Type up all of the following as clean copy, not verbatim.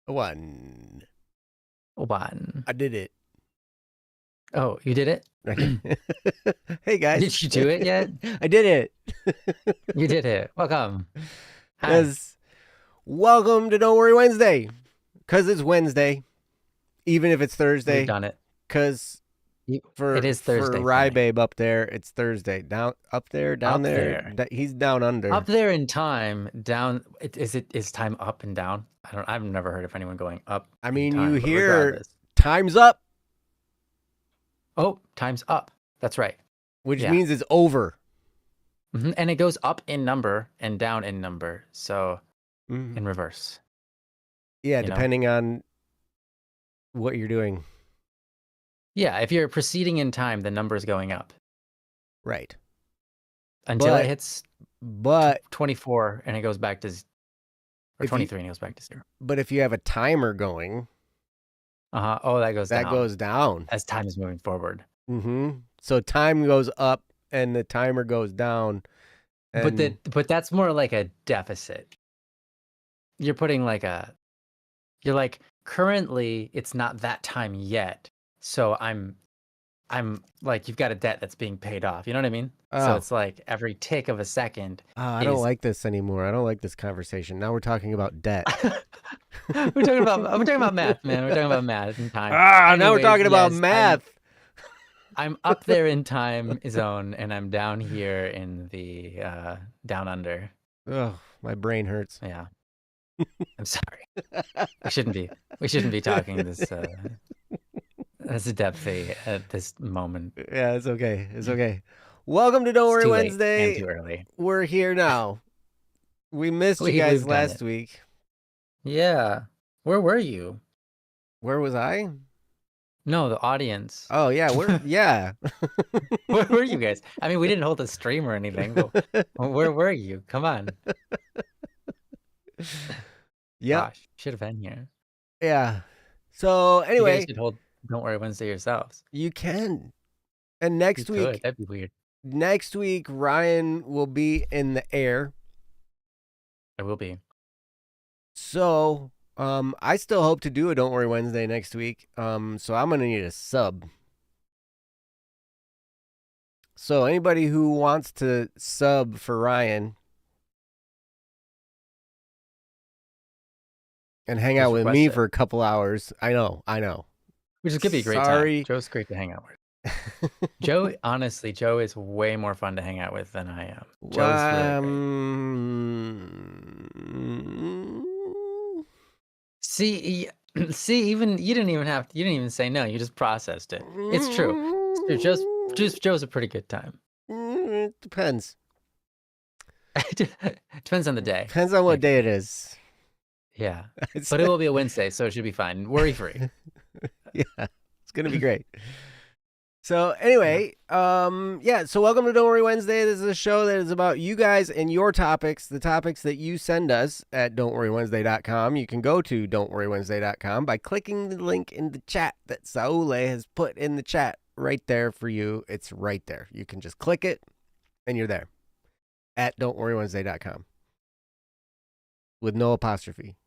One. One. I did it. Oh, you did it? Hey, guys. Did you do it yet? I did it. You did it. Welcome. Hi. Yes. Welcome to Don't Worry Wednesday. Because it's Wednesday. Even if it's Thursday. We've done it. Because it is Thursday. For Rye Babe up there, it's Thursday. Down there. He's down under. Up there in time, down. Is time up and down? I've never heard of anyone going up. I mean, time, you hear regardless. time's up. Oh, time's up. That's right. Which means it's over. Mm-hmm. And it goes up in number and down in number. So in reverse. Yeah, depending on what you're doing. Yeah, if you're proceeding in time, the number is going up. Right. Until it hits 24 and it goes back to, or 23 and it goes back to 0. But if you have a timer going. Oh, that goes down. That goes down. As time is moving forward. So time goes up and the timer goes down. But that's more like a deficit. You're putting you're like, currently it's not that time yet. So I'm like, you've got a debt that's being paid off. You know what I mean? So it's like every tick of a second. I don't like this anymore. I don't like this conversation. Now we're talking about debt. we're talking about math, man. We're talking about math and time. Now we're talking about math. I'm up there in time zone, and I'm down here in the down under. Oh, my brain hurts. Yeah, I'm sorry. We shouldn't be talking this depthy at this moment. Yeah, it's okay. It's okay. Welcome to Don't Worry Wednesday. And too early. We're here now. We missed you guys last week. Yeah. Where were you? Where was I? No, the audience. Oh, yeah. Where were you guys? I mean, we didn't hold a stream or anything, but where were you? Come on. Yeah. Gosh, should have been here. Yeah. So, anyway. You guys should hold Don't Worry Wednesday yourselves. You can. And next week. That'd be weird. Next week, Ryan will be in the air. I will be. So, I still hope to do a Don't Worry Wednesday next week. So I'm going to need a sub. So anybody who wants to sub for Ryan and hang out with me for a couple hours. I know. Which is going to be a great time. Joe's great to hang out with. Joe is way more fun to hang out with than I am. Joe's really great. See, even you didn't even say no. You just processed it. It's true. Joe's a pretty good time. It depends. Depends on the day. Depends on what day it is. Yeah, but it will be a Wednesday, so it should be fine. Worry free. Yeah, it's gonna be great. So anyway, so welcome to Don't Worry Wednesday. This is a show that is about you guys and your topics, the topics that you send us at don'tworrywednesday.com. You can go to don'tworrywednesday.com by clicking the link in the chat that Saule has put in the chat right there for you. It's right there. You can just click it and you're there at don'tworrywednesday.com with no apostrophe.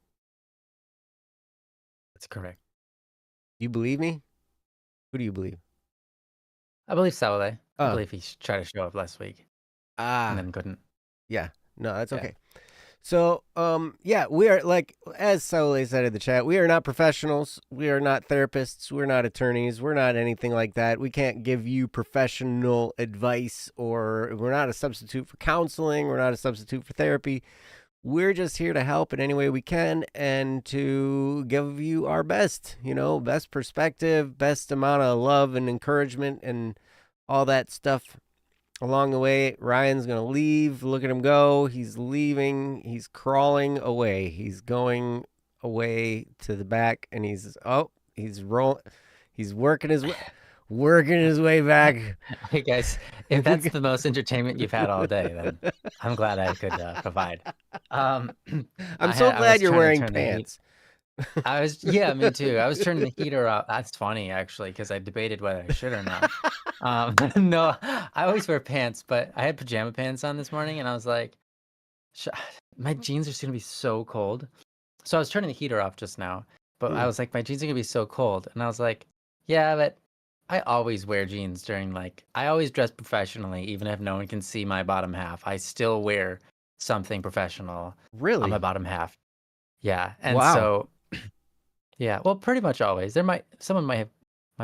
That's correct. You believe me? Who do you believe? I believe Saule. I believe he tried to show up last week. And then couldn't. Yeah. No, that's okay. So, we are, like, as Saule said in the chat, we are not professionals. We are not therapists. We're not attorneys. We're not anything like that. We can't give you professional advice, or we're not a substitute for counseling. We're not a substitute for therapy. We're just here to help in any way we can and to give you our best, best perspective, best amount of love and encouragement and all that stuff along the way. Ryan's going to leave. Look at him go. He's leaving. He's crawling away. He's going away to the back, and he's rolling. He's working his way back. Hey guys, if that's the most entertainment you've had all day, then I'm glad I could provide. I'm so glad you're wearing pants. Me too. I was turning the heater up. That's funny, actually, because I debated whether I should or not. No, I always wear pants, but I had pajama pants on this morning, and I was like, my jeans are going to be so cold. So I was turning the heater off just now, but I was like, my jeans are gonna be so cold, and I was like, yeah, but I always wear jeans during I always dress professionally, even if no one can see my bottom half. I still wear something professional on my Really? bottom half. Yeah, and Wow. so yeah, well, pretty much always. Someone might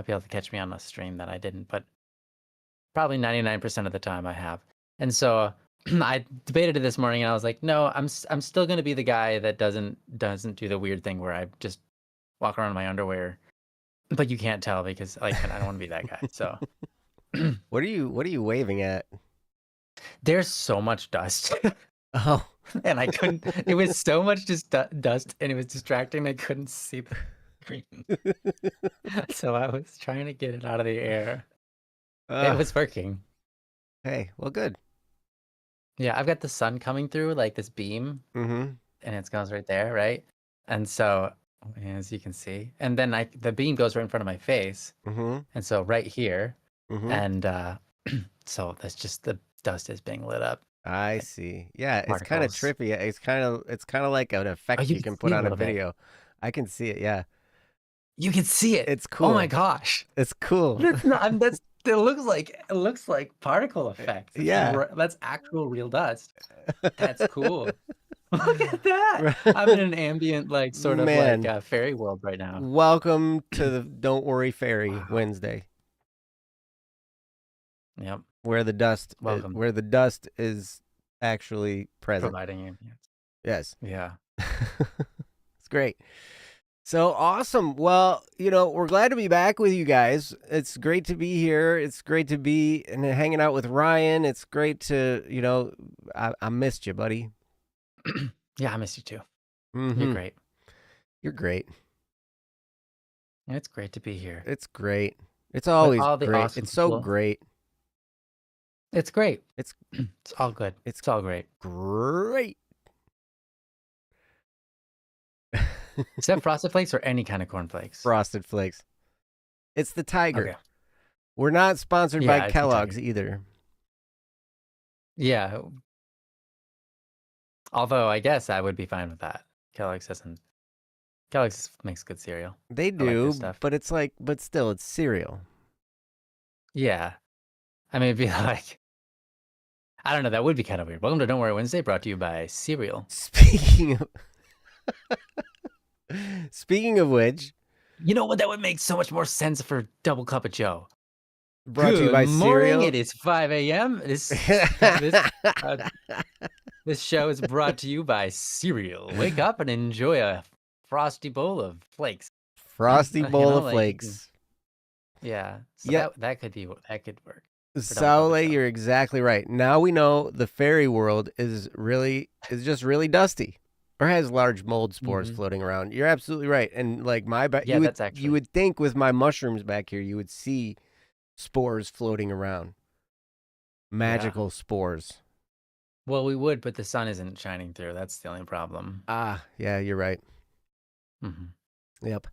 be able to catch me on a stream that I didn't, but probably 99% of the time I have. And so I debated it this morning, and I was like, no, I'm still gonna be the guy that doesn't do the weird thing where I just walk around in my underwear, but you can't tell because I don't want to be that guy. So What are you waving at? there's so much dust, Oh. and I couldn't. It was so much just dust, and it was distracting. I couldn't see the screen, so I was trying to get it out of the air. It was working. Hey, well, good. Yeah, I've got the sun coming through like this beam, and it goes right there, right? And so, as you can see, and then the beam goes right in front of my face, and so right here, and so that's just the dust is being lit up. I see. Yeah, it's kind of Particles. trippy. It's kind of like an Oh, effect you you can can see put a on a little bit. video. I can see it. Yeah, You can see it. it's Oh my cool. gosh. It's cool. That's not. It looks like particle effects. Yeah. That's actual real dust. That's cool. Look at that. I'm in an ambient, sort of Man, fairy world right now. welcome to the Don't Worry Fairy Wow. Wednesday, Yep. where the Welcome. dust is actually present. Providing ambience. Yes. Yeah. It's great. So awesome. Well, we're glad to be back with you guys. It's great to be here. It's great to be and hanging out with Ryan. It's great to, I missed you, buddy. Yeah, I miss you too. Mm-hmm. You're great. You're great. It's great to be here. It's great. It's With always all the great. awesome It's so people. great. It's great. It's It's all good. It's all great. great. Is that Frosted Flakes or any kind of cornflakes? Frosted Flakes. It's the Tiger. Okay. We're not sponsored Yeah, by it's the Kellogg's Tiger. either. Yeah. Although I guess I would be fine with that. Kellogg's makes good cereal. They I like their do, stuff. but still, it's cereal. Yeah. I mean, it'd be like, I don't know, that would be kind of weird. Welcome to Don't Worry Wednesday, brought to you by Cereal. Speaking of which, You know what? That would make so much more sense for Double Cup of Joe. brought to you by morning. cereal. It is 5 a.m. This show is brought to you by Cereal. Wake up and enjoy a frosty bowl of flakes. Frosty bowl of flakes. Yeah. So Yep. that could work. Saule, you're exactly right. Now we know the fairy world is just really dusty, or has large mold spores floating around. You're absolutely right. And like you would think with my mushrooms back here, you would see spores floating around. Magical spores. Well, we would, but the sun isn't shining through. That's the only problem. Ah, yeah, you're right. Yep.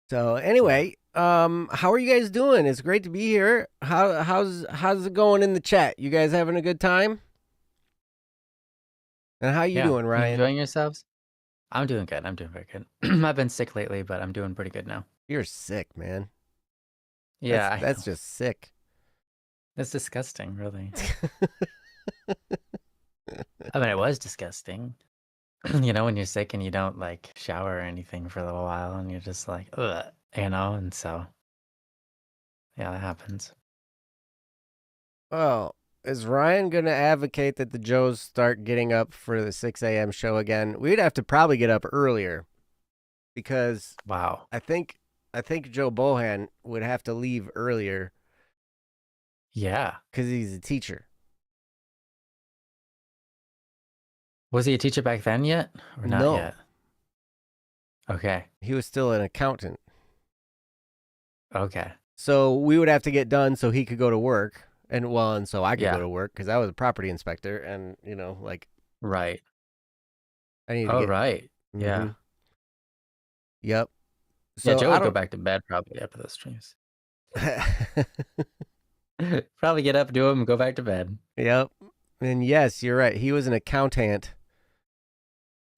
So anyway, how are you guys doing? It's great to be here. How's it going in the chat? You guys having a good time? And how you doing, Ryan? You enjoying yourselves? I'm doing good. I'm doing very good. I've been sick lately, but I'm doing pretty good now. You're sick, man. Yeah, that's just sick. That's disgusting, really. I mean, it was disgusting. When you're sick and you don't shower or anything for a little while, and you're just like, ugh, and so, yeah, that happens. Well, is Ryan going to advocate that the Joes start getting up for the 6 a.m. show again? We'd have to probably get up earlier because wow, I think Joe Bohan would have to leave earlier. Yeah, because he's a teacher. Was he a teacher back then yet, or not yet? Okay. He was still an accountant. Okay. So we would have to get done so he could go to work, and so I could go to work because I was a property inspector, and right. I need to right. Yeah. Yep. So Joe would go back to bed probably after those streams. Probably get up, do them, and go back to bed. Yep. And yes, you're right. He was an accountant.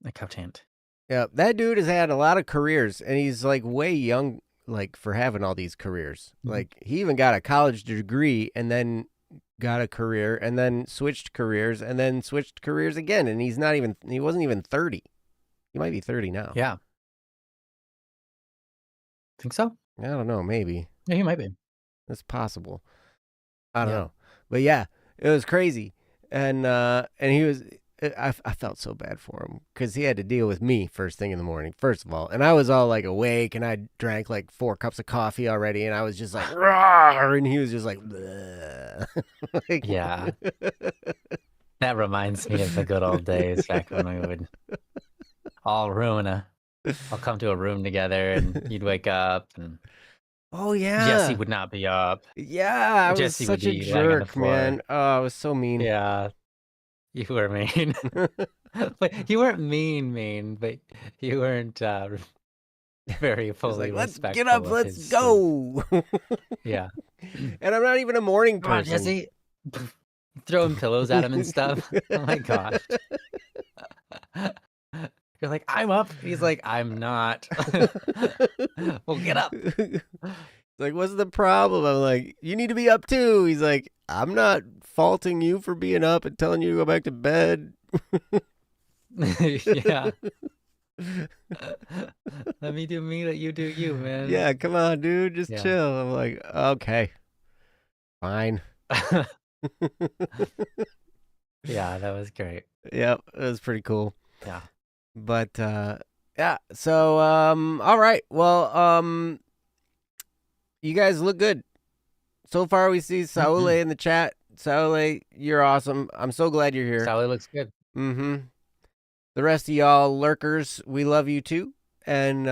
Accountant. Yeah, that dude has had a lot of careers, and he's like way young, like for having all these careers. Mhm. Like he even got a college degree, and then got a career, and then switched careers, and then switched careers again. And he wasn't even 30. He might be 30 now. Yeah. Think so? I don't know, maybe Yeah, he might be. it's possible. I don't Yeah. know, but yeah, it was crazy, and he was. I felt so bad for him because he had to deal with me first thing in the morning, first of all, and I was all like awake, and I drank like 4 cups of coffee already, and I was just like, "Rawr," and he was just like, "Bleh." Like, Yeah. That reminds me of the good old days back when we would all all come to a room together, and you'd wake up and oh Jesse yeah, would not be up. yeah, I was Jesse would such a be laying on the jerk, floor. man. Oh, I was so mean. Yeah, you were mean. But you weren't mean, but you weren't very Just fully like, let's get respectful up, of let's his sleep. go. Yeah. And I'm not even a morning Come on, person. Jesse. Throwing pillows at him and stuff. Oh my gosh. You're like, I'm up. He's like, I'm not. Well, get up. Like, what's the problem? I'm like, you need to be up too. He's like, I'm not faulting you for being up and telling you to go back to bed. Yeah. Let me do me, let you do you, man. Yeah, come on, dude, just Yeah. chill. I'm like, okay, fine. Yeah, that was great. Yep, it was pretty cool. Yeah. But yeah, so all right. Well, you guys look good. So far we see Saule in the chat. Saule, you're awesome. I'm so glad you're here. Sally looks good. Mm-hmm. The rest of y'all lurkers, we love you too. And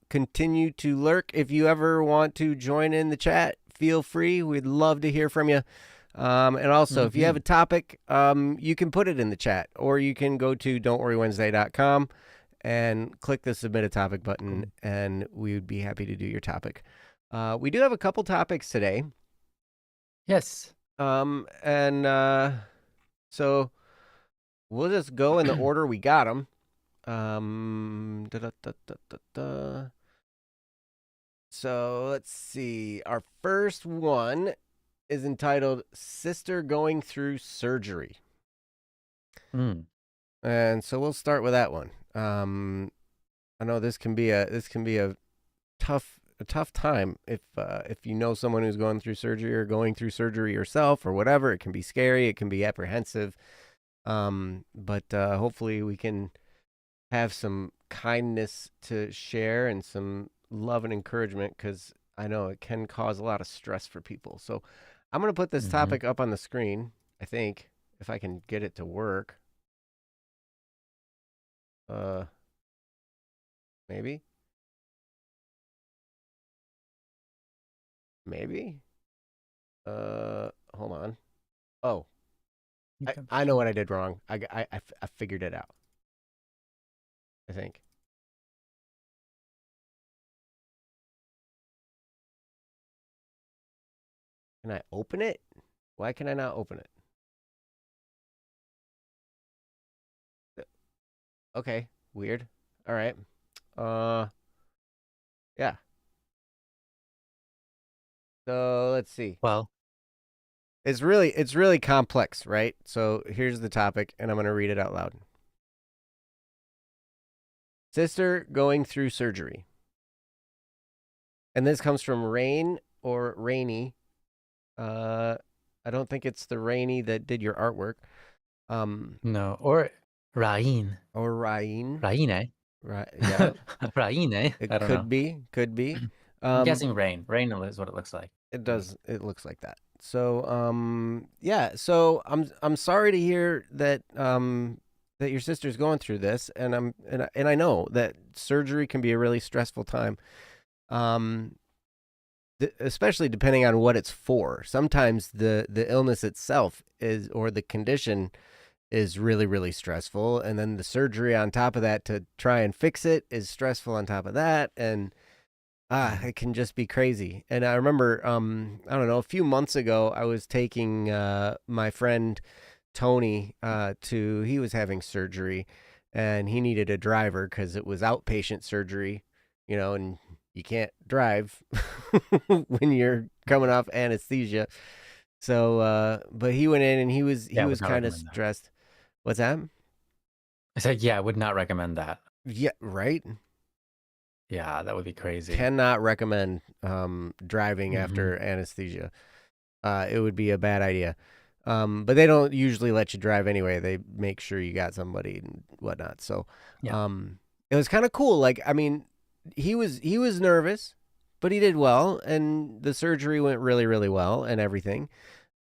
continue to lurk. If you ever want to join in the chat, feel free. We'd love to hear from you. And also, if you have a topic, you can put it in the chat, or you can go to don'tworrywednesday.com and click the submit a topic button, and we would be happy to do your topic. We do have a couple topics today. Yes. And so we'll just go in the order we got them. So let's see. Our first one is entitled "Sister Going Through Surgery," and so we'll start with that one. I know this can be a tough time if you know someone who's going through surgery or going through surgery yourself or whatever. It can be scary. It can be apprehensive. But hopefully we can have some kindness to share and some love and encouragement, because I know it can cause a lot of stress for people. So I'm going to put this topic up on the screen, I think, if I can get it to work. Maybe. Hold on. Oh, I know what I did wrong. I figured it out, I think. Can I open it? Why can I not open it? Okay, weird. All right. Yeah. So let's see. Well, it's really complex, right? So here's the topic, and I'm going to read it out loud. Sister going through surgery. And this comes from Rain or Rainy. I don't think it's the Rainy that did your artwork. No, or Rain. Or Rain. Rain, Right. Yeah. Rain, It I don't know. Could be. I'm guessing rain. Rain is what it looks like. It does. It looks like that. So, yeah. So I'm sorry to hear that that your sister's going through this, and I know that surgery can be a really stressful time. Especially depending on what it's for. Sometimes the illness itself is, or the condition is really, really stressful, and then the surgery on top of that to try and fix it is stressful on top of that, and it can just be crazy. And I remember, I don't know, a few months ago, I was taking my friend Tony he was having surgery, and he needed a driver because it was outpatient surgery, and you can't drive when you're coming off anesthesia. So, but he went in and he was Yeah, I would not kind of recommend that. stressed. What's that? I said, yeah, I would not recommend that. Yeah, right. Yeah, that would be crazy. Cannot recommend driving Mm-hmm. after anesthesia. It would be a bad idea. But they don't usually let you drive anyway. They make sure you got somebody and whatnot. So, Yeah. it was kind of cool. Like, I mean, he was nervous, but he did well, and the surgery went really, really well, and everything.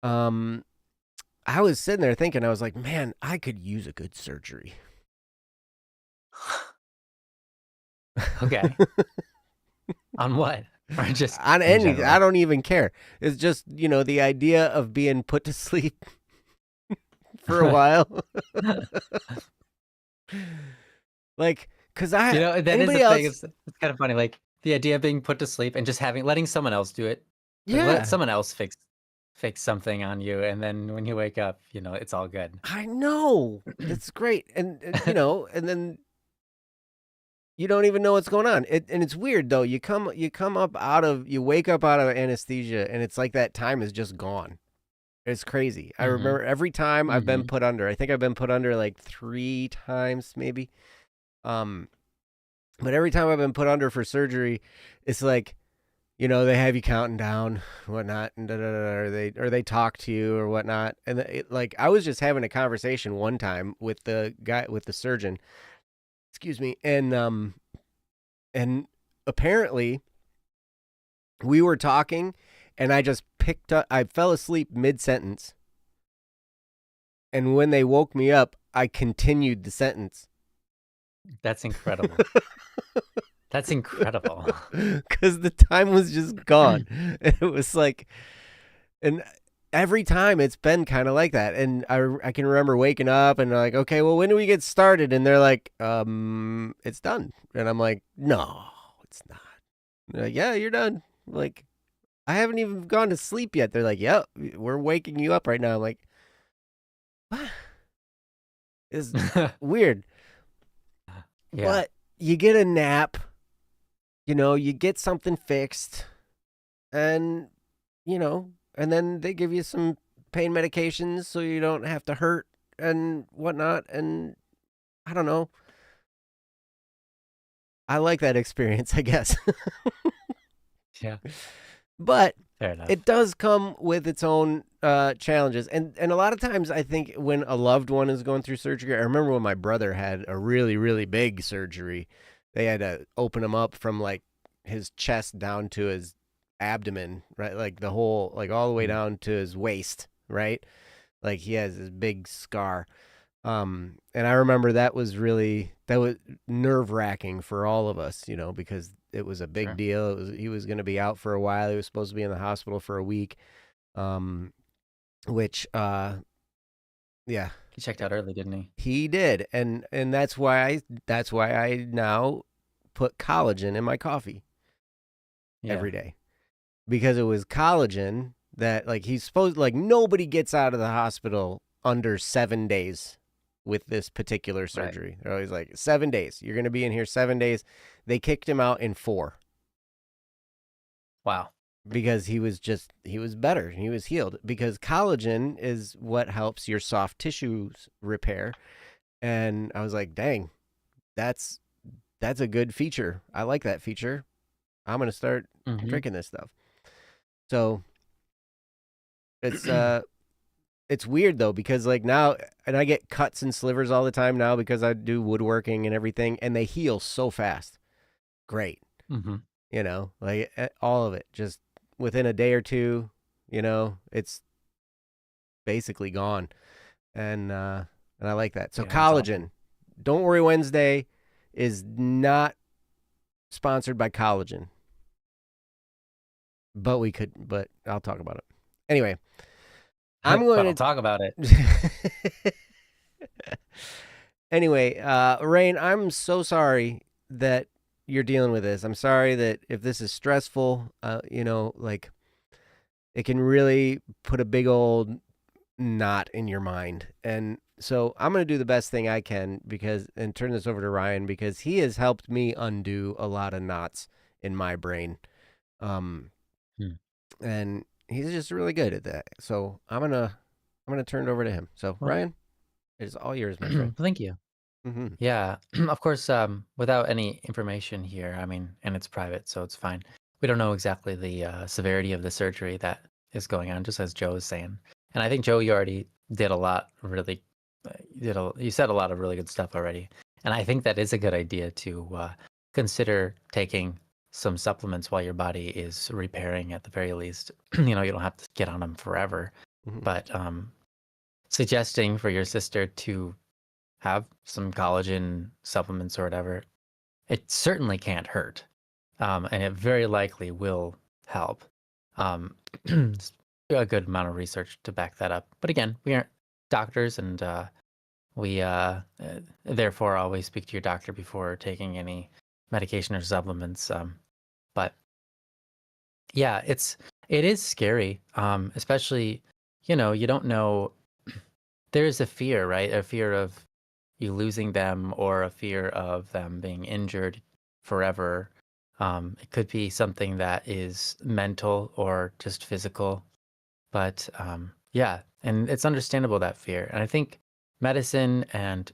I was sitting there thinking, I was like, man, I could use a good surgery. Okay. On what? Or just On in anything. general? I don't even care. It's just, the idea of being put to sleep for a while. Like, because That is the anybody thing. else, It's kind of funny. Like the idea of being put to sleep and just letting someone else do it. Like let yeah, someone else fix something on you, and then when you wake up, it's all good. I know. That's great. And and then you don't even know what's going on. And it's weird though. You wake up out of anesthesia, and it's like that time is just gone. It's crazy. I Mm-hmm. remember every time I've been Mm-hmm. put under. I think I've been put under like 3 times, maybe. But every time I've been put under for surgery, it's like, they have you counting down, whatnot, and or they talk to you or whatnot. And like I was just having a conversation one time with the surgeon, excuse me, and apparently we were talking, and I fell asleep mid sentence, and when they woke me up, I continued the sentence. That's incredible. That's incredible. Because the time was just gone. It was like, and every time it's been kind of like that. And I can remember waking up and like, okay, well, when do we get started? And they're like, it's done. And I'm like, no, it's not. And they're like, yeah, you're done. Like, I haven't even gone to sleep yet. They're like, yep, we're waking you up right now. I'm like, what? It's weird. Yeah. But you get a nap, you get something fixed, and, and then they give you some pain medications so you don't have to hurt and whatnot. And I don't know. I like that experience, I guess. Yeah. But Fair enough. it does come with its own challenges. And a lot of times I think when a loved one is going through surgery, I remember when my brother had a really, really big surgery, they had to open him up from like his chest down to his abdomen, right? Like the whole, like all the way down to his waist, right? Like he has this big scar. And I remember that was nerve wracking for all of us, because it was a big Sure. deal. He was going to be out for a while. He was supposed to be in the hospital for a week. Which, yeah, He checked out early, didn't he? he did. And that's why I now put collagen in my coffee every day, because it was collagen that like nobody gets out of the hospital under 7 days with this particular surgery. Right. They're always like 7 days. You're going to be in here 7 days. They kicked him out in 4. Wow. Because he was better. He was healed, because collagen is what helps your soft tissues repair. And I was like, dang, that's a good feature. I like that feature. I'm going to start drinking this stuff. So it's weird though, because like now, and I get cuts and slivers all the time now because I do woodworking and everything, and they heal so fast. Great. Like all of it, just within a day or two, it's basically gone. And I like that. So collagen, awesome. Don't Worry Wednesday is not sponsored by collagen, but I'll talk about it. Anyway, I'll talk about it. Anyway, Rain, I'm so sorry that you're dealing with this. I'm sorry that if this is stressful, like it can really put a big old knot in your mind. And So I'm going to do the best thing I can and turn this over to Ryan because he has helped me undo a lot of knots in my brain. Um, Hmm. and he's just really good at that. So I'm gonna turn it over to him. So Well, Ryan, it is all yours, my friend. thank you. Mm-hmm. Yeah, of course, without any information here, I mean, and it's private, so it's fine. We don't know exactly the severity of the surgery that is going on, just as Joe is saying. And I think Joe, you already did a lot, really, you said a lot of really good stuff already. And I think that is a good idea to consider taking some supplements while your body is repairing at the very least. You know, you don't have to get on them forever, Mm-hmm. but suggesting for your sister to have some collagen supplements or whatever, it certainly can't hurt. And it very likely will help. It's a good amount of research to back that up. But again, we aren't doctors, and we therefore always speak to your doctor before taking any medication or supplements. But yeah, it is scary, especially, you know, you don't know. There's a fear, right? A fear of you losing them or a fear of them being injured forever. It could be something that is mental or just physical. But yeah, and it's understandable, that fear. And I think medicine and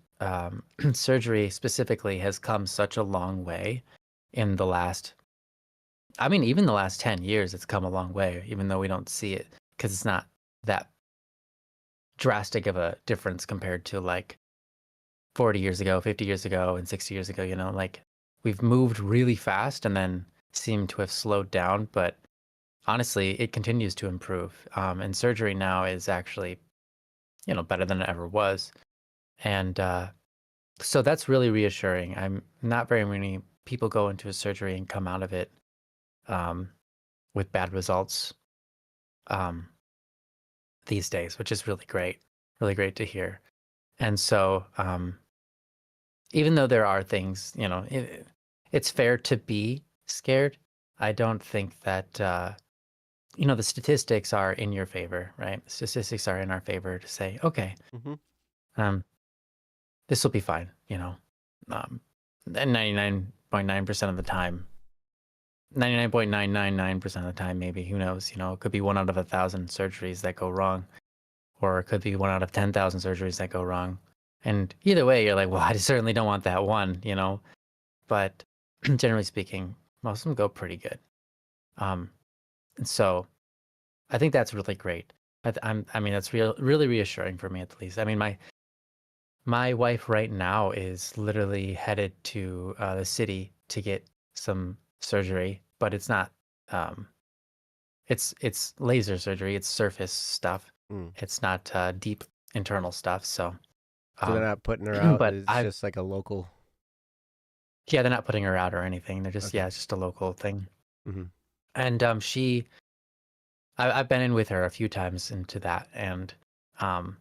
surgery specifically has come such a long way in the last, I mean, even the last 10 years, it's come a long way, even though we don't see it because it's not that drastic of a difference compared to like 40 years ago, 50 years ago, and 60 years ago, you know, like we've moved really fast and then seem to have slowed down. But honestly, it continues to improve. And surgery now is actually, you know, better than it ever was. And so that's really reassuring. I'm not very many people go into a surgery and come out of it um, with bad results um, these days, which is really great to hear. And so, even though there are things, you know, it's fair to be scared. I don't think that, you know, the statistics are in your favor, right? Statistics are in our favor to say, okay, Mm-hmm. um, this will be fine, you know. And 99.9% of the time, 99.999% of the time, maybe, who knows, you know, it could be 1 out of 1,000 surgeries that go wrong, or it could be 1 out of 10,000 surgeries that go wrong. And either way, you're like, well, I certainly don't want that one, you know. But generally speaking, most of them go pretty good. Um, and so I think that's really great. I mean, that's really reassuring for me at least. I mean, my wife right now is literally headed to the city to get some surgery, but it's not. Um, it's laser surgery. It's surface stuff. Mm. It's not deep internal stuff. So, So they're um, not putting her out. but It's just like a local. yeah, they're not putting her out or anything. They're just, Okay. yeah, it's just a local thing. Mm-hmm. And I've been in with her a few times into that, and um,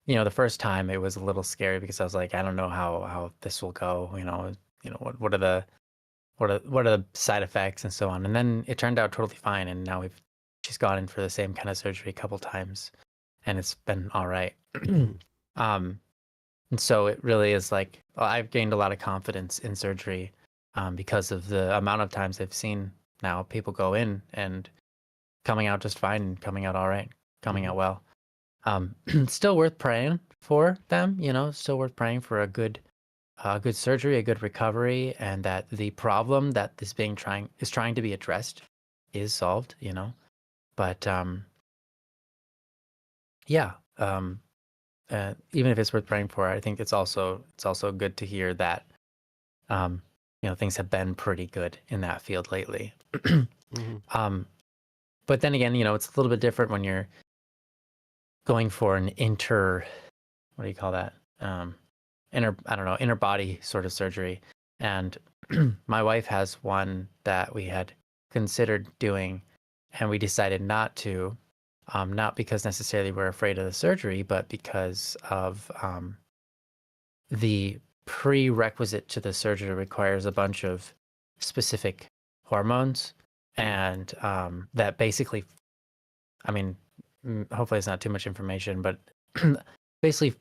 you know, the first time it was a little scary because I was like, I don't know how this will go. You know, what are the what are the side effects and so on. And then it turned out totally fine, and now she's gone in for the same kind of surgery a couple times, and it's been all right. Mm-hmm. um, and so it really is like, well, I've gained a lot of confidence in surgery because of the amount of times I've seen now people go in and coming out just fine and coming out all right, coming Mm-hmm. out well. Still worth praying for them, you know, still worth praying for a good surgery, a good recovery, and that the problem that is trying to be addressed is solved, you know. But yeah, even if it's worth praying for, I think it's also good to hear that um, you know, things have been pretty good in that field lately. Mm-hmm. um, but then again, you know, it's a little bit different when you're going for an what do you call that? I don't know, inner body sort of surgery. And my wife has one that we had considered doing, and we decided not to, not because necessarily we're afraid of the surgery, but because of the prerequisite to the surgery requires a bunch of specific hormones, and that basically, I mean, hopefully it's not too much information, but basically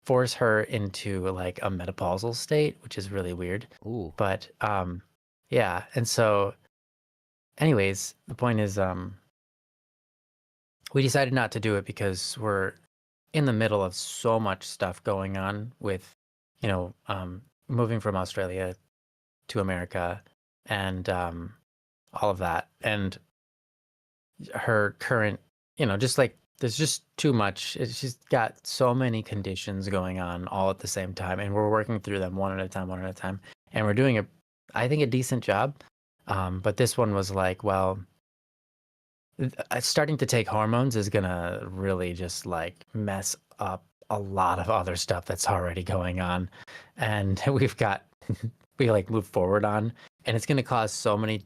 force her into like a menopausal state, which is really weird. Ooh. But yeah, and so anyways, the point is we decided not to do it because we're in the middle of so much stuff going on with, you know, moving from Australia to America and all of that. And her current, just like there's just too much. She's got so many conditions going on all at the same time, and we're working through them one at a time, one at a time. And we're doing I think, a decent job. But this one was like, well, starting to take hormones is gonna really just like mess up a lot of other stuff that's already going on, and we like move forward on, and it's gonna cause so many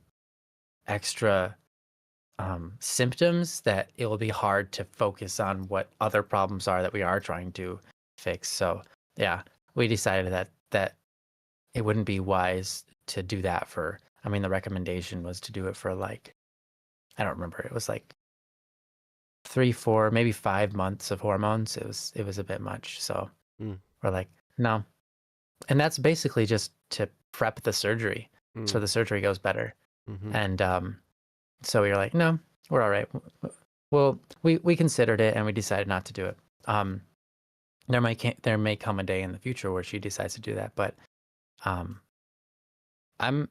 extra symptoms that it will be hard to focus on what other problems are that we are trying to fix. So yeah, we decided that it wouldn't be wise to do that for. I mean, the recommendation was to do it for like, I don't remember. It was like 3, 4, maybe 5 months of hormones. It was a bit much. So we're like, no. And that's basically just to prep the surgery so the surgery goes better. And so we were like, no, we're all right. Well, we considered it and we decided not to do it. There may come a day in the future where she decides to do that, but I'm,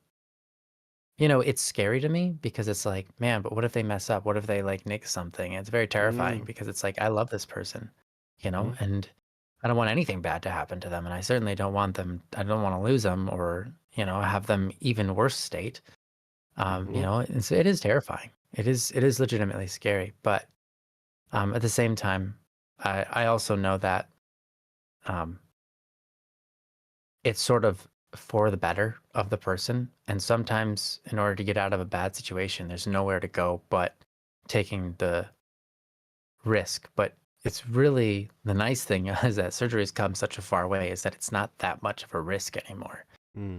it's scary to me because it's like, man, but what if they mess up? What if they like nick something? It's very terrifying because it's like, I love this person, and I don't want anything bad to happen to them. And I certainly don't want I don't want to lose them or, have them even worse state. And so it is terrifying. It is legitimately scary. But at the same time, I also know that it's sort of for the better of the person. And sometimes in order to get out of a bad situation, there's nowhere to go but taking the risk. But it's really the nice thing is that surgery has come such a far way is that it's not that much of a risk anymore.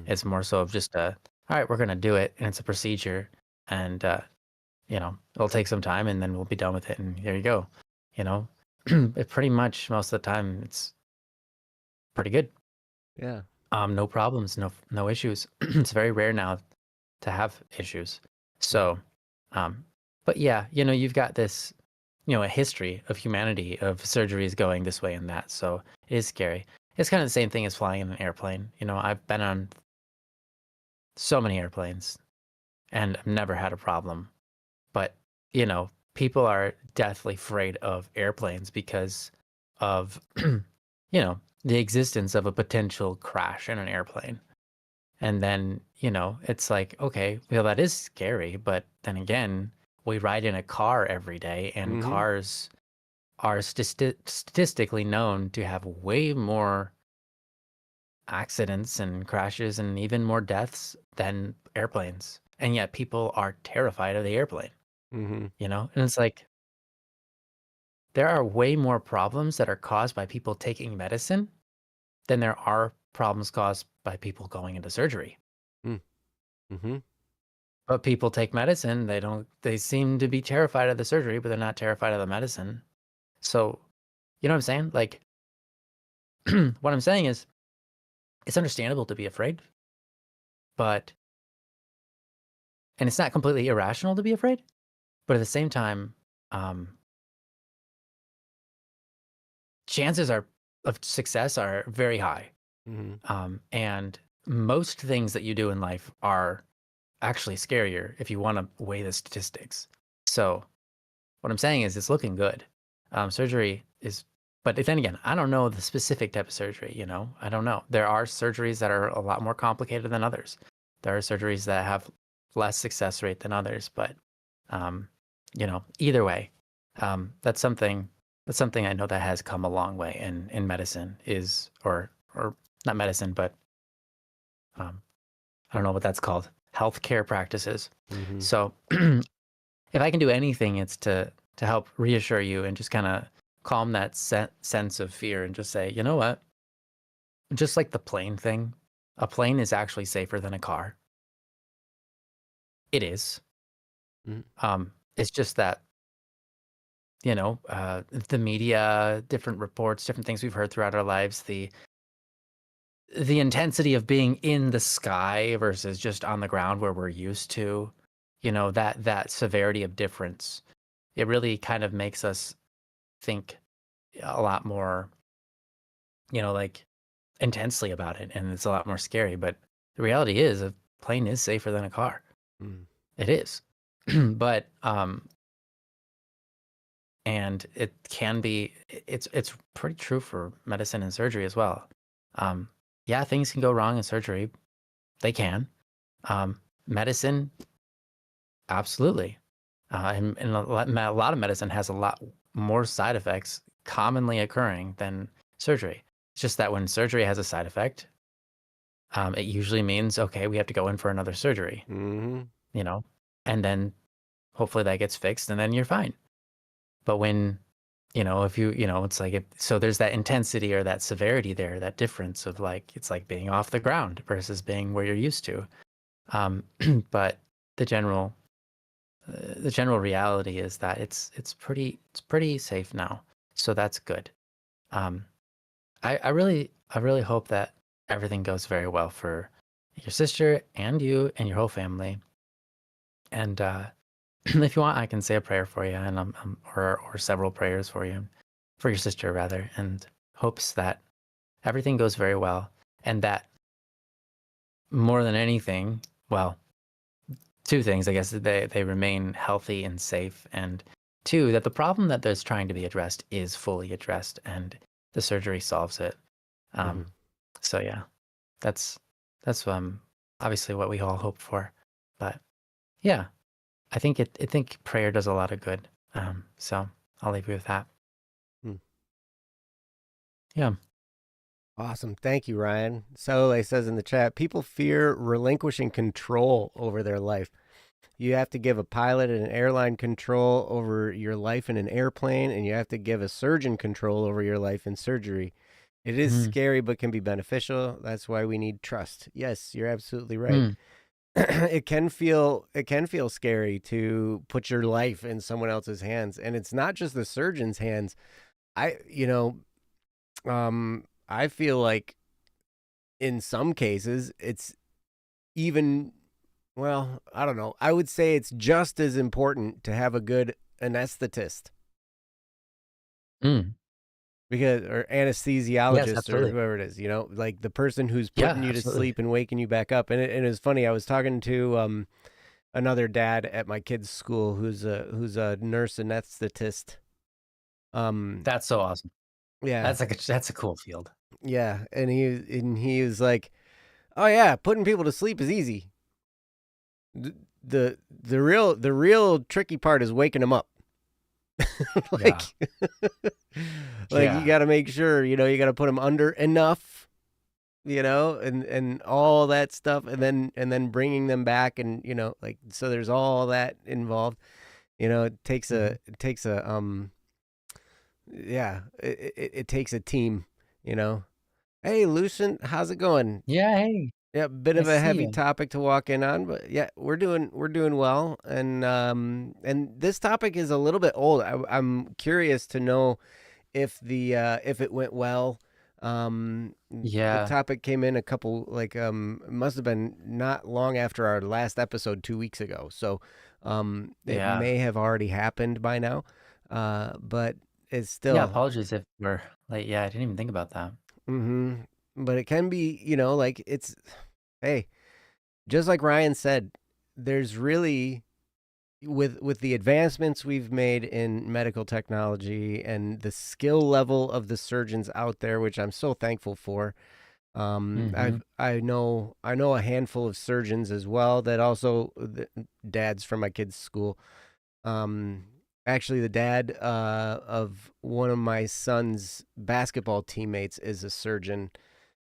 It's more so of just all right, we're going to do it. And it's a procedure. And, it'll take some time and then we'll be done with it. And there you go. It pretty much most of the time it's pretty good. Yeah. No problems, no issues. It's very rare now to have issues. So, but yeah, you've got this, a history of humanity of surgeries going this way and that. So it is scary. It's kind of the same thing as flying in an airplane. I've been on so many airplanes and I've never had a problem. But, people are deathly afraid of airplanes because of, the existence of a potential crash in an airplane. And then, it's like, okay, well, that is scary. But then again, we ride in a car every day and cars are statistically known to have way more accidents and crashes and even more deaths than airplanes. And yet people are terrified of the airplane, and it's like, there are way more problems that are caused by people taking medicine than there are problems caused by people going into surgery. But people take medicine, they seem to be terrified of the surgery, but they're not terrified of the medicine. So, you know what I'm saying? Like, what I'm saying is, it's understandable to be afraid, and it's not completely irrational to be afraid, but at the same time, chances of success are very high. And most things that you do in life are actually scarier if you want to weigh the statistics. So what I'm saying is it's looking good. Surgery is, but then again, I don't know the specific type of surgery, I don't know. There are surgeries that are a lot more complicated than others. There are surgeries that have less success rate than others, but, either way, that's something I know that has come a long way in medicine or not medicine, but I don't know what that's called, healthcare practices. So if I can do anything, it's to help reassure you and just kind of calm that sense of fear and just say, you know what? Just like the plane thing, a plane is actually safer than a car. It is. It's just that the media, different reports, different things we've heard throughout our lives, the intensity of being in the sky versus just on the ground where we're used to, that severity of difference, it really kind of makes us think a lot more, like intensely about it, and it's a lot more scary. But the reality is a plane is safer than a car. Mm. It is. But and it can be it's pretty true for medicine and surgery as well. Um, yeah, things can go wrong in surgery. They can. Medicine, absolutely. And a lot of medicine has a lot more side effects commonly occurring than surgery. It's just that when surgery has a side effect, it usually means, okay, we have to go in for another surgery, Mm-hmm. and then hopefully that gets fixed and then you're fine. But when, if it's like, so there's that intensity or that severity there, that difference of like, it's like being off the ground versus being where you're used to. Um, but the general, the general reality is that it's pretty safe now. So that's good. Um, I really hope that everything goes very well for your sister and you and your whole family. And if you want, I can say a prayer for you, and or several prayers for you, for your sister rather, and hopes that everything goes very well, and that more than anything, well, two things, I guess, they remain healthy and safe, and two, that the problem that there's trying to be addressed is fully addressed, and the surgery solves it. Mm-hmm. Um, so yeah, that's obviously what we all hope for, but yeah. I think prayer does a lot of good. So I'll leave you with that. Mm. Yeah. Awesome. Thank you, Ryan. Soleil says in the chat, people fear relinquishing control over their life. You have to give a pilot and an airline control over your life in an airplane, and you have to give a surgeon control over your life in surgery. It is Mm, scary, but can be beneficial. That's why we need trust. Yes, you're absolutely right. mm, it can feel scary to put your life in someone else's hands, and it's not just the surgeon's hands. I feel like in some cases it's even, well, I don't know. I would say it's just as important to have a good anesthetist, mm. because, or Yes, anesthesiologist, or absolutely. whoever it is, like the person who's Yeah, putting you to absolutely. sleep and waking you back up. And it was funny. I was talking to another dad at my kid's school who's a nurse anesthetist. Um, That's so awesome. yeah, That's a cool field. yeah, and he was like, "Oh yeah, putting people to sleep is easy. The real tricky part is waking them up." like Yeah. like you Yeah. got to make sure, you got to put them under enough, and all that stuff, and then bringing them back, and like, so there's all that involved. Mhm. It takes a yeah, it takes a team, you know. Hey, Lucent, how's it going? Yeah. Hey, Yeah, bit of nice to a see heavy you. topic to walk in on, but yeah, we're doing well, and this topic is a little bit old. I'm curious to know if it went well. The Yeah. topic came in a couple, like, it must have been not long after our last episode 2 weeks ago, so it Yeah. may have already happened by now, but it's Yeah. still. Apologies if we're late. Yeah, I didn't even think about that. Mm-hmm. But it can be, like, it's, hey, just like Ryan said, there's really, with the advancements we've made in medical technology and the skill level of the surgeons out there, which I'm so thankful for. Mm-hmm. I know a handful of surgeons as well, that also, dads from my kids' school. Um, Actually, the dad of one of my son's basketball teammates is a surgeon,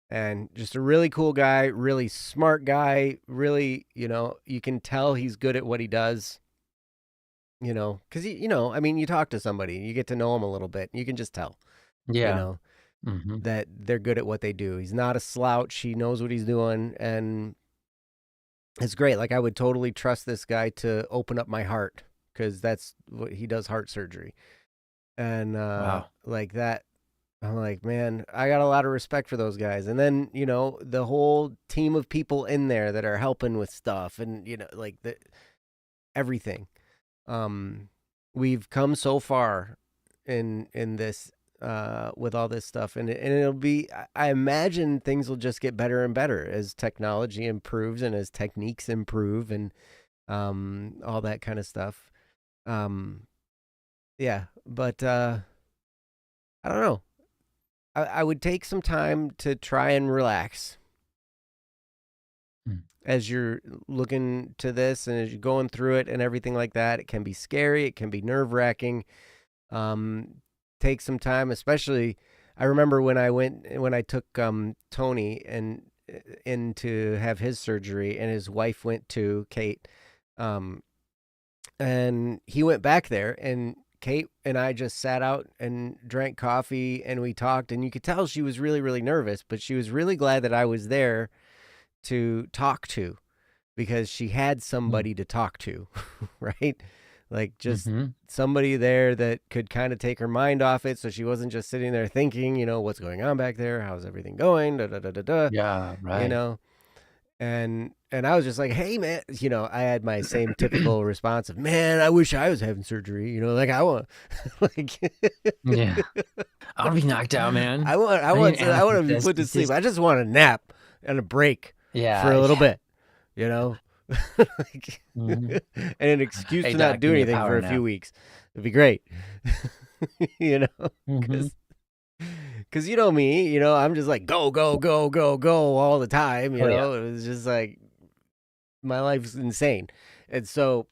and just a really cool guy, really smart guy. Really, you can tell he's good at what he does. Because I mean, you talk to somebody, you get to know him a little bit, you can just tell, you Yeah. know, Mm-hmm. that they're good at what they do. He's not a slouch. He knows what he's doing, and it's great. Like, I would totally trust this guy to open up my heart, because that's what he does, heart surgery. and Wow. like that. I'm like, man, I got a lot of respect for those guys. And then, the whole team of people in there that are helping with stuff and, like everything. Um, we've come so far in this with all this stuff, and it'll be. I imagine things will just get better and better as technology improves and as techniques improve and all that kind of stuff. Um, yeah, but I don't know. I would take some time to try and relax Mm. as you're looking to this and as you're going through it and everything like that. It can be scary. It can be nerve wracking. Take some time, especially. I remember when I took Tony and in to have his surgery, and his wife went to Kate, um, and he went back there, and Kate and I just sat out and drank coffee, and we talked, and you could tell she was really, really nervous, but she was really glad that I was there to talk to because she had Mm. somebody to talk to, right? Like just Mm-hmm. somebody there that could kind of take her mind off it so she wasn't just sitting there thinking, what's going on back there? How's everything going? Da da da da da, Yeah, you right. know? And I was just like, "Hey man," I had my same typical response of, "Man, I wish I was having surgery." Like I want like Yeah. I want to be knocked out, man. I I need want to be put to sleep. anesthesia. I just want a nap and a break for Yeah, a little yeah. bit, you know? Like, Hmm. and an excuse Hey, to not doc, do give me a anything for power a few nap. weeks. It'd be great. you know, Hmm. cuz me, I'm just like go go go go go all the time, Oh yeah. It was just like my life's insane. And so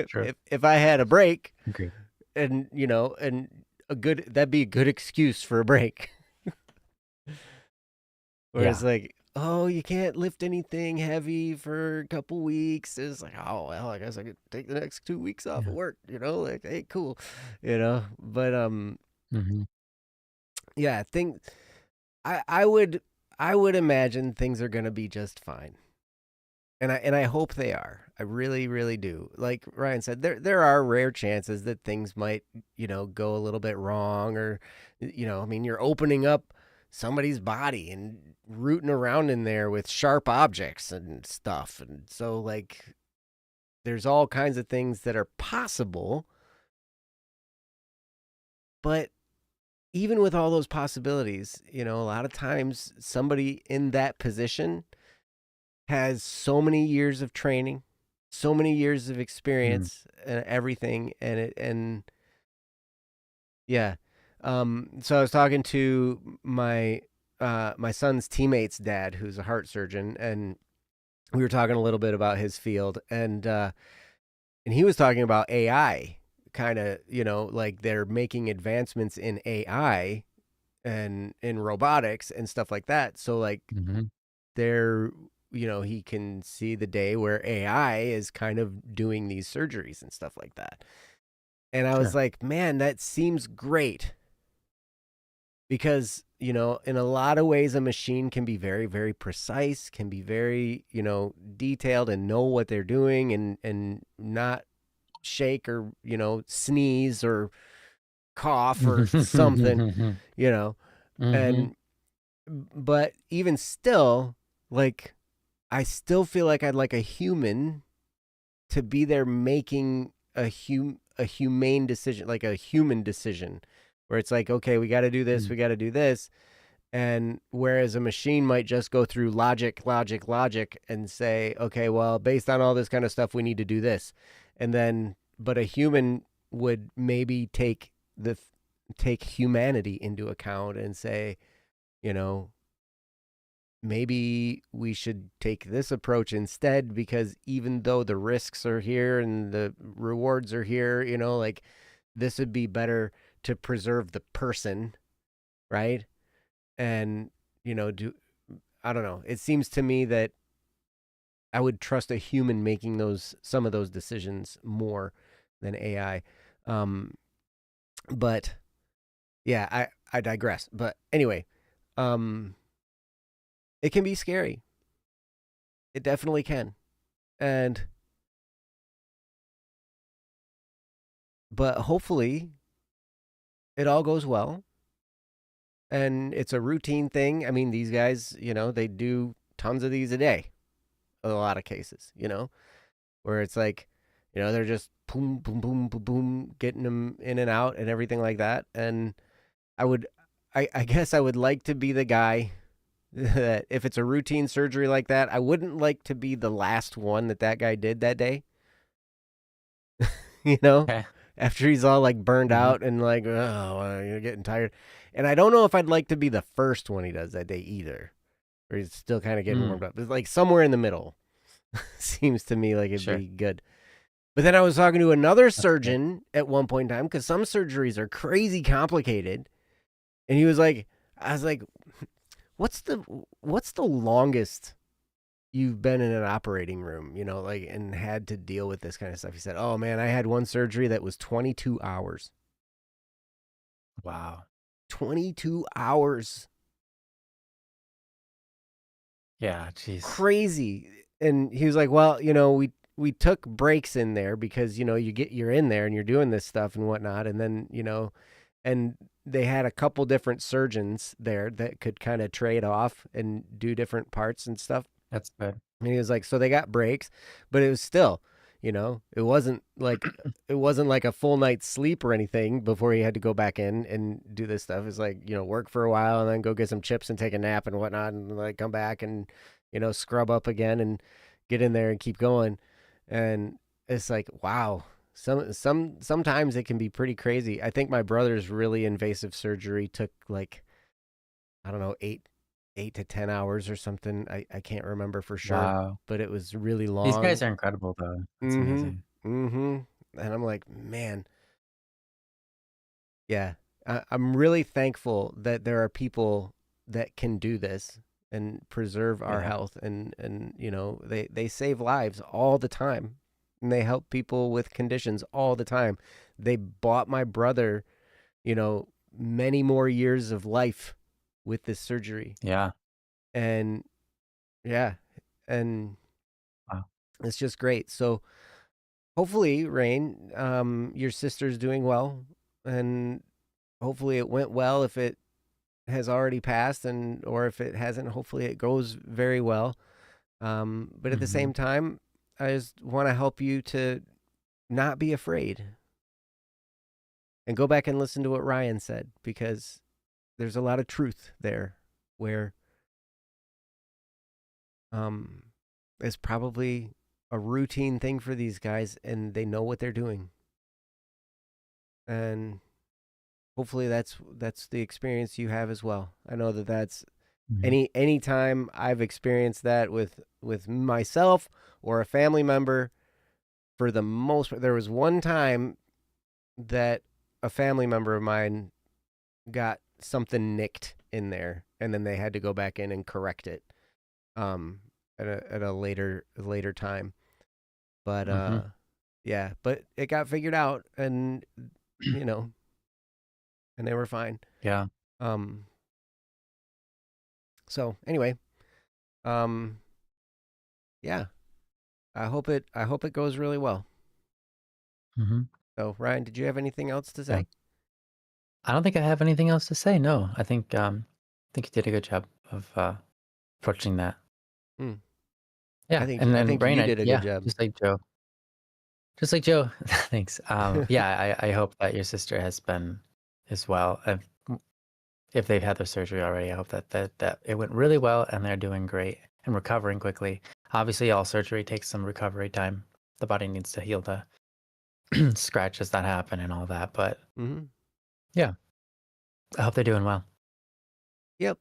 True. if I had a break Agreed. and, and that'd be a good excuse for a break. Whereas Yeah. like, oh, you can't lift anything heavy for a couple weeks. It's like, oh well, I guess I could take the next 2 weeks off of Yeah. work. Like, hey, cool. But Hmm. yeah, I would imagine things are gonna be just fine, and I hope they are. I really, really do. Like Ryan said, there are rare chances that things might go a little bit wrong, or I mean, you're opening up somebody's body and rooting around in there with sharp objects and stuff, and so like there's all kinds of things that are possible. But even with all those possibilities, a lot of times somebody in that position has so many years of training, so many years of Mm. experience and everything, and yeah. So I was talking to my son's teammate's dad, who's a heart surgeon, and we were talking a little bit about his field, and he was talking about AI, kind of, like they're making advancements in AI and in robotics and stuff like that. So like Hmm. there, he can see the day where AI is kind of doing these surgeries and stuff like that. And I was Sure. like, man, that seems great because, in a lot of ways, a machine can be very, very precise, can be very, detailed and know what they're doing and not shake or, sneeze or cough or something, Hmm. you know, and, but even still, like, I still feel like I'd like a human to be there making a humane decision, like a human decision, where it's like, okay, we got to do this, we got to do this, and whereas a machine might just go through logic, logic, logic, and say, okay, well, based on all this kind of stuff, we need to do this, and then, but a human would maybe take humanity into account and say, you know, maybe we should take this approach instead because even though the risks are here and the rewards are here, like this would be better to preserve the person, right? And, do I don't know. It seems to me that I would trust a human making some of those decisions more than AI. Um, but yeah, I digress. But anyway, um, it can be scary. It definitely can. And but hopefully it all goes well and it's a routine thing. I mean, these guys, they do tons of these a day, in a lot of cases, where it's like, they're just boom, boom, boom, boom, boom, getting them in and out and everything like that. And I would, I guess I would like to be the guy that if it's a routine surgery like that, I wouldn't like to be the last one that guy did that day, you know, Okay. after he's all like burned Hmm. out and like, oh, you're getting tired. And I don't know if I'd like to be the first one he does that day either, or he's still kind of getting Mm, warmed up. It's like somewhere in the middle seems to me like it'd sure. be good. But then I was talking to another That's good. surgeon at one point in time because some surgeries are crazy complicated. And he was like, I was like, what's the longest you've been in an operating room, like and had to deal with this kind of stuff? He said, "Oh man, I had one surgery that was 22 hours. Wow. 22 hours. Yeah. Jeez. Crazy." And he was like, "Well, we took breaks in there because, you're in there and you're doing this stuff and whatnot, and then, and they had a couple different surgeons there that could kind of trade off and do different parts and stuff." That's good. And he was like, so they got breaks, but it was still, it wasn't like a full night's sleep or anything before he had to go back in and do this stuff. It's like, work for a while and then go get some chips and take a nap and whatnot and like come back and, scrub up again and get in there and keep going. And it's like, wow. Sometimes it can be pretty crazy. I think my brother's really invasive surgery took like, I don't know, 8 to 10 hours or something. I can't remember for sure, Wow. but it was really These long. guys are incredible, though. That's Mm-hmm. amazing. Mm-hmm. And I'm like, man, yeah. I'm really thankful that there are people that can do this and preserve our Yeah. health and they save lives all the time. And they help people with conditions all the time. They bought my brother, you know, many more years of life with this surgery. Yeah. And yeah, and Wow. it's just great. So hopefully, Rain, your sister's doing well, and hopefully it went well. If it has already passed, and or if it hasn't, hopefully it goes very well. But at the Hmm. same time, I just want to help you to not be afraid and go back and listen to what Ryan said because there's a lot of truth there where um, it's probably a routine thing for these guys and they know what they're doing. And hopefully that's the experience you have as well. I know that that's Hmm. any time I've experienced that with myself or a family member. For the most part, there was one time that a family member of mine got something nicked in there and then they had to go back in and correct it um at a later time. But Hmm. yeah, but it got figured out and you know, and they were fine. Yeah. Um so anyway, um yeah, I hope it goes really well. Hmm. So, Ryan, did you have anything else to Yeah. say? I don't think I have anything else to say. No, I think you did a good job of approaching that. Hmm. I Yeah, think and I then think you Rain, did a good yeah, job. just like Joe. Thanks. Yeah, I hope that your sister has been as well. If they've had their surgery already, I hope that it went really well and they're doing great and recovering quickly. Obviously, all surgery takes some recovery time. The body needs to heal the scratches that happen and all that. But Hmm. yeah, I hope they're doing well. Yep.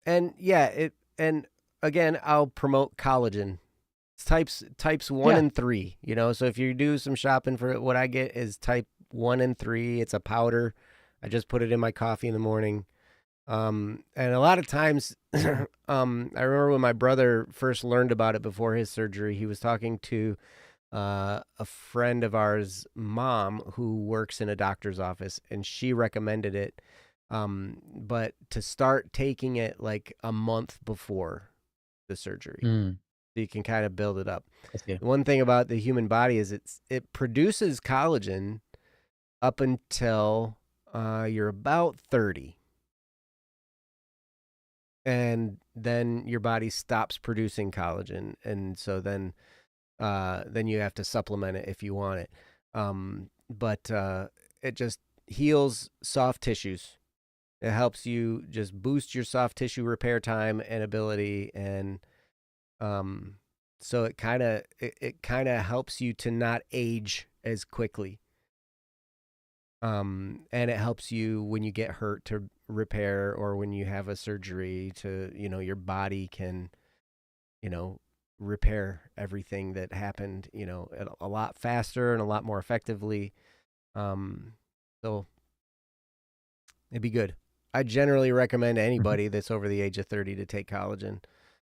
And yeah, and again, I'll promote collagen. It's types one Yeah. and three. So if you do some shopping for it, what I get is type 1 and 3. It's a powder. I just put it in my coffee in the morning. And a lot of times, I remember when my brother first learned about it before his surgery, he was talking to a friend of ours, mom, who works in a doctor's office, and she recommended it. But to start taking it like a month before the surgery, Mm, so you can kind of build it up. I see. The one thing about the human body is it produces collagen up until you're about 30. And then your body stops producing collagen, and so then you have to supplement it if you want it. But it just heals soft tissues. It helps you just boost your soft tissue repair time and ability, and so it kind of helps you to not age as quickly. And it helps you when you get hurt to repair, or when you have a surgery to, your body can, repair everything that happened, a lot faster and a lot more effectively. So it'd be good. I generally recommend anybody that's over the age of 30 to take collagen,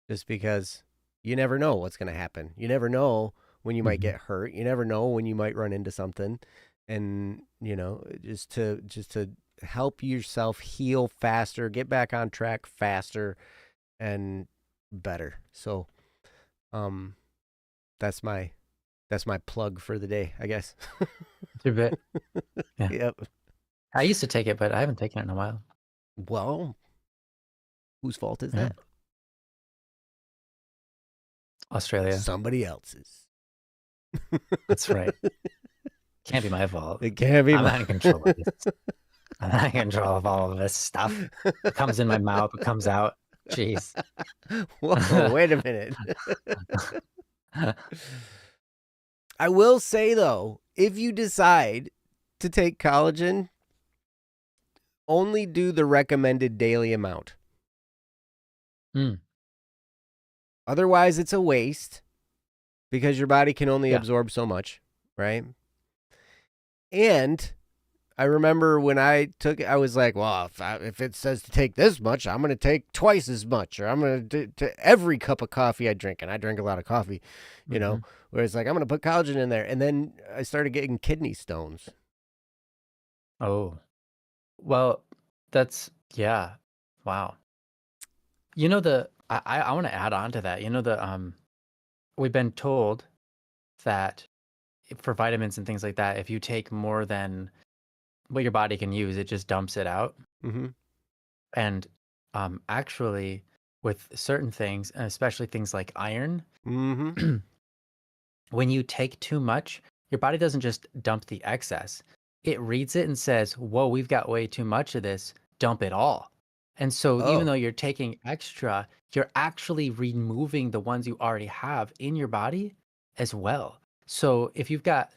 just because you never know what's going to happen. You never know when you might get hurt. You never know when you might run into something. And, just to help yourself heal faster, get back on track faster and better. So, that's my plug for the day, I guess. Too bit. Yeah. Yep. I used to take it, but I haven't taken it in a while. Well, whose fault is that? Australia. Somebody else's. That's right. Can't be my fault. It can't be. I'm not in control of this. I'm not in control of all of this stuff. It comes in my mouth, it comes out. Jeez. Whoa, wait a minute. I will say, though, if you decide to take collagen, only do the recommended daily amount. Otherwise, it's a waste, because your body can only absorb so much, right? And I remember when I took it, I was like, well, if it says to take this much, I'm going to take twice as much, or I'm going to every cup of coffee I drink, and I drink a lot of coffee, where it's like, I'm going to put collagen in there. And then I started getting kidney stones. Oh, well, that's, yeah. Wow. I want to add on to that. We've been told that for vitamins and things like that, if you take more than what your body can use, it just dumps it out. And actually, with certain things, and especially things like iron, when you take too much, your body doesn't just dump the excess. It reads it and says, whoa, we've got way too much of this, dump it all. And so even though you're taking extra, you're actually removing the ones you already have in your body as well. So if you've got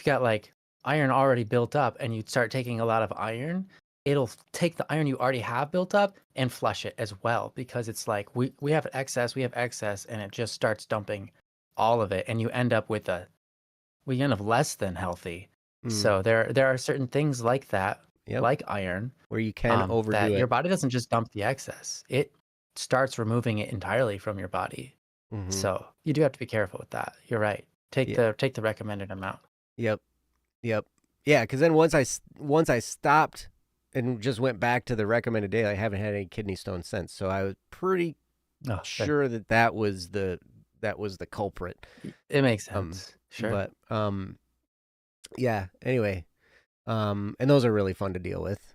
like iron already built up, and you start taking a lot of iron, it'll take the iron you already have built up and flush it as well, because it's like we have excess, and it just starts dumping all of it, and you end up with less than healthy. So there are certain things like that, like iron, where you can overdo it. Your body doesn't just dump the excess; it starts removing it entirely from your body. So you do have to be careful with that. You're right. Take the recommended amount. Yep. Yeah, because then once I stopped and just went back to the recommended daily, I haven't had any kidney stones since. So I was pretty sure that was the culprit. It makes sense. Sure. But yeah. Anyway, and those are really fun to deal with.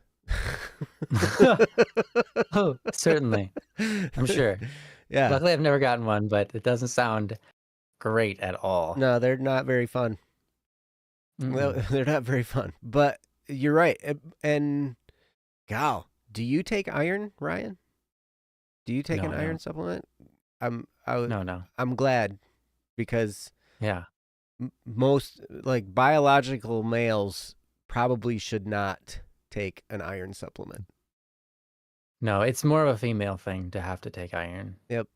Oh, certainly. I'm sure. Yeah. Luckily, I've never gotten one, but it doesn't sound great at all. No, they're not very fun. Well, they're not very fun, but you're right. And gal, do you take iron, Ryan? Do you take an iron supplement? No. I'm glad, because most like biological males probably should not take an iron supplement. No, it's more of a female thing to have to take iron. Yep.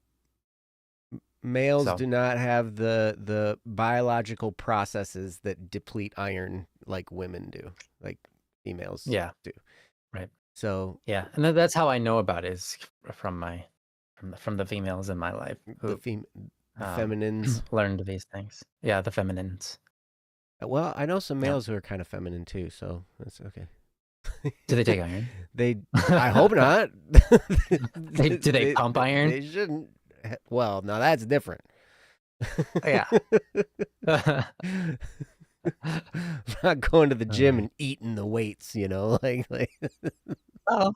Males do not have the biological processes that deplete iron like women do, like females do. Right. So yeah, and that's how I know about it, is from the females in my life, who the feminines learned these things. Yeah, the feminines. Well, I know some males who are kind of feminine too, so that's okay. Do they take iron? I hope not. Do they pump iron? They shouldn't. Well, no, that's different. Yeah. Not going to the gym Uh, and eating the weights, like oh,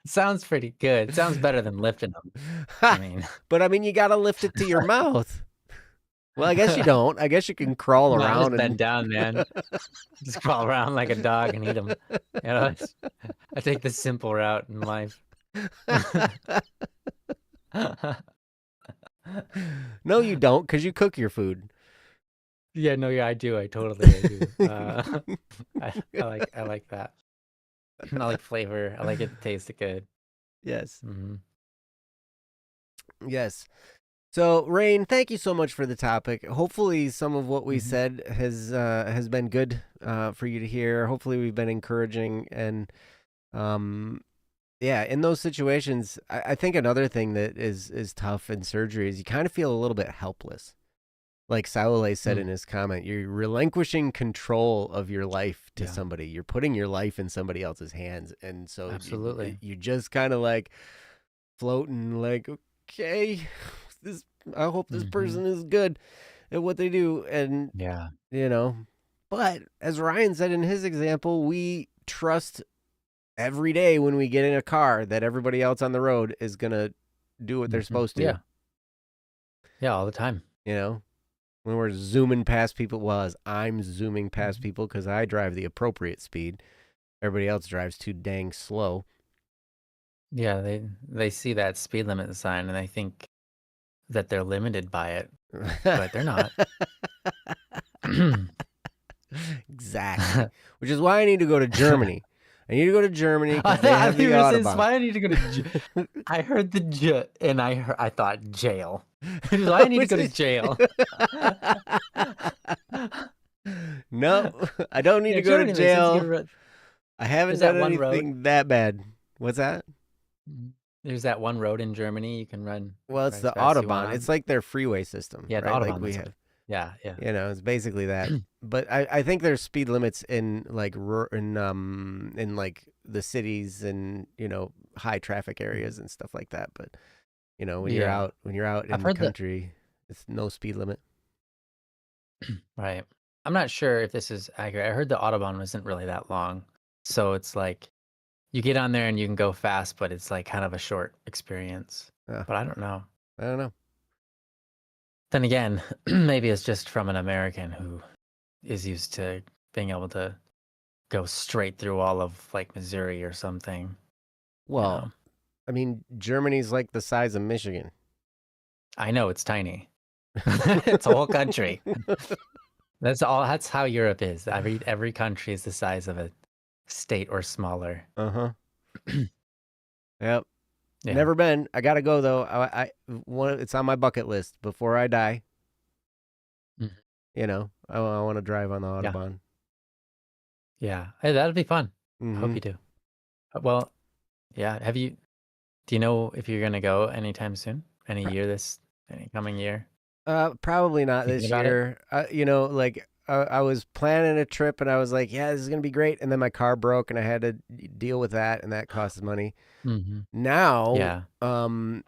sounds pretty good. Sounds better than lifting them. I mean, but I mean, you gotta lift it to your mouth. Well, I guess you don't. I guess you can crawl no, I around just bend and down, man. Just crawl around like a dog and eat them. I take the simple route in life. no, you don't, because you cook your food. Yeah, no, yeah, I do. I do. I like that. I like flavor. I like it to taste good. Yes. Hmm. Yes. So, Rain, thank you so much for the topic. Hopefully, some of what we Hmm. said has been good for you to hear. Hopefully, we've been encouraging, and um, yeah, in those situations, I think another thing that is tough in surgery is you kind of feel a little bit helpless. Like Saule said in Mm, his comment, you're relinquishing control of your life to yeah, somebody. You're putting your life in somebody else's hands, and so absolutely. you just kind of like floating, like, okay, this. I hope this Hmm. person is good at what they do, and Yeah. you know. But as Ryan said in his example, we trust every day when we get in a car that everybody else on the road is gonna do what they're Hmm. supposed to. Yeah. Yeah, all the time. You know, when we're zooming past people, well, as I'm zooming past Mhm. people because I drive the appropriate speed, everybody else drives too dang slow. Yeah, they see that speed limit sign and they think that they're limited by it, but they're not. Exactly. Which is why I need to go to Germany. I need to go to Germany because they I have think the you were saying Autobahn. why I need to go to I heard the and I thought jail. Which is why I need to Which go to is jail. no, I don't need Yeah, to go to Germany makes sense. You jail. can run. I haven't There's done that one road. anything that bad. What's that? Mhm. There's that one road in Germany you can run Well, it's right as the fast as you want Autobahn. on. It's like their freeway system, Yeah, the right? Like Autobahn, we that's what have. yeah, yeah. It's basically that. But I think there's speed limits in like in like the cities and high traffic Mhm. areas and stuff like that. But Yeah. when you're out I've in the heard that country, it's no speed limit. right. I'm not sure if this is accurate. I heard the Autobahn wasn't really that long. So it's like you get on there and you can go fast, but it's like kind of a short experience. Uh, But I don't know. I don't know. Then again, maybe it's just from an American who is used to being able to go straight through all of like Missouri or something, you Well, know. I mean, Germany's like the size of Michigan. I know it's tiny. It's a whole country. That's how Europe is. Every country is the size of a state or smaller. Uh-huh. Yep. Yeah. Never been. I gotta go though. It's on my bucket list before I die. Mhm. I want to drive on the Yeah. Autobahn. Yeah. Hey, that'll be fun. I hope Mm-hmm. you do. Well, yeah. Do you know if you're gonna go anytime soon? Any coming year? Probably not Thinking this about it? year. Like I was planning a trip and I was like, yeah, this is gonna be great. And then my car broke and I had to deal with that, and that costs money. Hmm. Now, Yeah. now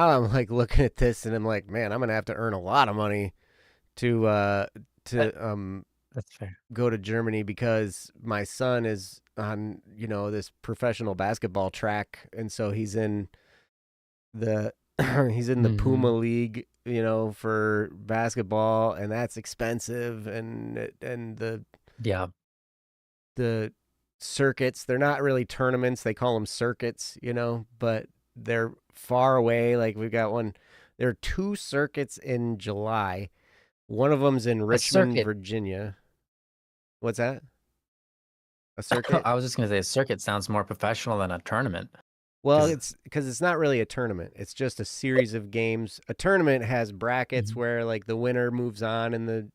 I'm like looking at this and I'm like, man, I'm gonna have to earn a lot of money to uh That, to that's fair. go to Germany because my son is on this professional basketball track, and so he's in the he's in the Puma Hmm. League, for basketball, and that's expensive, and Yeah. the circuits, they're not really tournaments, they call them circuits, but they're far away. Like we've got one, there are two circuits in July. One of them's in A Richmond, circuit. Virginia. What's that? A circuit? I was just gonna say a circuit sounds more professional than a tournament. Well, Because it's because it's not really a tournament. It's just a series of games. A tournament has brackets where like the winner moves on and the,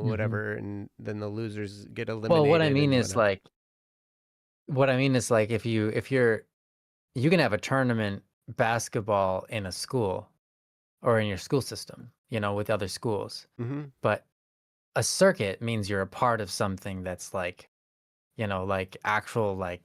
whatever, and then the losers get well, eliminated and whatnot. what I mean is like if you can have a tournament basketball in a school or in your school system, with other schools. Mm-hmm. But a circuit means you're a part of something that's like, like actual like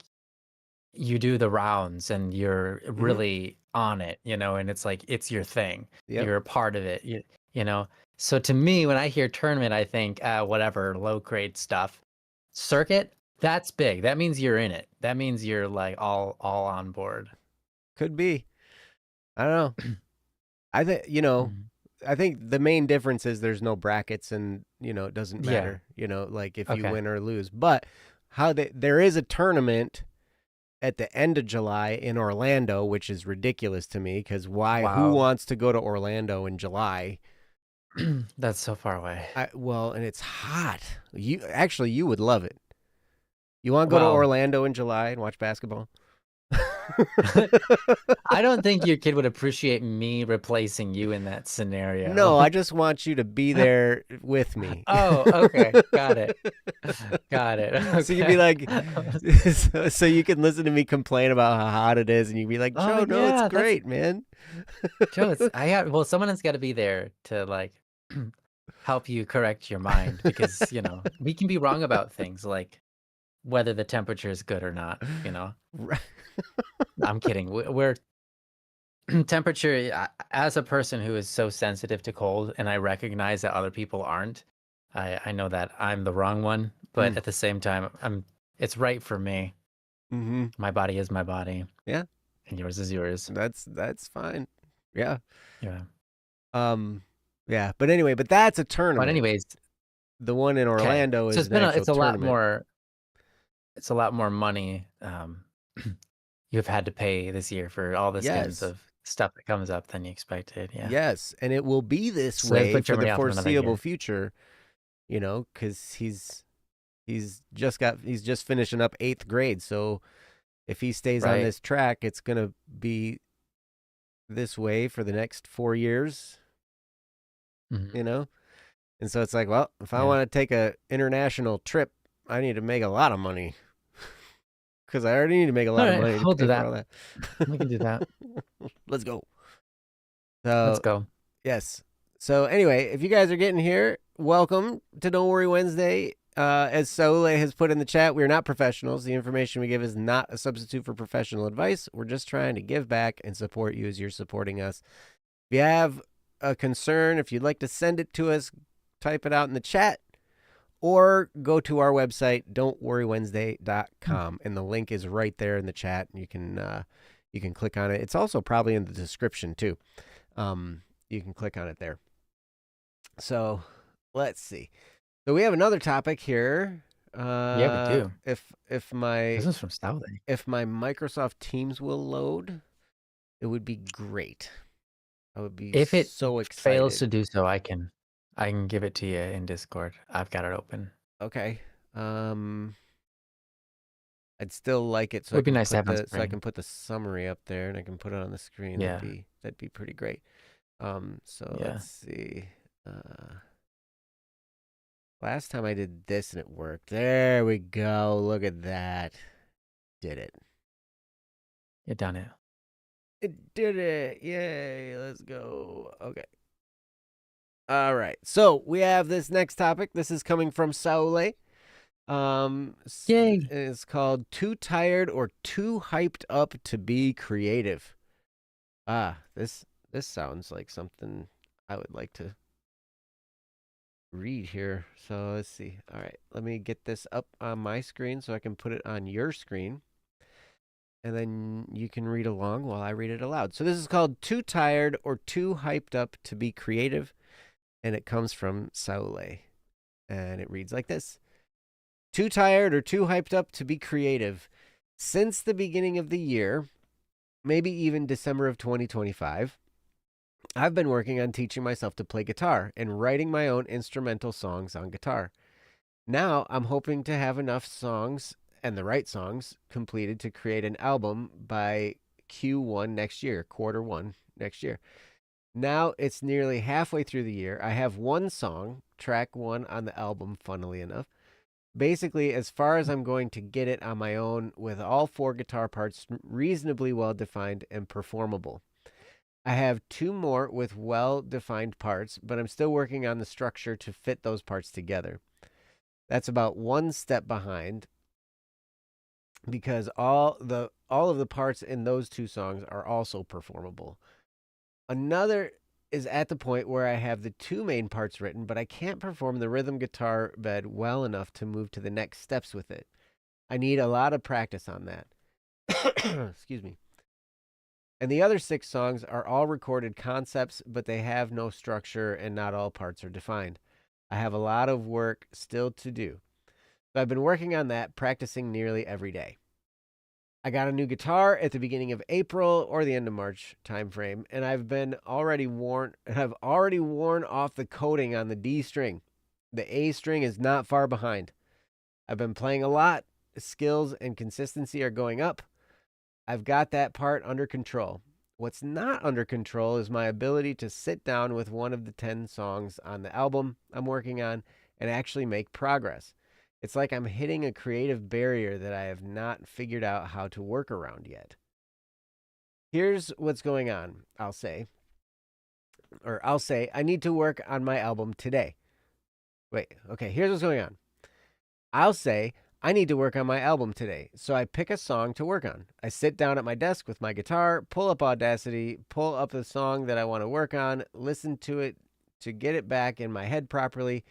you do the rounds and you're Mm-hmm. really on it, and it's like it's your thing. Yep. You're a part of it. you know? So to me, when I hear tournament, I think whatever low grade stuff. Circuit, that's big. That means you're in it. That means you're like all on board. Could be. I don't know. I think Mhm. I think the main difference is there's no brackets, and it doesn't Yeah. matter. Like if you Okay. win or lose. But there is a tournament at the end of July in Orlando, which is ridiculous to me because why? Who Wow. wants to go to Orlando in July? That's so far away. And it's hot. You would love it. You want to go to Well, Orlando in July and watch basketball? I don't think your kid would appreciate me replacing you in that scenario. No, I just want you to be there with me. Oh, okay. Got it. Got it. So you'd be Okay. like, so you can listen to me complain about how hot it is, and you'd be like, Oh Joe, no, it's yeah, that's great, man. Joe. Well, someone has got to be there to like help you correct your mind because we can be wrong about things like whether the temperature is good or not. Right. I'm kidding. We're temperature, as a person who is so sensitive to cold, and I recognize that other people aren't. I know that I'm the wrong one, but Mm. at the same time, it's right for me. Mm-hmm. My body is my body, Yeah, and yours is yours. that's fine. Yeah. Yeah. Um. Yeah. But anyway, that's a But tournament. anyways, The one in okay. Orlando So is an actual it's a lot tournament. more. It's a lot more money. You've had to pay this year for all the skins Yes. of stuff that comes up than you expected. Yeah. Yes, and it will be this So they've way put for the Germany out for another foreseeable year. future. Because he's just finishing up 8th grade. So if he stays on Right. this track, it's gonna be this way for the next 4 years. Hmm. You know, and so it's like, well, if I Yeah. want to take a international trip, I need to make a lot of money because I already need to make a All lot of right. money to We'll pay do for that. all that. We can do that. Let's go. Let's So go. yes. So anyway, if you guys are getting here, welcome to Don't Worry Wednesday. As Saule has put in the chat, we are not professionals. The information we give is not a substitute for professional advice. We're just trying to give back and support you as you're supporting us. If you have a concern, if you'd like to send it to us, type it out in the chat or go to our website, don'tworrywednesday.com. And the link is right there in the chat. And you can click on it. It's also probably in the description too. You can click on it there. So let's see. So we have another topic here. Yeah, we do. If my This is from Stouthing. if my Microsoft Teams will load, it would be great. I would be If it so fails to excited. do so, I can give it to you in Discord. I've got it open. Okay. I'd still like it It would be nice to have on I screen. can put the summary up there and I can put it on the screen. Yeah. That'd be pretty great. So Yeah. let's see. Last time I did this and it worked. There we go. Look at that. Did it. You done it. It did it. Yay. Let's go. Okay. All right. So we have this next topic. This is coming from Saule. Yay. It's called Too Tired or Too Hyped Up to Be Creative. This sounds like something I would like to read here. So let's see. All right. Let me get this up on my screen so I can put it on your screen. And then you can read along while I read it aloud. So this is called Too Tired or Too Hyped Up to Be Creative. And it comes from Saule. And it reads like this. Too tired or too hyped up to be creative. Since the beginning of the year, maybe even December of 2025, I've been working on teaching myself to play guitar and writing my own instrumental songs on guitar. Now I'm hoping to have enough songs and the right songs completed to create an album by Q1 next year, Q1 next year. Now it's nearly halfway through the year. I have one song, track 1 on the album, funnily enough. Basically, as far as I'm going to get it on my own with all 4 guitar parts reasonably well defined and performable. I have 2 more with well defined parts, but I'm still working on the structure to fit those parts together. That's about 1 step behind because all of the parts in those 2 songs are also performable. Another is at the point where I have the two main parts written, but I can't perform the rhythm guitar bed well enough to move to the next steps with it. I need a lot of practice on that. Excuse me. And the other 6 songs are all recorded concepts, but they have no structure and not all parts are defined. I have a lot of work still to do. So I've been working on that, practicing nearly every day. I got a new guitar at the beginning of April or the end of March timeframe, and I've already worn off the coating on the D string. The A string is not far behind. I've been playing a lot. Skills and consistency are going up. I've got that part under control. What's not under control is my ability to sit down with one of the 10 songs on the album I'm working on and actually make progress. It's like I'm hitting a creative barrier that I have not figured out how to work around yet. Here's what's going on, I'll say, I need to work on my album today. Wait, okay, here's what's going on. I'll say, I need to work on my album today. So I pick a song to work on. I sit down at my desk with my guitar, pull up Audacity, pull up the song that I want to work on, listen to it to get it back in my head properly,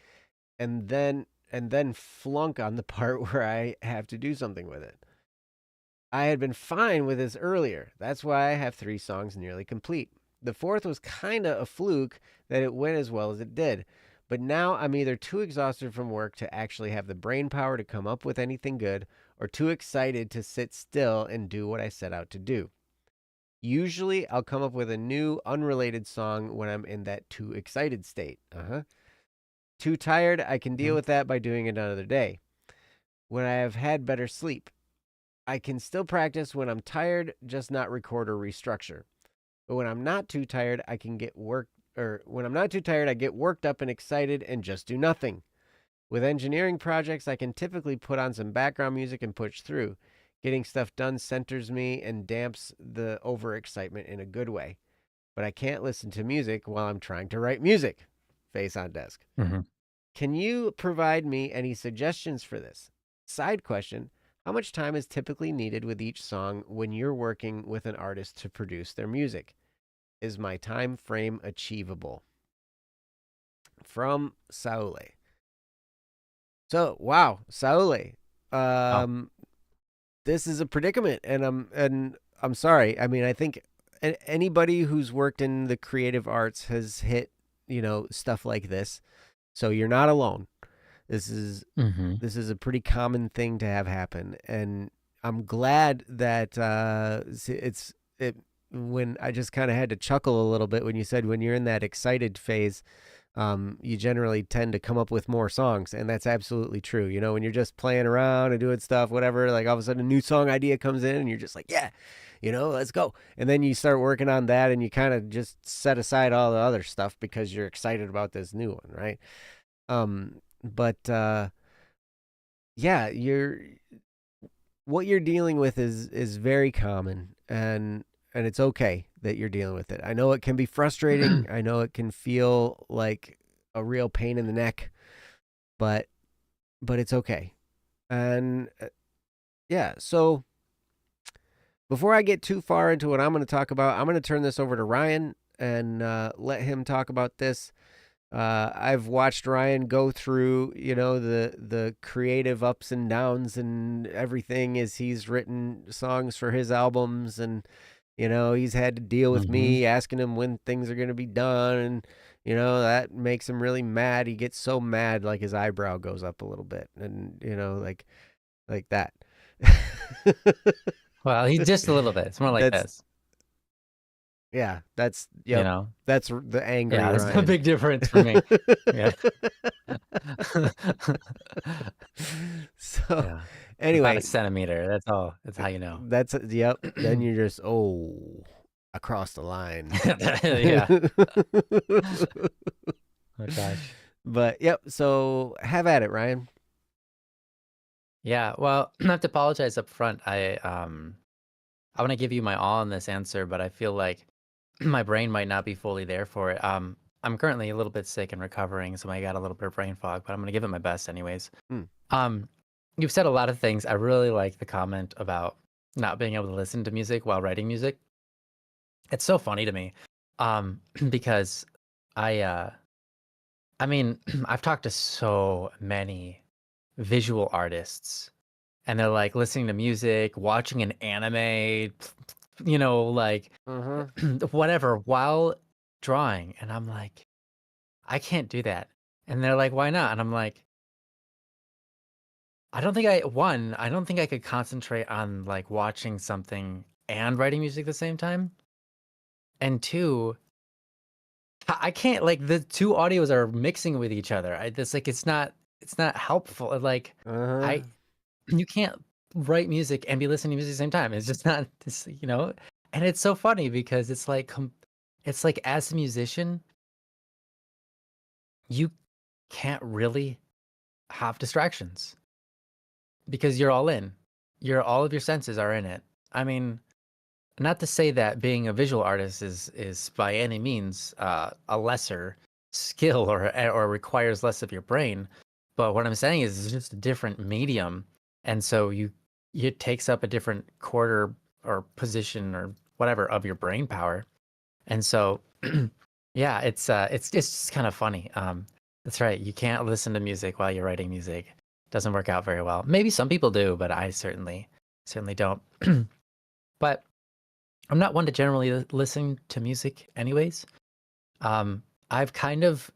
and then flunk on the part where I have to do something with it. I had been fine with this earlier. That's why I have 3 songs nearly complete. The 4th was kind of a fluke that it went as well as it did. But now I'm either too exhausted from work to actually have the brain power to come up with anything good, or too excited to sit still and do what I set out to do. Usually, I'll come up with a new, unrelated song when I'm in that too excited state. Too tired, I can deal with that by doing it another day, when I have had better sleep. I can still practice when I'm tired, just not record or restructure. But when I'm not too tired, I get worked up and excited and just do nothing. With engineering projects, I can typically put on some background music and push through. Getting stuff done centers me and damps the overexcitement in a good way. But I can't listen to music while I'm trying to write music. Face on desk. Mm-hmm. Can you provide me any suggestions for this? Side question, how much time is typically needed with each song when you're working with an artist to produce their music? Is my time frame achievable? From Saule. So, wow, Saule. This is a predicament, and I'm sorry. I mean, I think anybody who's worked in the creative arts has hit, stuff like this. So you're not alone. This is a pretty common thing to have happen, and I'm glad that when I just kind of had to chuckle a little bit when you said when you're in that excited phase, you generally tend to come up with more songs, and that's absolutely true. When you're just playing around and doing stuff, whatever, like all of a sudden a new song idea comes in and you're just like, yeah, let's go. And then you start working on that and you kind of just set aside all the other stuff because you're excited about this new one, right? Yeah, what you're dealing with is very common, and it's okay that you're dealing with it. I know it can be frustrating. I know it can feel like a real pain in the neck, but it's okay. And yeah, so before I get too far into what I'm going to talk about, I'm going to turn this over to Ryan and let him talk about this. I've watched Ryan go through, the creative ups and downs and everything as he's written songs for his albums, and he's had to deal with me asking him when things are going to be done, and that makes him really mad. He gets so mad, like his eyebrow goes up a little bit, and like that. Well, he's just a little bit. It's more like this. Yeah, that's that's the angry. Yeah, Ryan. there's a big difference for me. Yeah. So anyway, about a centimeter. That's all. That's how you know. That's yep. Then you're just across the line. Yeah. Oh gosh. But yep. So have at it, Ryan. Yeah. Well, I have to apologize up front. I want to give you my all on this answer, but I feel like my brain might not be fully there for it. I'm currently a little bit sick and recovering, so I got a little bit of brain fog, but I'm gonna give it my best anyways. You've said a lot of things. I really like the comment about not being able to listen to music while writing music. It's so funny to me Because I I mean, I've talked to so many visual artists, and they're like listening to music, watching an anime, like Mm-hmm. whatever while drawing, and I'm like, I can't do that. And they're like, why not? And I'm like, I don't think I could concentrate on like watching something and writing music at the same time. And two, I can't like the two audios are mixing with each other. It's like it's not helpful. Like I Uh-huh. you can't write music and be listening to music at the same time. It's just not this, And it's so funny because it's like as a musician, you can't really have distractions because you're all in. All of your senses are in it. I mean, not to say that being a visual artist is by any means a lesser skill or requires less of your brain, but what I'm saying is it's just a different medium, and so it takes up a different quarter or position or whatever of your brain power, and so yeah, it's just kind of funny. That's right. You can't listen to music while you're writing music. Doesn't work out very well. Maybe some people do, but I certainly don't. But I'm not one to generally listen to music anyways. I've kind of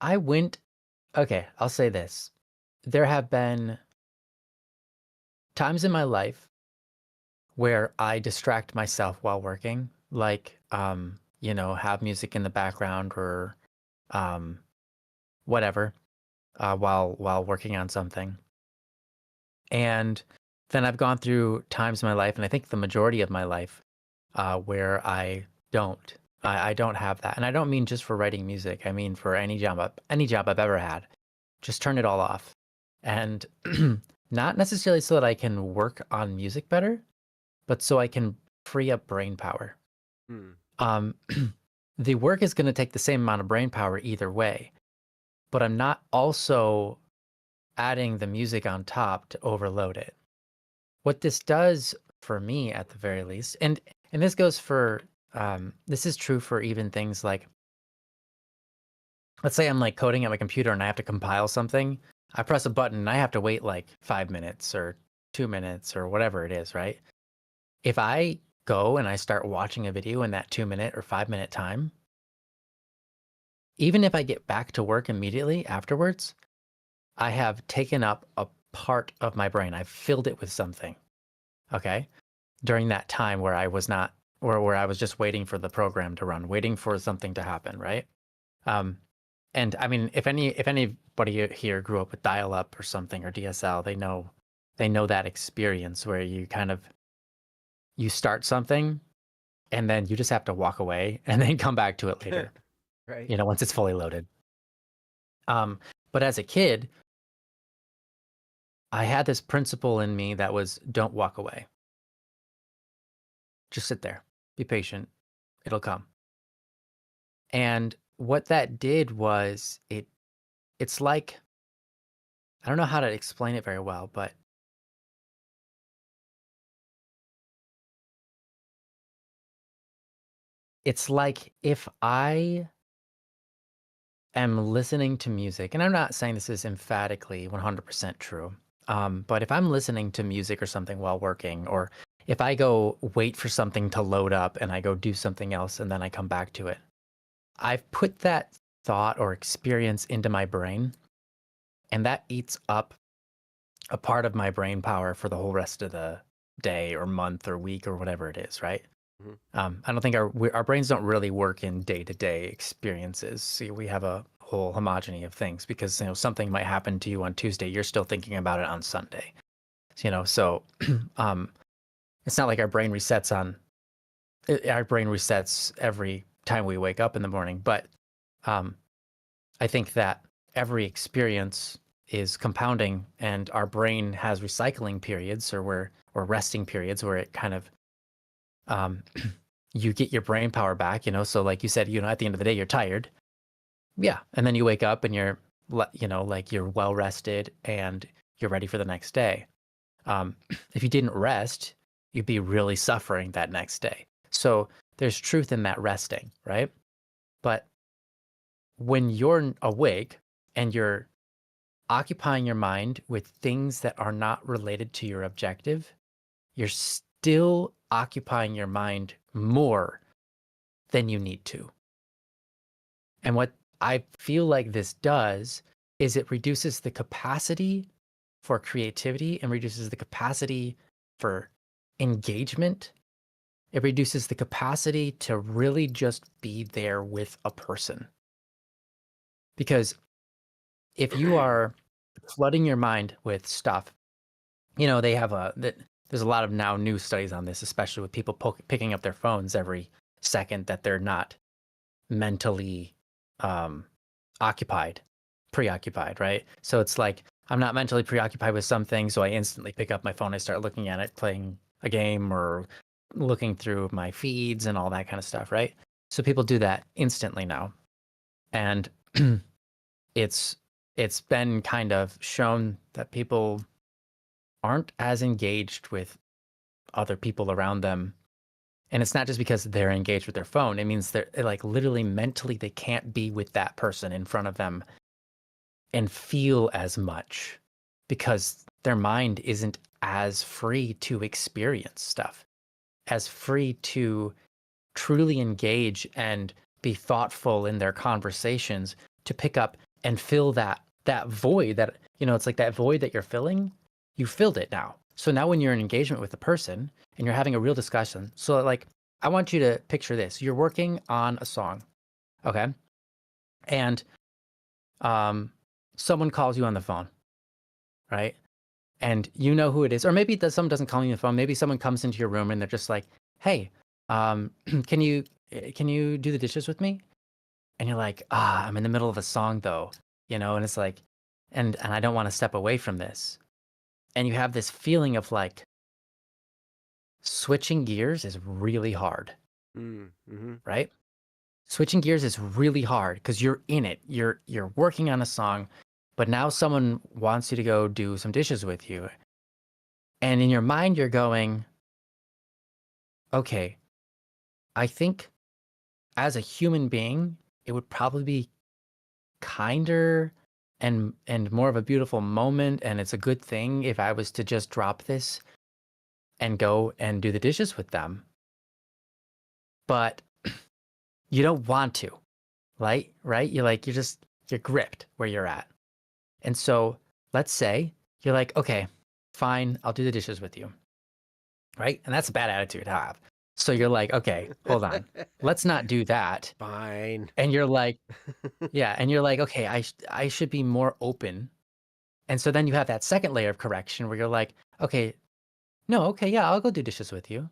I went okay, I'll say this. There have been times in my life where I distract myself while working, like have music in the background or um whatever, while working on something. And then I've gone through times in my life, and I think the majority of my life, where I don't. I don't have that, and I don't mean just for writing music. I mean for any job I've ever had. Just turn it all off, and not necessarily so that I can work on music better, but so I can free up brain power. Hmm. Um, the work is going to take the same amount of brain power either way, but I'm not also adding the music on top to overload it. What this does for me at the very least, and this goes for this is true for even things like, let's say I'm like coding at my computer and I have to compile something. I press a button and I have to wait like 5 minutes or 2 minutes or whatever it is, right? If I go and I start watching a video in that 2 minute or 5 minute time, even if I get back to work immediately afterwards, I have taken up a part of my brain. I've filled it with something. Okay. During that time where I was not, or where I was just waiting for the program to run, waiting for something to happen, right? Um, and I mean, if anybody here grew up with dial-up or something or DSL, they know that experience where you kind of you start something and then you just have to walk away and then come back to it later, Right. once it's fully loaded. But as a kid, I had this principle in me that was don't walk away. Just sit there. Be patient. It'll come. And what that did was it's like, I don't know how to explain it very well, but it's like if I am listening to music, and I'm not saying this is emphatically 100% true, but if I'm listening to music or something while working, or if I go wait for something to load up and I go do something else and then I come back to it, I've put that thought or experience into my brain, and that eats up a part of my brain power for the whole rest of the day or month or week or whatever it is, right? Mhm. I don't think our brains don't really work in day to day experiences. See, we have a whole homogeny of things because something might happen to you on Tuesday, you're still thinking about it on Sunday. So um, it's not like our brain resets every time we wake up in the morning, but um, I think that every experience is compounding, and our brain has recycling periods or resting periods where it kind of um, you get your brain power back. So like you said, at the end of the day, you're tired, yeah, and then you wake up and you're like you're well rested and you're ready for the next day. If you didn't rest, you'd be really suffering that next day. So there's truth in that resting, right? But when you're awake and you're occupying your mind with things that are not related to your objective, you're still occupying your mind more than you need to. And what I feel like this does is it reduces the capacity for creativity and reduces the capacity for engagement. It reduces the capacity to really just be there with a person. Because if you are flooding your mind with stuff, they have there's a lot of now new studies on this, especially with people picking up their phones every second that they're not mentally preoccupied, right? So it's like, I'm not mentally preoccupied with something, so I instantly pick up my phone, I start looking at it, playing a game or looking through my feeds and all that kind of stuff, right? So people do that instantly now. And it's been kind of shown that people aren't as engaged with other people around them. And it's not just because they're engaged with their phone. It means they're like literally mentally they can't be with that person in front of them and feel as much because their mind isn't as free to experience stuff, as free to truly engage and be thoughtful in their conversations, to pick up and fill that void that, it's like that void that you're filling, you filled it now. So now when you're in engagement with a person and you're having a real discussion, so like, I want you to picture this. You're working on a song, okay? And someone calls you on the phone, right? And you know who it is. Or maybe someone doesn't call you on the phone. Maybe someone comes into your room and they're just like, hey, can you do the dishes with me? And you're like, I'm in the middle of a song though, and it's like, and I don't want to step away from this. And you have this feeling of like, switching gears is really hard, right? Switching gears is really hard because you're in it. You're working on a song, but now someone wants you to go do some dishes with you. And in your mind, you're going, okay, I think as a human being, it would probably be kinder and more of a beautiful moment, and it's a good thing if I was to just drop this and go and do the dishes with them. But you don't want to, right? You're gripped where you're at. And so let's say you're like, okay, fine, I'll do the dishes with you, right? And that's a bad attitude to have. So you're like, okay, hold on, let's not do that. Fine. And you're like, yeah, and you're like, okay, I should be more open. And so then you have that second layer of correction where you're like, okay, no, okay, yeah, I'll go do dishes with you.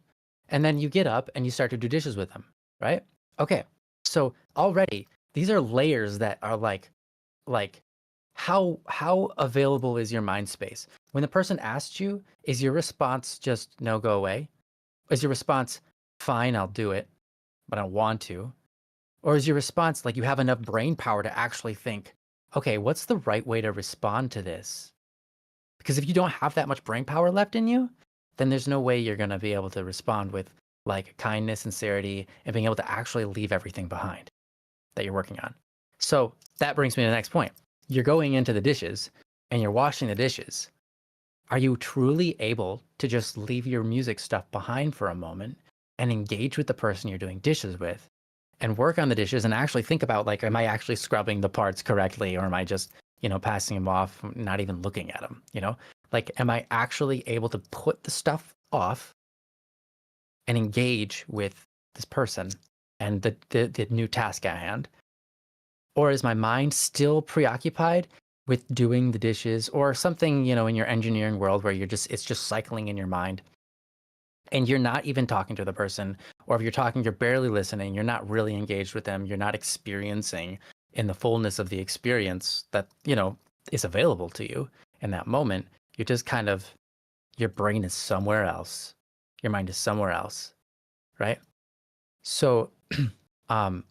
And then you get up and you start to do dishes with them, right? Okay, so already these are layers that are like how available is your mind space? When the person asks you, is your response just no, go away? Is your response, fine, I'll do it, but I don't want to? Or is your response like you have enough brain power to actually think, okay, what's the right way to respond to this? Because if you don't have that much brain power left in you, then there's no way you're going to be able to respond with like kindness, sincerity, and being able to actually leave everything behind that you're working on. So that brings me to the next point. You're going into the dishes and you're washing the dishes. Are you truly able to just leave your music stuff behind for a moment and engage with the person you're doing dishes with and work on the dishes and actually think about like, am I actually scrubbing the parts correctly, or am I just, passing them off, not even looking at them, Like, am I actually able to put the stuff off and engage with this person and the new task at hand? Or is my mind still preoccupied with doing the dishes or something, in your engineering world where it's just cycling in your mind and you're not even talking to the person, or if you're talking, you're barely listening, you're not really engaged with them, you're not experiencing in the fullness of the experience that, is available to you in that moment. You're just kind of, your brain is somewhere else. Your mind is somewhere else, right? So, um,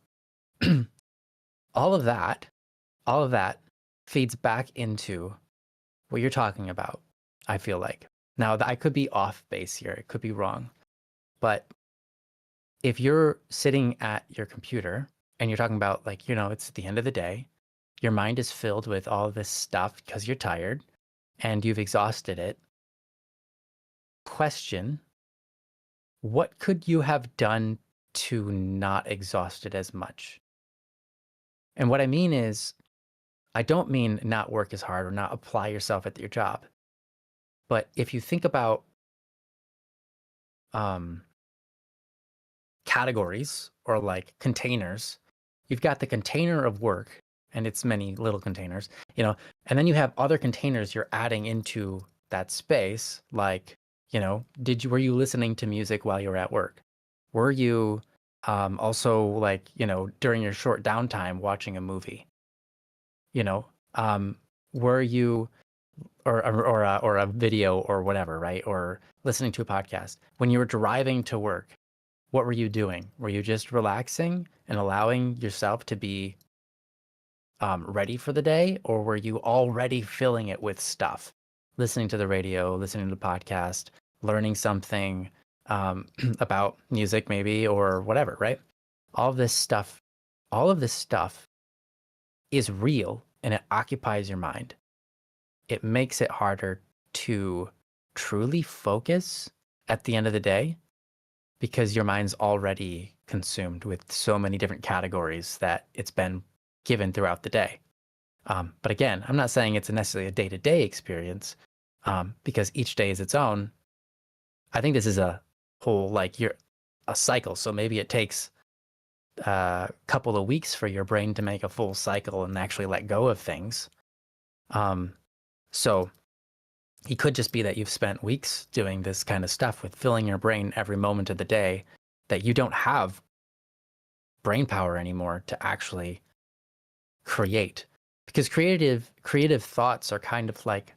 all of that feeds back into what you're talking about, I feel like. Now, I could be off base here. It could be wrong. But if you're sitting at your computer and you're talking about like, it's the end of the day, your mind is filled with all this stuff because you're tired and you've exhausted it. Question, what could you have done to not exhaust it as much? And what I mean is, I don't mean not work as hard or not apply yourself at your job. But if you think about categories or like containers, you've got the container of work and it's many little containers, and then you have other containers you're adding into that space. Like, were you listening to music while you were at work? Were you also like, during your short downtime watching a movie? Were you or a video or whatever, right? Or listening to a podcast. When you were driving to work, what were you doing? Were you just relaxing and allowing yourself to be ready for the day? Or were you already filling it with stuff? Listening to the radio, listening to the podcast, learning something about music maybe, or whatever, right? All of this stuff is real and it occupies your mind. It makes it harder to truly focus at the end of the day because your mind's already consumed with so many different categories that it's been given throughout the day. But again, I'm not saying it's necessarily a day-to-day experience because each day is its own. I think this is a whole, a cycle. So maybe it takes a couple of weeks for your brain to make a full cycle and actually let go of things. So it could just be that you've spent weeks doing this kind of stuff with filling your brain every moment of the day that you don't have brain power anymore to actually create. Because creative thoughts are kind of like,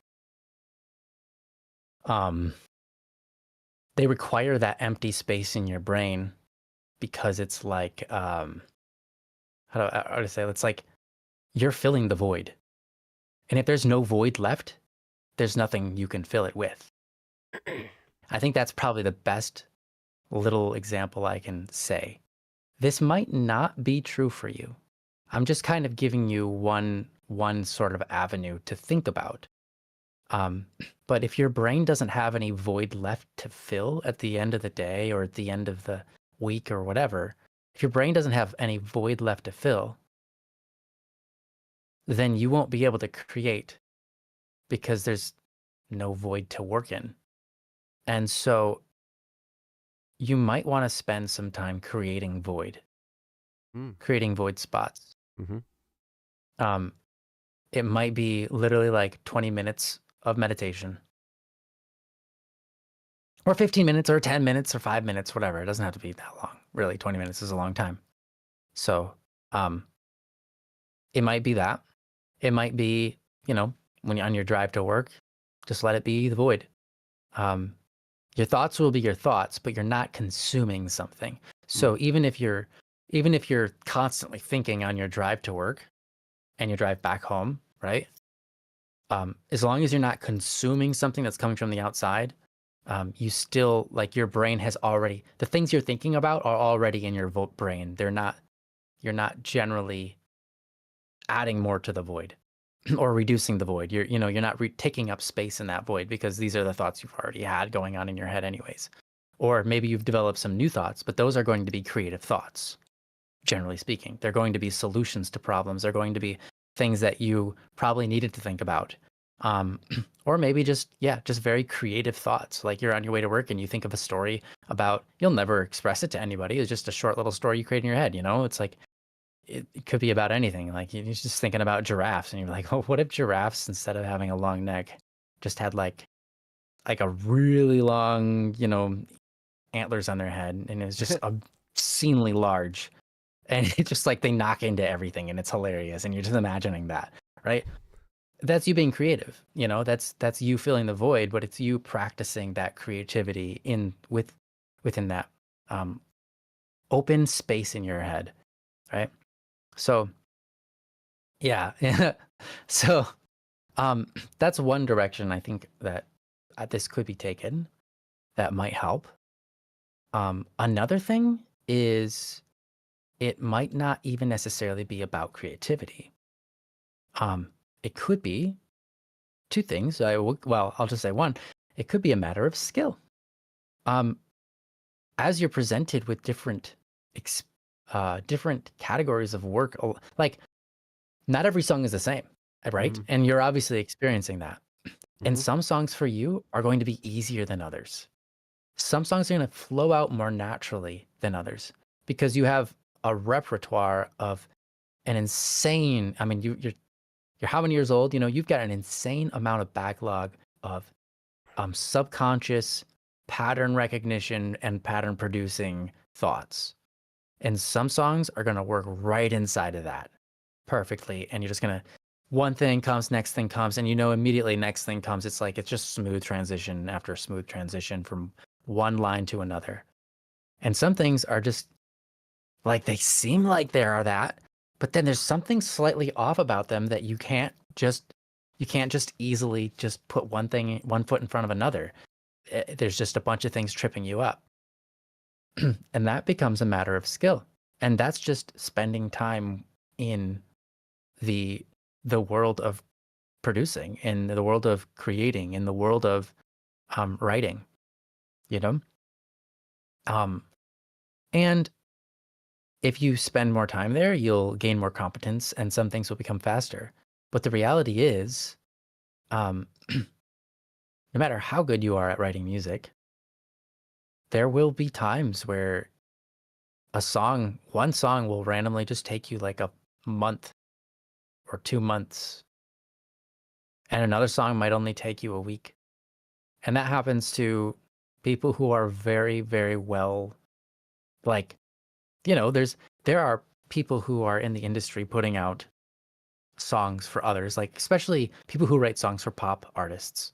they require that empty space in your brain because it's like, how do I say? It's like you're filling the void. And if there's no void left, there's nothing you can fill it with. I think that's probably the best little example I can say. This might not be true for you. I'm just kind of giving you one sort of avenue to think about. But if your brain doesn't have any void left to fill at the end of the day or at the end of the week or whatever, if your brain doesn't have any void left to fill, then you won't be able to create because there's no void to work in. And so you might want to spend some time creating void spots. Mm-hmm. It might be literally like 20 minutes of meditation or 15 minutes or 10 minutes or 5 minutes, whatever. It doesn't have to be that long. Really, 20 minutes is a long time. So it might be that. It might be, when you're on your drive to work, just let it be the void. Your thoughts will be your thoughts, but you're not consuming something. So even if you're constantly thinking on your drive to work and your drive back home, right? As long as you're not consuming something that's coming from the outside, you still, like, your brain has already, the things you're thinking about are already in your brain. You're not generally adding more to the void or reducing the void. You're not taking up space in that void because these are the thoughts you've already had going on in your head anyways. Or maybe you've developed some new thoughts, but those are going to be creative thoughts. Generally speaking, they're going to be solutions to problems. They're going to be things that you probably needed to think about. Or maybe just very creative thoughts. Like you're on your way to work and you think of a story about, you'll never express it to anybody. It's just a short little story you create in your head. It's like, it could be about anything. Like you're just thinking about giraffes and you're like, oh, what if giraffes, instead of having a long neck, just had like a really long, antlers on their head, and it's just obscenely large. And it's just like they knock into everything and it's hilarious. And you're just imagining that, right? That's you being creative. That's you filling the void, but it's you practicing that creativity within that open space in your head, right? So, yeah. So, that's one direction I think that this could be taken that might help. Another thing is it might not even necessarily be about creativity. It could be two things. Well, I'll just say one. It could be a matter of skill. Um, as you're presented with different different categories of work, like not every song is the same, right? And you're obviously experiencing that. And some songs for you are going to be easier than others. Some songs are going to flow out more naturally than others because you have a repertoire of an insane. I mean, you're how many years old? You know, you've got an insane amount of backlog of subconscious pattern recognition and pattern producing thoughts. And some songs are going to work right inside of that perfectly. And you're just going to, one thing comes, next thing comes, and you know immediately next thing comes. It's like, it's just smooth transition after smooth transition from one line to another. And some things are just like, they seem like they are that, but then there's something slightly off about them that you can't just easily just put one foot in front of another. There's just a bunch of things tripping you up. And that becomes a matter of skill. And that's just spending time in the world of producing, in the world of creating, in the world of writing, you know? And if you spend more time there, you'll gain more competence and some things will become faster. But the reality is, no matter how good you are at writing music, there will be times where one song will randomly just take you like a month or 2 months. And another song might only take you a week. And that happens to people who are very, very well, like, you know, there are people who are in the industry putting out songs for others, like especially people who write songs for pop artists.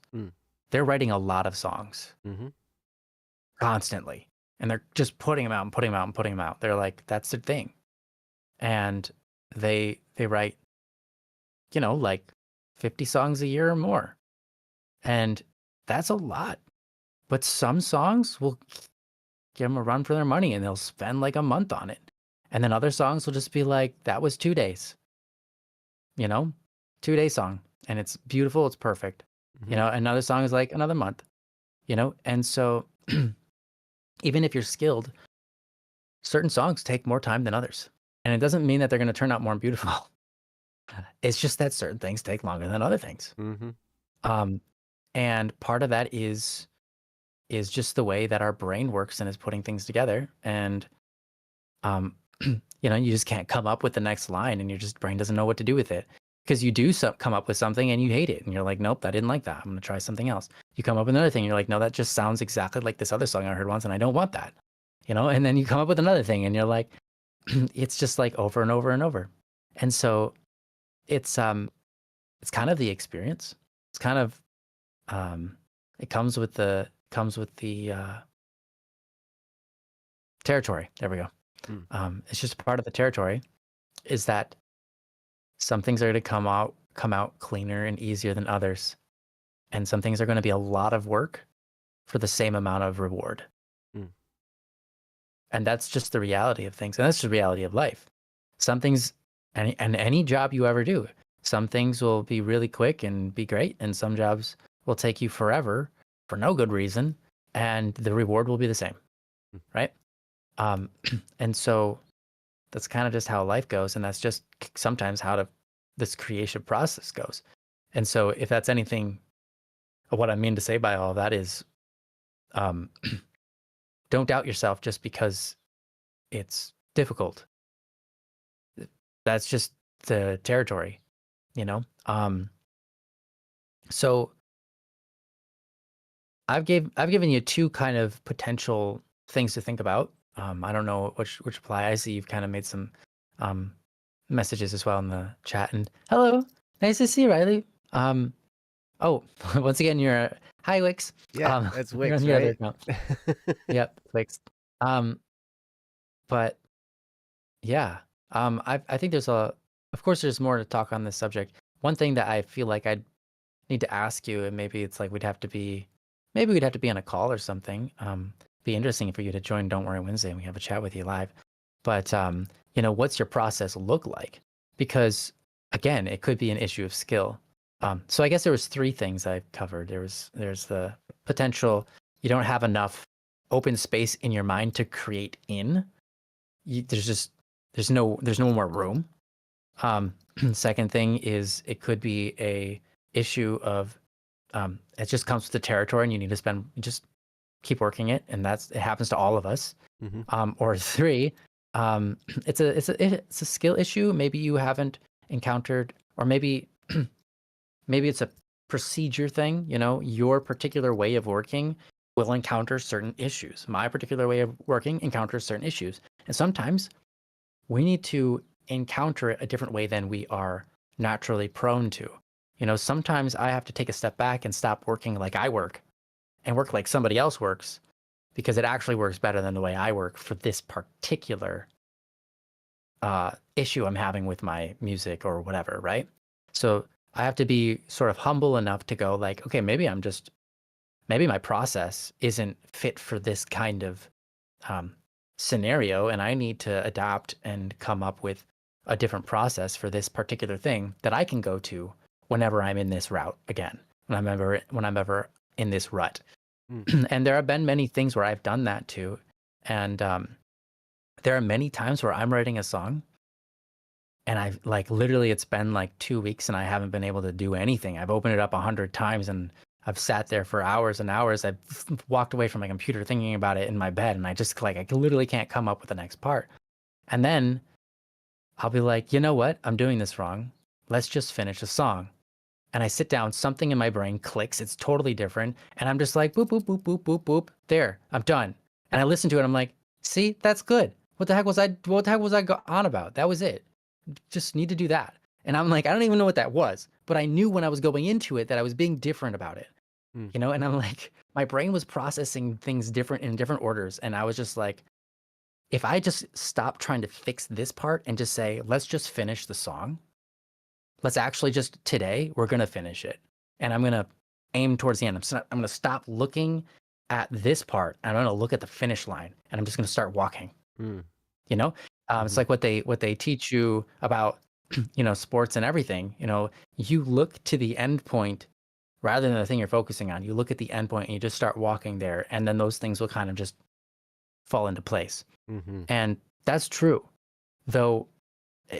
They're writing a lot of songs constantly. And they're just putting them out and putting them out and putting them out. They're like, that's their thing. And they write, you know, like 50 songs a year or more. And that's a lot. But some songs will give them a run for their money and they'll spend like a month on it. And then other songs will just be like, that was 2 days, you know, 2-day song. And it's beautiful. It's perfect. You know, another song is like another month, you know? And so even if you're skilled, certain songs take more time than others. And it doesn't mean that they're going to turn out more beautiful. It's just that certain things take longer than other things. And part of that is just the way that our brain works and is putting things together. And, you know, you just can't come up with the next line and your brain doesn't know what to do with it. Because you do come up with something and you hate it. And you're like, nope, I didn't like that. I'm going to try something else. You come up with another thing. And you're like, no, that just sounds exactly like this other song I heard once and I don't want that. You know, and then you come up with another thing and you're like, it's just like over and over and over. And so it's kind of the experience. It's kind of, it comes with the territory. There we go. It's just part of the territory is that some things are going to come out cleaner and easier than others. And some things are going to be a lot of work for the same amount of reward. And that's just the reality of things. And that's the reality of life. Some things, and any job you ever do, some things will be really quick and be great. And some jobs will take you forever for no good reason. And the reward will be the same. Right? And so that's kind of just how life goes. And that's just sometimes how this creation process goes. And so if that's anything, what I mean to say by all of that is, don't doubt yourself just because it's difficult. That's just the territory, you know? So I've given you two kind of potential things to think about. I don't know which apply. I see you've kind of made some messages as well in the chat. And hello, nice to see you, Riley. Oh, once again, you're hi Wix. Yeah, that's Wix, you're on the right? other account. Yep, Wix. But yeah, I think of course, there's more to talk on this subject. One thing that I feel like I'd need to ask you, and maybe it's like we'd have to be on a call or something, be interesting for you to join Don't Worry Wednesday and we have a chat with you live. But what's your process look like? Because again, it could be an issue of skill. So I guess there was 3 things I covered. There's the potential you don't have enough open space in your mind to create in. There's no more room. Second thing is it could be a issue of it just comes with the territory, and you need to just keep working it, and it happens to all of us. Or 3, it's a skill issue. Maybe you haven't encountered, or maybe it's a procedure thing. Your particular way of working will encounter certain issues. My particular way of working encounters certain issues, and sometimes we need to encounter it a different way than we are naturally prone to. Sometimes I have to take a step back and stop working like I work and work like somebody else works, because it actually works better than the way I work for this particular issue I'm having with my music or whatever, right? So I have to be sort of humble enough to go like, okay, maybe my process isn't fit for this kind of scenario, and I need to adapt and come up with a different process for this particular thing that I can go to whenever I'm in this route again, when I'm ever in this rut. And there have been many things where I've done that too. And there are many times where I'm writing a song and I've literally it's been 2 weeks and I haven't been able to do anything. I've opened it up 100 times and I've sat there for hours and hours. I've walked away from my computer thinking about it in my bed, and I just I literally can't come up with the next part. And then I'll be like, you know what? I'm doing this wrong. Let's just finish the song. And I sit down, something in my brain clicks. It's totally different. And I'm just like, boop, boop, boop, boop, boop, boop. There, I'm done. And I listen to it. I'm like, see, that's good. What the heck was I on about? That was it. Just need to do that. And I'm like, I don't even know what that was. But I knew when I was going into it that I was being different about it. And I'm like, my brain was processing things different in different orders. And I was just like, if I just stop trying to fix this part and just say, let's just finish the song. Let's actually just today, we're going to finish it. And I'm going to aim towards the end. I'm going to stop looking at this part. And I'm going to look at the finish line. And I'm just going to start walking. It's like what they teach you about, sports and everything. You look to the end point rather than the thing you're focusing on. You look at the end point and you just start walking there. And then those things will kind of just fall into place. And that's true. Though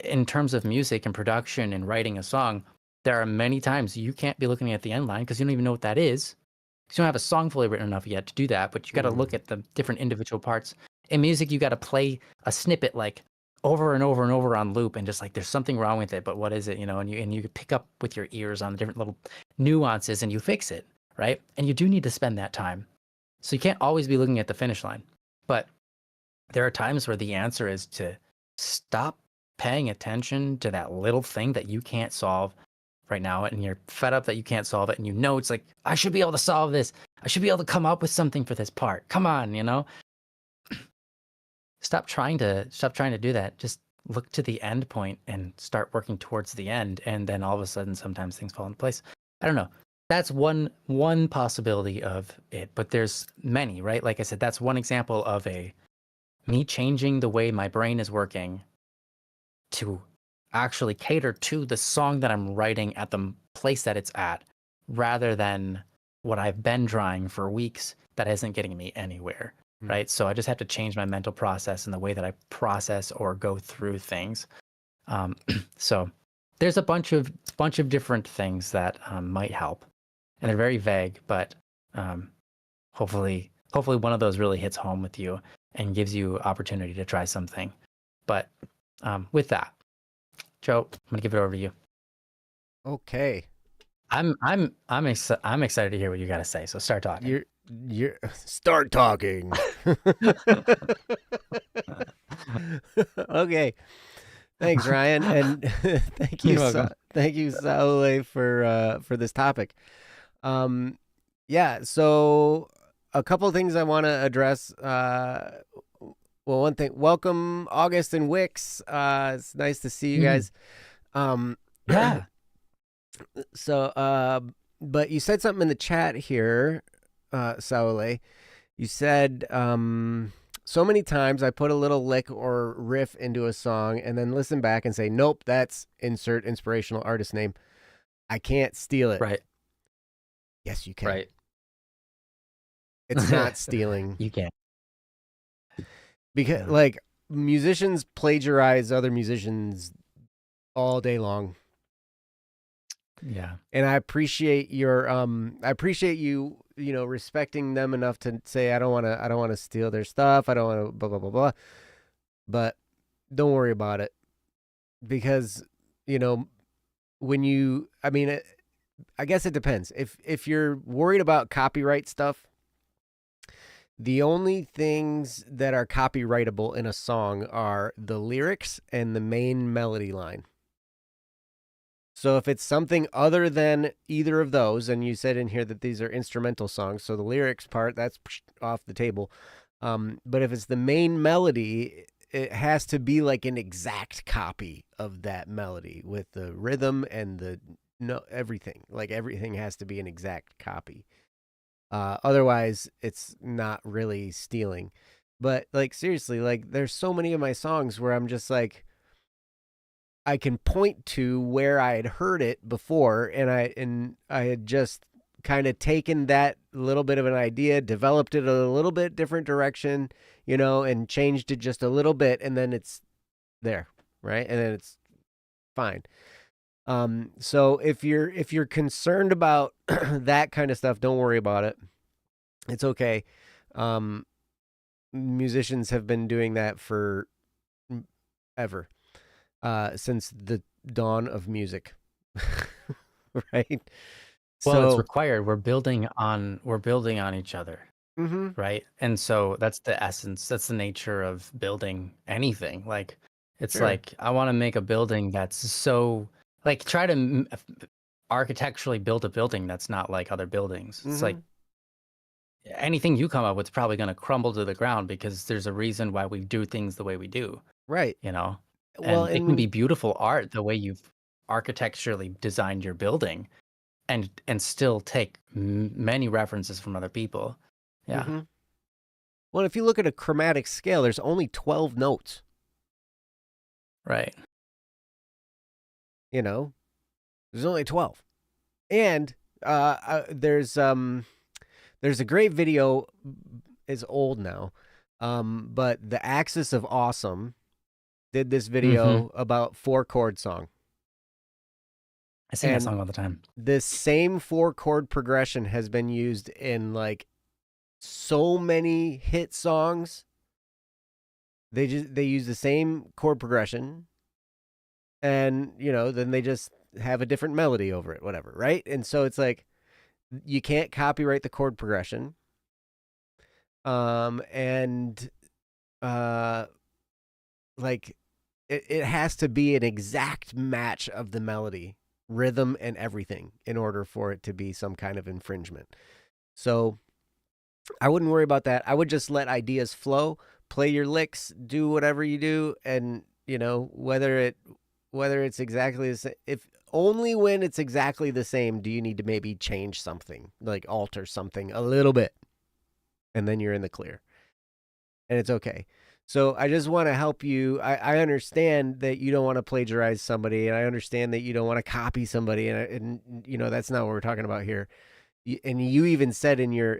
in terms of music and production and writing a song, there are many times you can't be looking at the end line because you don't even know what that is. Because you don't have a song fully written enough yet to do that, but you got to look at the different individual parts. In music, you got to play a snippet over and over and over on loop, and just there's something wrong with it, but what is it? And you pick up with your ears on the different little nuances and you fix it, right? And you do need to spend that time. So you can't always be looking at the finish line. But there are times where the answer is to stop paying attention to that little thing that you can't solve right now, and you're fed up that you can't solve it, and it's like, I should be able to solve this. I should be able to come up with something for this part. Come on, Stop trying to do that. Just look to the end point and start working towards the end, and then all of a sudden sometimes things fall into place. I don't know. That's one possibility of it, but there's many, right? Like I said, that's one example of me changing the way my brain is working to actually cater to the song that I'm writing at the place that it's at, rather than what I've been trying for weeks that isn't getting me anywhere, right? So I just have to change my mental process and the way that I process or go through things. So there's a bunch of different things that might help, and they're very vague, but hopefully one of those really hits home with you and gives you opportunity to try something. But with that, Joe, I'm gonna give it over to you. Okay. I'm excited to hear what you got to say. So start talking. You're start talking. Okay. Thanks, Ryan, and thank you, Saule, for this topic. Yeah. So a couple of things I want to address. Well, one thing, welcome August and Wix. It's nice to see you guys. Yeah. So, but you said something in the chat here, Saule, You said so many times I put a little lick or riff into a song and then listen back and say, nope, that's insert inspirational artist name. I can't steal it. Right. Yes, you can. Right. It's not stealing. You can. Because Yeah. like musicians plagiarize other musicians all day long. Yeah. And I appreciate your I appreciate you, respecting them enough to say I don't want to steal their stuff. I don't want to blah blah blah blah. But don't worry about it because you know when you I mean I guess it depends. If you're worried about copyright stuff, the only things that are copyrightable in a song are the lyrics and the main melody line. So if it's something other than either of those, and you said in here that these are instrumental songs, so the lyrics part, that's off the table. But if it's the main melody, it has to be like an exact copy of that melody with the rhythm and the everything. Like everything has to be an exact copy. Otherwise, it's not really stealing. But like seriously, like there's so many of my songs where I'm just like, I can point to where I had heard it before, and I had just kind of taken that little bit of an idea, developed it a little bit different direction, and changed it just a little bit, and then it's there, right? And then it's fine. So if you're concerned about that kind of stuff, don't worry about it. It's okay. Um, Musicians have been doing that for ever. Since the dawn of music, right? Well, it's So, required. We're building on each other, mm-hmm, right? And so that's the essence, that's the nature of building anything. Like it's sure, like I want to make a building that's so like try to architecturally build a building that's not like other buildings. It's mm-hmm, like anything you come up with is probably going to crumble to the ground because there's a reason why we do things the way we do, right. you know? Well, And it and can when be beautiful art the way you've architecturally designed your building and still take many references from other people. Yeah. mm-hmm. Well, if you look at a chromatic scale, there's only 12 notes. Right. You know, there's only 12, and there's a great video. It's old now, but the Axis of Awesome did this Mm-hmm. video about 4-chord song. I sing that And song all the time. this same 4-chord progression has been used in like so many hit songs. They use the same chord progression, and then they just have a different melody over it, whatever, right? And so it's like you can't copyright the chord progression. And uh like it has to be an exact match of the melody, rhythm, and everything in order for it to be some kind of infringement. So I wouldn't worry about that. I would just let ideas flow, play your licks, do whatever you do, and whether it's exactly the same. If only when it's exactly the same do you need to maybe change something, like alter something a little bit, and then you're in the clear, and it's okay. So I just want to help you. I understand that you don't want to plagiarize somebody, and I understand that you don't want to copy somebody, and that's not what we're talking about here. And you even said in your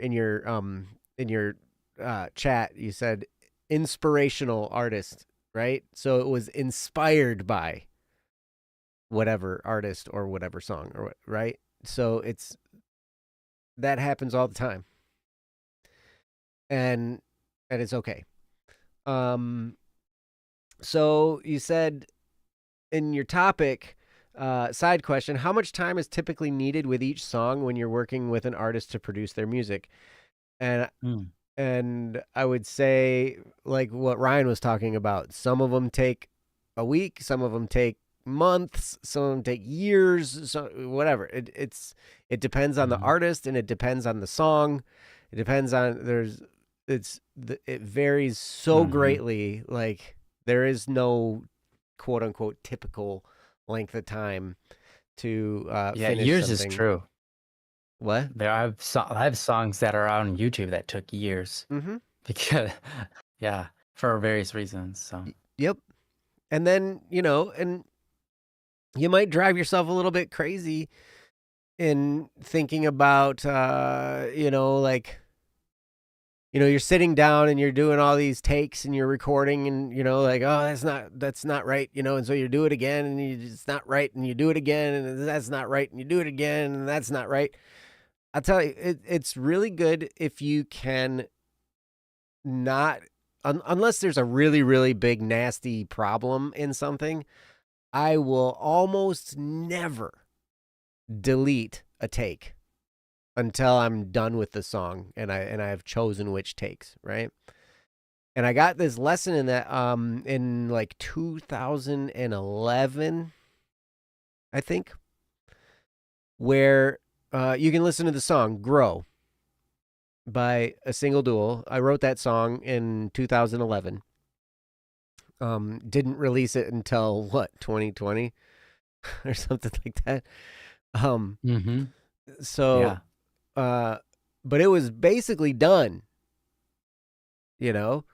chat, you said inspirational artist, right? So it was inspired by whatever artist or whatever song, or right? So that happens all the time, and it's okay. Um, so you said in your topic, side question, how much time is typically needed with each song when you're working with an artist to produce their music? And Mm. and I would say like what Ryan was talking about. Some of them take a week, some of them take months, some of them take years, so whatever. It depends on the Mhm. artist, and it depends on the song. It depends on it varies so Mhm. greatly. Like there is no quote unquote typical length of time to Yeah, finish yours is something. true. What? I have songs that are on YouTube that took years Mm-hmm. because, yeah, for various reasons. So, Yep. And then, and you might drive yourself a little bit crazy in thinking about, like, you're sitting down and you're doing all these takes and you're recording and, like, oh, that's not right, and so you do it again and it's not right and you do it again and that's not right and you do it again and that's not right. I'll tell you, it's really good if you can not, unless there's a really, really big, nasty problem in something, I will almost never delete a take until I'm done with the song and I have chosen which takes, right? And I got this lesson in that in like 2011, I think, where you can listen to the song Grow by A Single Duel. I wrote that song in 2011. Didn't release it until what, 2020 or something like that. mm-hmm. So Yeah. But it was basically done, And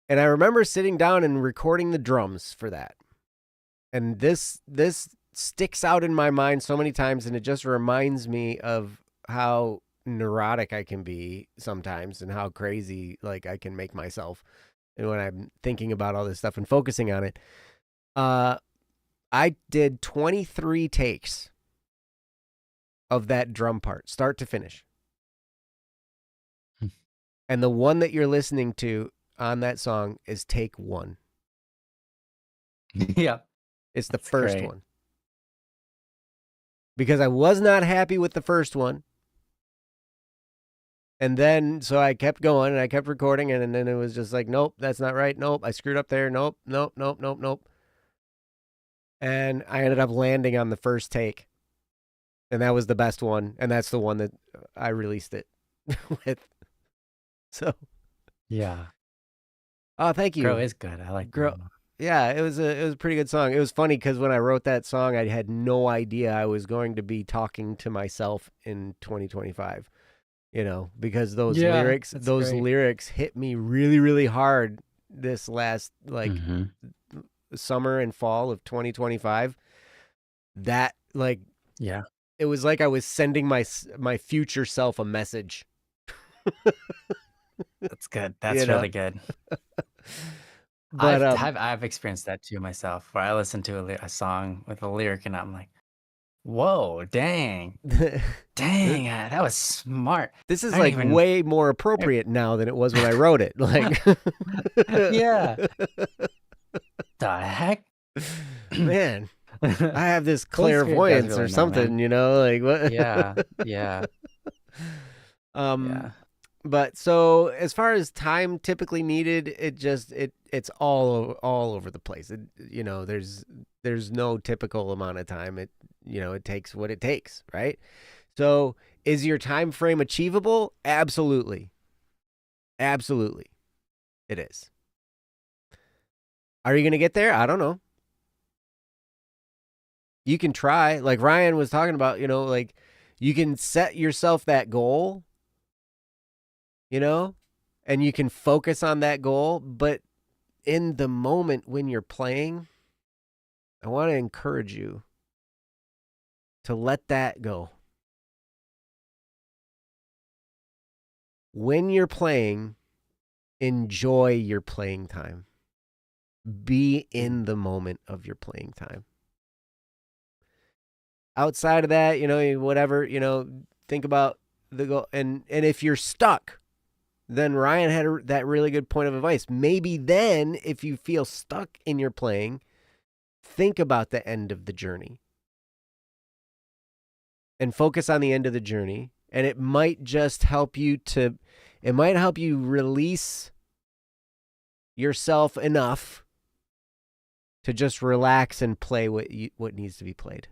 I remember sitting down and recording the drums for that. And this sticks out in my mind so many times, and it just reminds me of how neurotic I can be sometimes and how crazy like I can make myself. And when I'm thinking about all this stuff and focusing on it, I did 23 takes of that drum part, start to finish. And the one that you're listening to on that song is take 1. Yeah. It's the That's first great. one. Because I was not happy with the first one. And then, so I kept going and I kept recording, and then it was just like, nope, that's not right. Nope, I screwed up there. Nope, nope, nope, nope, nope. And I ended up landing on the first take. And that was the best one. And that's the one that I released it with. So. Yeah. Oh, thank you. Grow is good. I like Grow. Yeah, it was a pretty good song. It was funny because when I wrote that song, I had no idea I was going to be talking to myself in 2025. Because those lyrics hit me really, really hard this last summer and fall of 2025. That it was like I was sending my future self a message. That's good. That's really good. But I've experienced that too myself, where I listen to a song with a lyric and I'm like, whoa, dang, that was smart. This is like way more appropriate now than it was when I wrote it. Like, yeah, the heck, man, I have this clairvoyance really or something, like what? Yeah. Yeah. But so as far as time typically needed, it's all over the place. There's no typical amount of time. It takes what it takes, right? So is your time frame achievable? Absolutely. Absolutely. It is. Are you going to get there? I don't know. You can try. Like Ryan was talking about, like you can set yourself that goal, and you can focus on that goal. But in the moment when you're playing, I want to encourage you to let that go. When you're playing, enjoy your playing time. Be in the moment of your playing time. Outside of that, whatever, think about the goal. And if you're stuck, then Ryan had that really good point of advice. Maybe then, if you feel stuck in your playing, think about the end of the journey. And focus on the end of the journey. And it might just help you release yourself enough to just relax and play what needs to be played.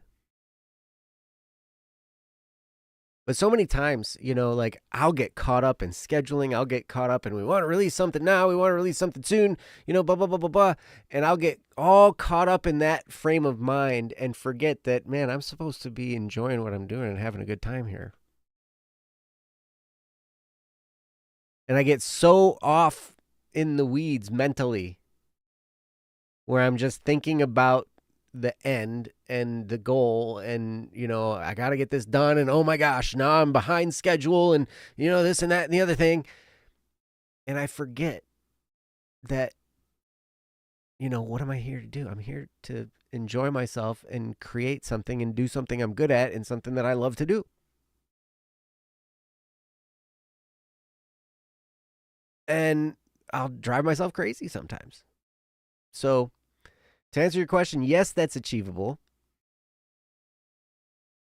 But so many times, like I'll get caught up in scheduling. I'll get caught up in we want to release something now. We want to release something soon, blah, blah, blah, blah, blah. And I'll get all caught up in that frame of mind and forget that, man, I'm supposed to be enjoying what I'm doing and having a good time here. And I get so off in the weeds mentally where I'm just thinking about the end and the goal and, I got to get this done. And oh my gosh, now I'm behind schedule and, this and that and the other thing. And I forget that, what am I here to do? I'm here to enjoy myself and create something and do something I'm good at and something that I love to do. And I'll drive myself crazy sometimes. So, to answer your question, yes, that's achievable.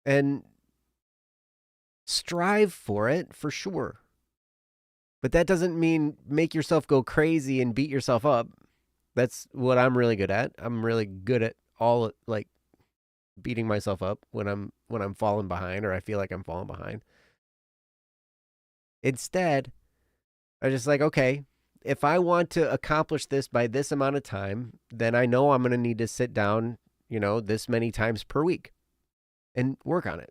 And strive for it, for sure. But that doesn't mean make yourself go crazy and beat yourself up. That's what I'm really good at. I'm really good at all like beating myself up when I'm falling behind or I feel like I'm falling behind. Instead, I'm just like, okay, if I want to accomplish this by this amount of time, then I know I'm going to need to sit down, this many times per week and work on it.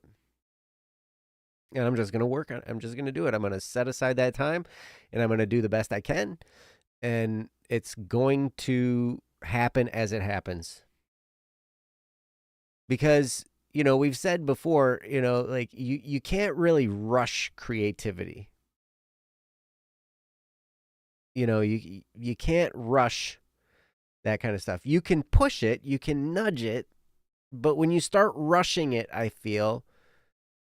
And I'm just going to work on it. I'm just going to do it. I'm going to set aside that time and I'm going to do the best I can. And it's going to happen as it happens. Because, we've said before, like you can't really rush creativity. You can't rush that kind of stuff. You can push it, you can nudge it, but when you start rushing it, I feel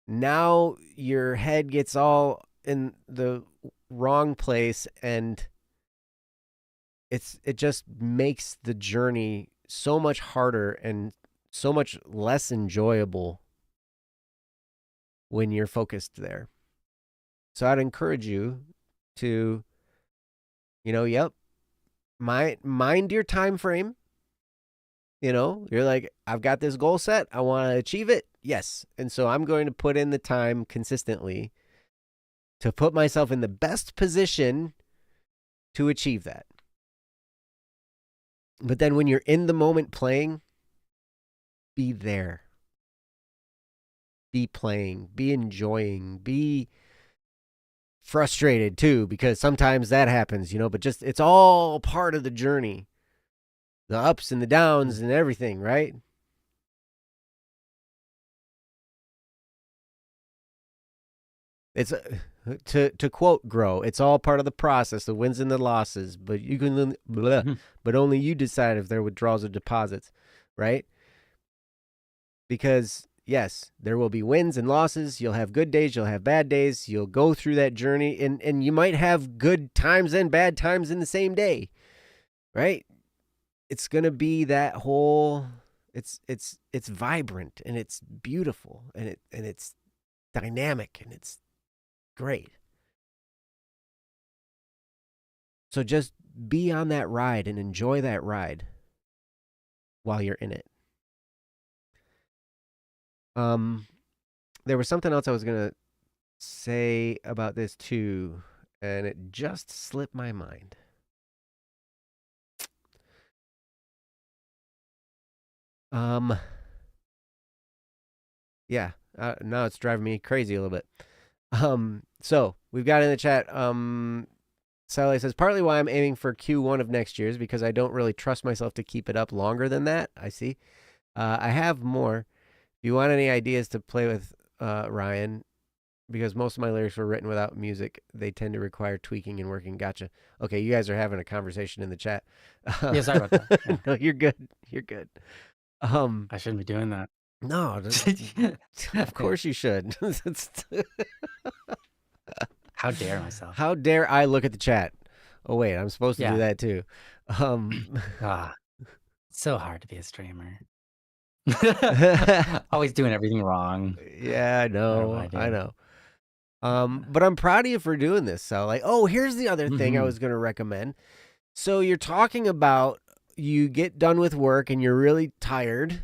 now your head gets all in the wrong place and it just makes the journey so much harder and so much less enjoyable when you're focused there. So I'd encourage you to mind your time frame. You're like, I've got this goal set. I want to achieve it. Yes. And so I'm going to put in the time consistently to put myself in the best position to achieve that. But then when you're in the moment playing, be there. Be playing, be enjoying, be frustrated too, because sometimes that happens, but just it's all part of the journey. The ups and the downs and everything, right? It's to quote Grow, it's all part of the process, the wins and the losses, but you can but only you decide if there are withdrawals or deposits, right? Because yes, there will be wins and losses. You'll have good days, you'll have bad days. You'll go through that journey and you might have good times and bad times in the same day, right? It's going to be that whole it's vibrant and it's beautiful and it's dynamic and it's great. So just be on that ride and enjoy that ride while you're in it. There was something else I was going to say about this too, and it just slipped my mind. Yeah, now it's driving me crazy a little bit. So we've got in the chat, Sally says, partly why I'm aiming for Q1 of next year is because I don't really trust myself to keep it up longer than that. I see. I have more. If you want any ideas to play with, Ryan, because most of my lyrics were written without music, they tend to require tweaking and working. Gotcha. Okay, you guys are having a conversation in the chat. Yeah, sorry about that. Yeah. No, you're good. You're good. I shouldn't be doing that. No, of course you should. How dare myself? How dare I look at the chat? Oh wait, I'm supposed to do that too. So hard to be a streamer. Always doing everything wrong. Yeah, I know. But I'm proud of you for doing this. So like, oh, here's the other thing I was going to recommend. So you're talking about you get done with work and you're really tired,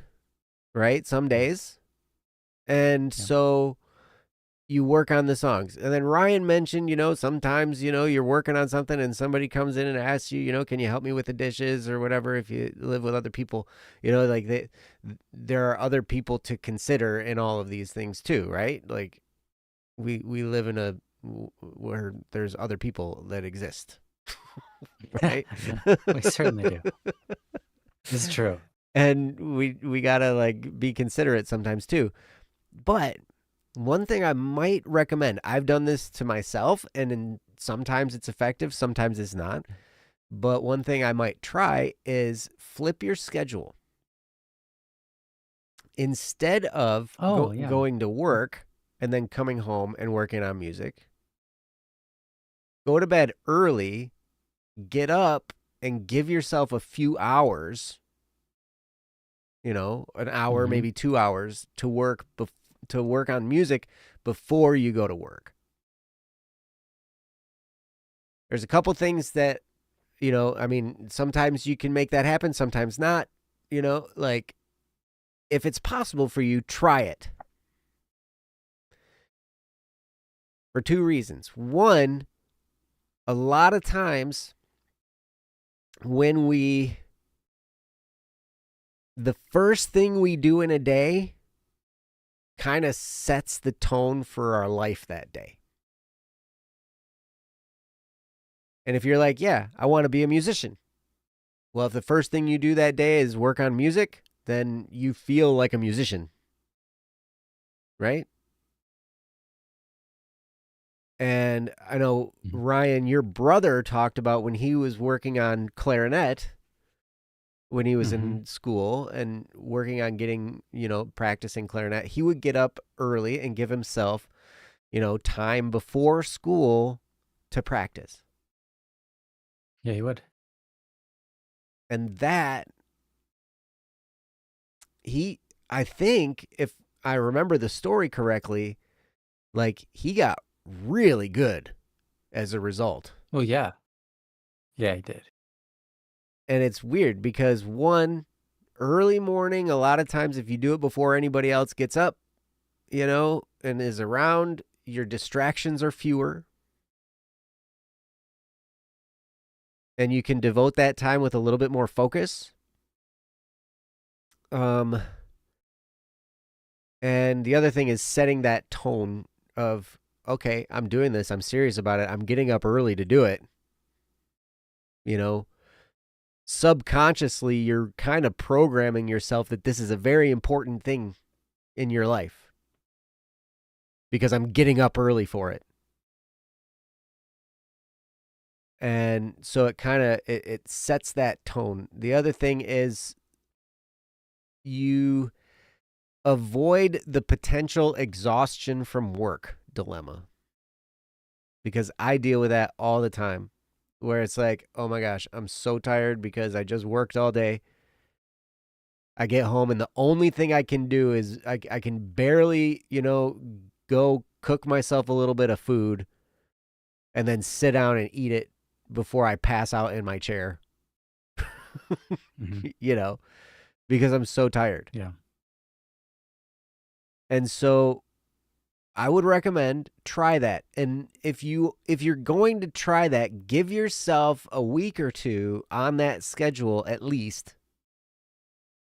right? Some days. And so you work on the songs. And then Ryan mentioned, sometimes, you're working on something and somebody comes in and asks you, can you help me with the dishes or whatever if you live with other people, like there are other people to consider in all of these things too, right? Like we live in a where there's other people that exist, right? We certainly do. It's true. And we gotta like be considerate sometimes too. But one thing I might recommend, I've done this to myself, and sometimes it's effective, sometimes it's not. But one thing I might try is flip your schedule. Instead of going to work and then coming home and working on music, go to bed early, get up, and give yourself a few hours, an hour, maybe 2 hours to work on music before you go to work. There's a couple things that, sometimes you can make that happen, sometimes not. Like, if it's possible for you, try it. For two reasons. One, a lot of times when the first thing we do in a day kind of sets the tone for our life that day. And if you're like, yeah, I want to be a musician. Well, if the first thing you do that day is work on music, then you feel like a musician, right? And I know, Ryan, your brother talked about when he was working on clarinet, when he was in school and working on getting, practicing clarinet, he would get up early and give himself, time before school to practice. Yeah, he would. And that, I think, if I remember the story correctly, like, he got really good as a result. Well, yeah. Yeah, he did. And it's weird because, one, early morning, a lot of times if you do it before anybody else gets up, and is around, your distractions are fewer. And you can devote that time with a little bit more focus. And the other thing is setting that tone of, okay, I'm doing this. I'm serious about it. I'm getting up early to do it. Subconsciously, you're kind of programming yourself that this is a very important thing in your life because I'm getting up early for it. And so it kind of, it sets that tone. The other thing is you avoid the potential exhaustion from work dilemma, because I deal with that all the time, where it's like, oh my gosh, I'm so tired because I just worked all day. I get home and the only thing I can do is I can barely, go cook myself a little bit of food and then sit down and eat it before I pass out in my chair. Because I'm so tired. Yeah. And so I would recommend try that. And if you're going to try that, give yourself a week or two on that schedule at least,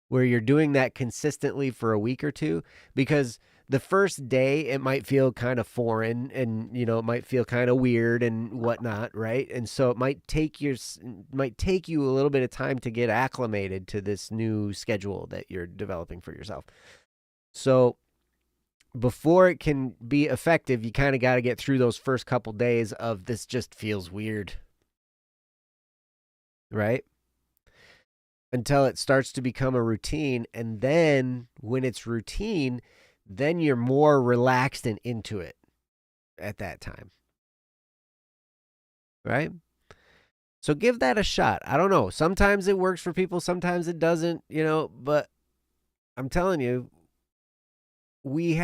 where you're doing that consistently for a week or two, because the first day it might feel kind of foreign and, it might feel kind of weird and whatnot, right? And so it might take you a little bit of time to get acclimated to this new schedule that you're developing for yourself. So before it can be effective, you kind of got to get through those first couple days of this just feels weird, right? Until it starts to become a routine. And then when it's routine, then you're more relaxed and into it at that time, right? So give that a shot. I don't know. Sometimes it works for people. Sometimes it doesn't, but I'm telling you, we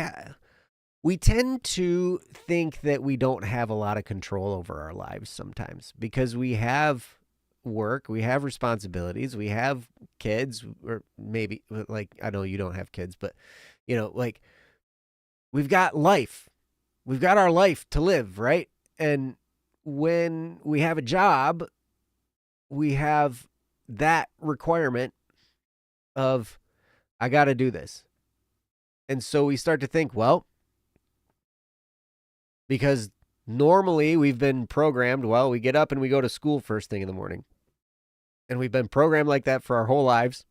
tend to think that we don't have a lot of control over our lives sometimes because we have work, we have responsibilities, we have kids, or maybe, like, I know you don't have kids, but like, we've got life. We've got our life to live, right? And when we have a job, we have that requirement of, I got to do this. And so we start to think, well, because Normally, we've been programmed, well, we get up and we go to school first thing in the morning. And we've been programmed like that for our whole lives.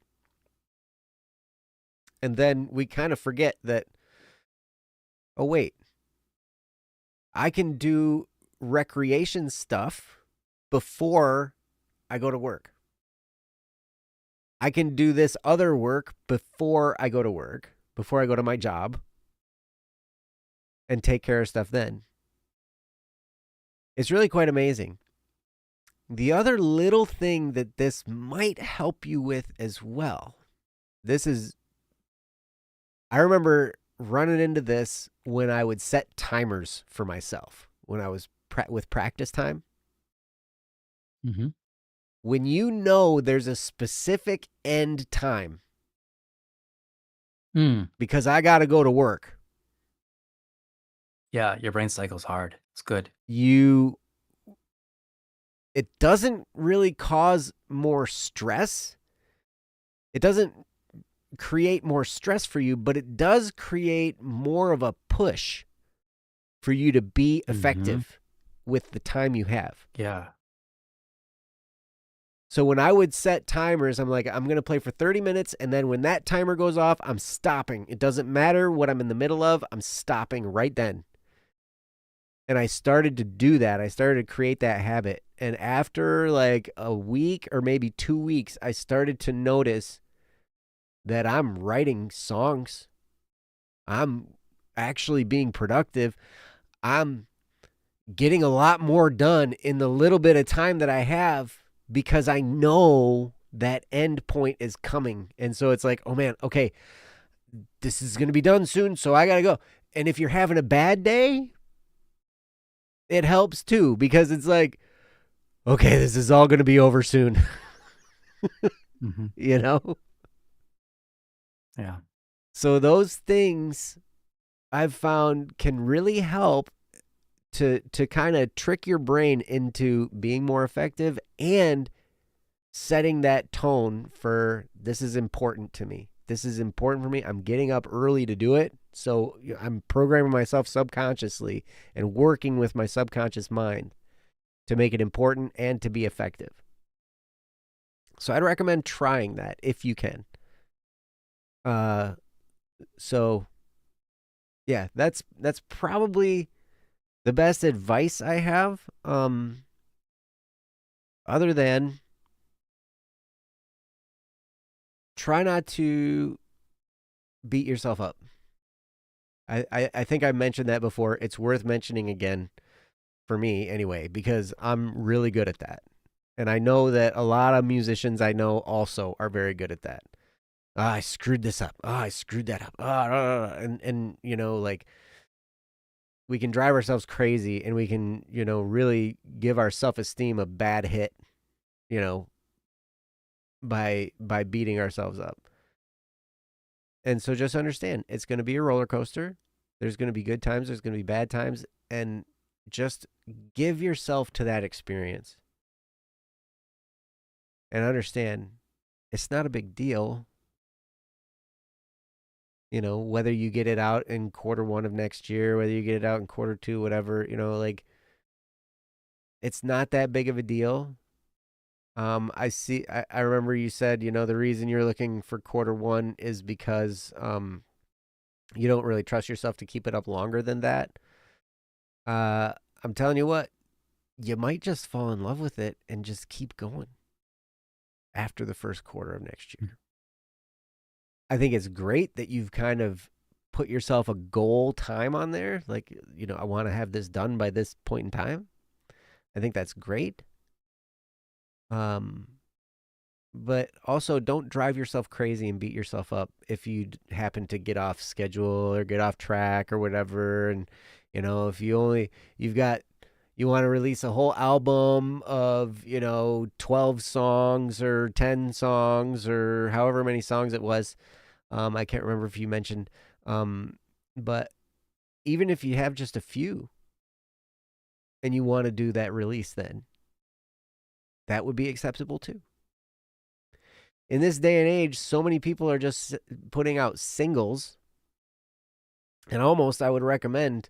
And then we kind of forget that, oh, wait, I can do recreation stuff before I go to work. I can do this other work before I go to work, before I go to my job, and take care of stuff then. It's really quite amazing. The other little thing that this might help you with as well, I remember running into this when I would set timers for myself, when I was with practice time. Mm-hmm. When you know there's a specific end time, because I got to go to work. Yeah, your brain cycle's hard. It's good. It doesn't really cause more stress. It doesn't create more stress for you, but it does create more of a push for you to be effective with the time you have. Yeah. So when I would set timers, I'm like, I'm going to play for 30 minutes, and then when that timer goes off, I'm stopping. It doesn't matter what I'm in the middle of, I'm stopping right then. And I started to do that. I started to create that habit. And after like a week or maybe 2 weeks, I started to notice that I'm writing songs. I'm actually being productive. I'm getting a lot more done in the little bit of time that I have because I know that end point is coming. And so it's like, oh man, okay, this is going to be done soon, so I got to go. And if you're having a bad day, it helps too, because it's like, okay, this is all going to be over soon. You know? Yeah. So those things I've found can really help to kind of trick your brain into being more effective and setting that tone for, this is important to me. This is important for me. I'm getting up early to do it. So I'm programming myself subconsciously and working with my subconscious mind to make it important and to be effective. So I'd recommend trying that if you can. So yeah, that's probably the best advice I have. Other than try not to beat yourself up. I think I mentioned that before. It's worth mentioning again for me anyway, because I'm really good at that. And I know that a lot of musicians I know also are very good at that. I screwed this up. I screwed that up. And you know, like, we can drive ourselves crazy, and we can, you know, really give our self-esteem a bad hit, you know, by beating ourselves up. And so just understand, it's going to be a roller coaster. There's going to be good times, there's going to be bad times, and just give yourself to that experience. And understand, it's not a big deal. You know, whether you get it out in Q1 of next year, whether you get it out in Q2, whatever, you know, like, it's not that big of a deal. I remember you said, you know, the reason you're looking for Q1 is because you don't really trust yourself to keep it up longer than that. I'm telling you what, you might just fall in love with it and just keep going after the first quarter of next year. I think it's great that you've kind of put yourself a goal time on there. Like, you know, I want to have this done by this point in time. I think that's great. But also don't drive yourself crazy and beat yourself up if you happen to get off schedule or get off track or whatever. And, you know, if you want to release a whole album of, you know, 12 songs or 10 songs or however many songs it was. I can't remember if you mentioned, but even if you have just a few and you want to do that release, then that would be acceptable too. In this day and age, so many people are just putting out singles. And almost I would recommend,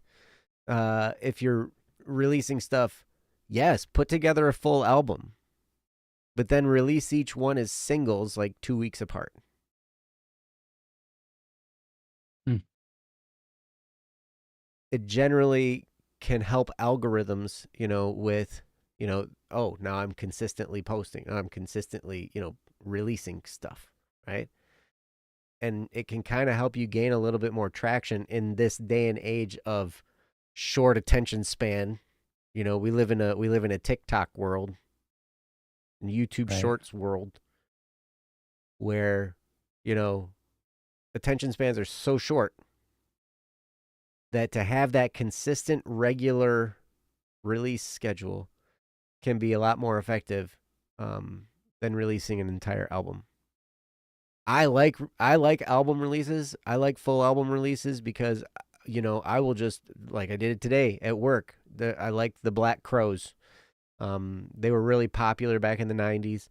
if you're releasing stuff, yes, put together a full album, but then release each one as singles like 2 weeks apart. It generally can help algorithms, with, oh, now I'm consistently posting, I'm consistently, releasing stuff, right? And it can kind of help you gain a little bit more traction in this day and age of short attention span. We live in a TikTok world, YouTube Right. Shorts world, where, attention spans are so short that to have that consistent, regular release schedule can be a lot more effective than releasing an entire album. I like album releases. I like full album releases because, I will just, like I did it today at work. I liked the Black Crowes. They were really popular back in the 90s.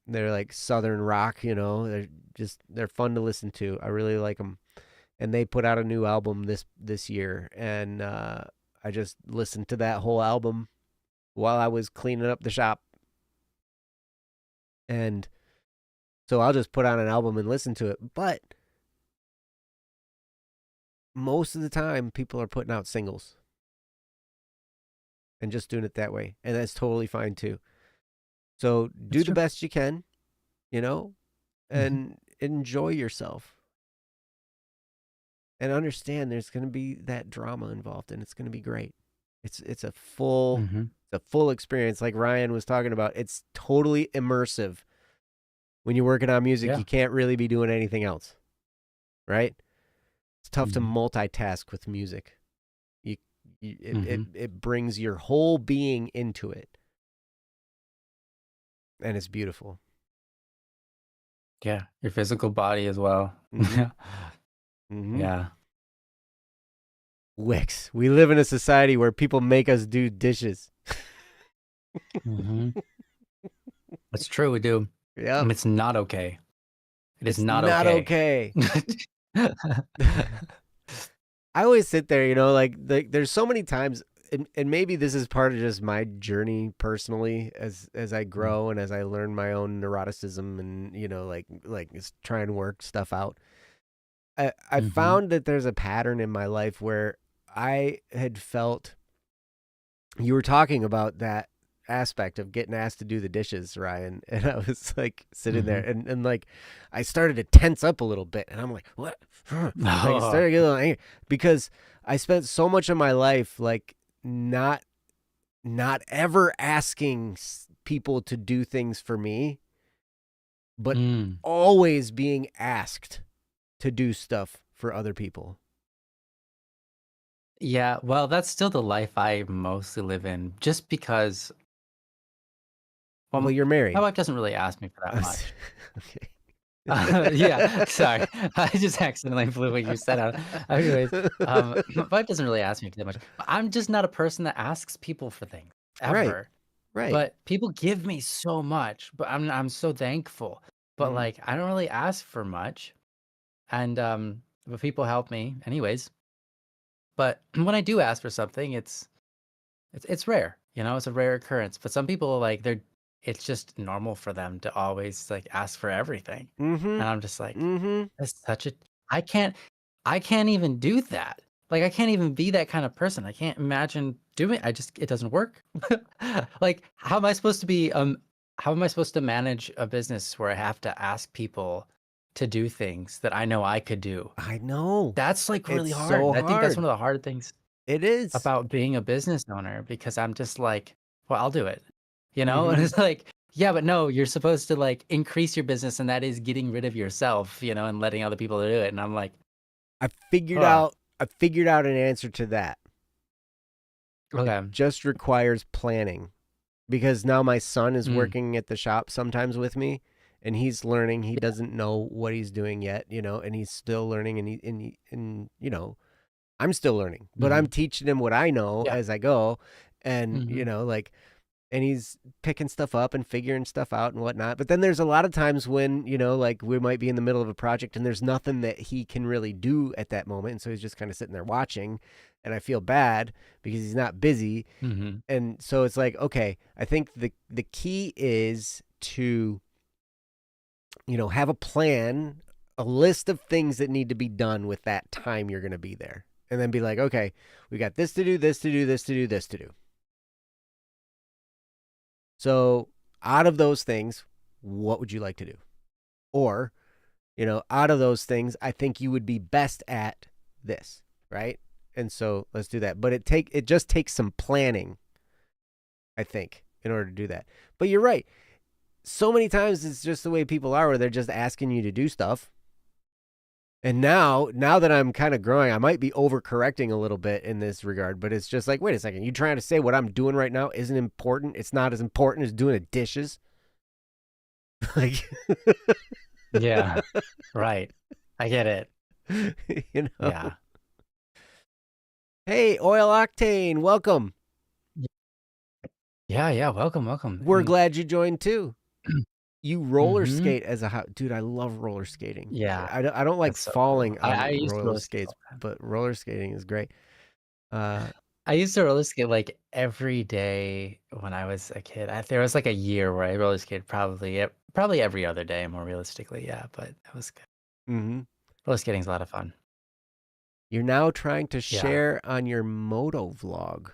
They're like Southern rock, they're fun to listen to. I really like them. And they put out a new album this year, and I just listened to that whole album while I was cleaning up the shop. And so I'll just put on an album and listen to it. But most of the time, people are putting out singles and just doing it that way. And that's totally fine too. So do the best you can, and enjoy yourself. And understand there's going to be that drama involved, and it's going to be great. It's a full experience, like Ryan was talking about. It's totally immersive. When you're working on music, you can't really be doing anything else, right? It's tough to multitask with music. It brings your whole being into it, and it's beautiful. Yeah, your physical body as well. Yeah. Wix. We live in a society where people make us do dishes. That's true, we do. Yeah. It's not okay. It's not okay. I always sit there, like there's so many times, and maybe this is part of just my journey personally as I grow and as I learn my own neuroticism and, like just try and work stuff out. I found that there's a pattern in my life where I had felt, you were talking about that aspect of getting asked to do the dishes, Ryan, and I was like sitting there and like I started to tense up a little bit, and I'm like, what? Like, I started to get a little angry because I spent so much of my life like not ever asking people to do things for me, but always being asked to do stuff for other people. Yeah, well, that's still the life I mostly live in, just because. Well, you're married. My wife doesn't really ask me for that much. Okay. Yeah, sorry. I just accidentally blew what you said out. Anyways, my wife doesn't really ask me for that much. I'm just not a person that asks people for things ever. Right. But people give me so much, but I'm so thankful. But like I don't really ask for much. And but people help me anyways. But when I do ask for something, it's rare, it's a rare occurrence. But some people like it's just normal for them to always like ask for everything. And I'm just like, that's such a I can't even do that. Like I can't even be that kind of person. I can't imagine doing it doesn't work. Like how am I supposed to manage a business where I have to ask people to do things that I know I could do? I know. That's like really It's hard. so I think that's hard. one of the hard things It is about being a business owner, because I'm just like, well, I'll do it, and it's like, yeah, but no, you're supposed to like increase your business, and that is getting rid of yourself, and letting other people do it. And I'm like, I figured out an answer to that. Okay. It just requires planning, because now my son is working at the shop sometimes with me, and he's learning. He doesn't know what he's doing yet, and he's still learning, and I'm still learning, but I'm teaching him what I know as I go. And, like and he's picking stuff up and figuring stuff out and whatnot. But then there's a lot of times when, like we might be in the middle of a project and there's nothing that he can really do at that moment. And so he's just kind of sitting there watching. And I feel bad because he's not busy. Mm-hmm. And so it's like, okay, I think the key is to, have a plan, a list of things that need to be done with that time you're going to be there. And then be like, okay, we got this to do, this to do, this to do, this to do. So out of those things, what would you like to do? Or, out of those things, I think you would be best at this, right? And so let's do that. But it just takes some planning, I think, in order to do that. But you're right. So many times it's just the way people are where they're just asking you to do stuff. And now that I'm kind of growing, I might be overcorrecting a little bit in this regard, but it's just like, wait a second, you trying to say what I'm doing right now isn't important? It's not as important as doing the dishes? Like, yeah, right. I get it. Yeah. Hey, Oil Octane, welcome. Yeah. Welcome. We're glad you joined too. You roller skate as a dude. I love roller skating. Yeah, I don't like falling cool. on I used roller to skates, but roller skating is great. I used to roller skate like every day when I was a kid. There was like a year where I roller skated probably every other day, more realistically. Yeah, but it was good. Mm-hmm. Roller skating's a lot of fun. You're now trying to share on your moto vlog.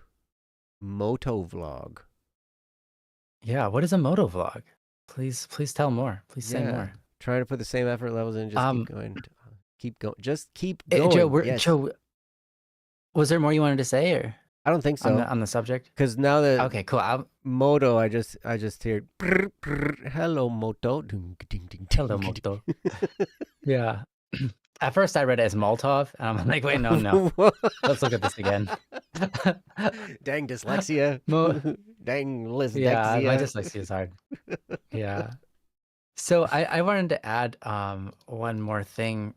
Yeah, what is a moto vlog? Please tell more. Please say more. Trying to put the same effort levels in. Just keep going. Keep going. Just keep going. Joe, was there more you wanted to say, or I don't think so on the subject? Because now that okay, cool. Moto, I just heard hello Moto. Hello Moto. Yeah. At first, I read it as Molotov, and I'm like, wait, no. Let's look at this again. Dang dyslexia. Dang dyslexia. Yeah, my dyslexia is hard. Yeah. So I wanted to add one more thing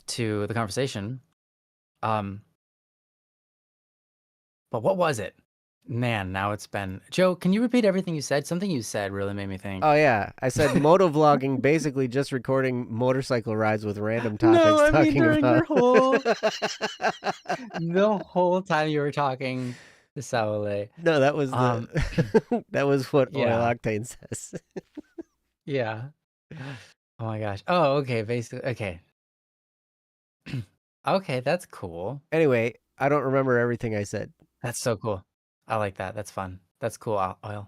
to the conversation. But what was it? Man, now it's been... Joe, can you repeat everything you said? Something you said really made me think. Oh, yeah. I said motovlogging, basically just recording motorcycle rides with random topics. No, during your whole... the whole time you were talking to Saule. No, that was that was what Oil Octane says. Yeah. Oh my gosh. Oh, okay. Basically, okay. Okay, that's cool. Anyway, I don't remember everything I said. That's so cool. I like that. That's fun. That's cool, Oil.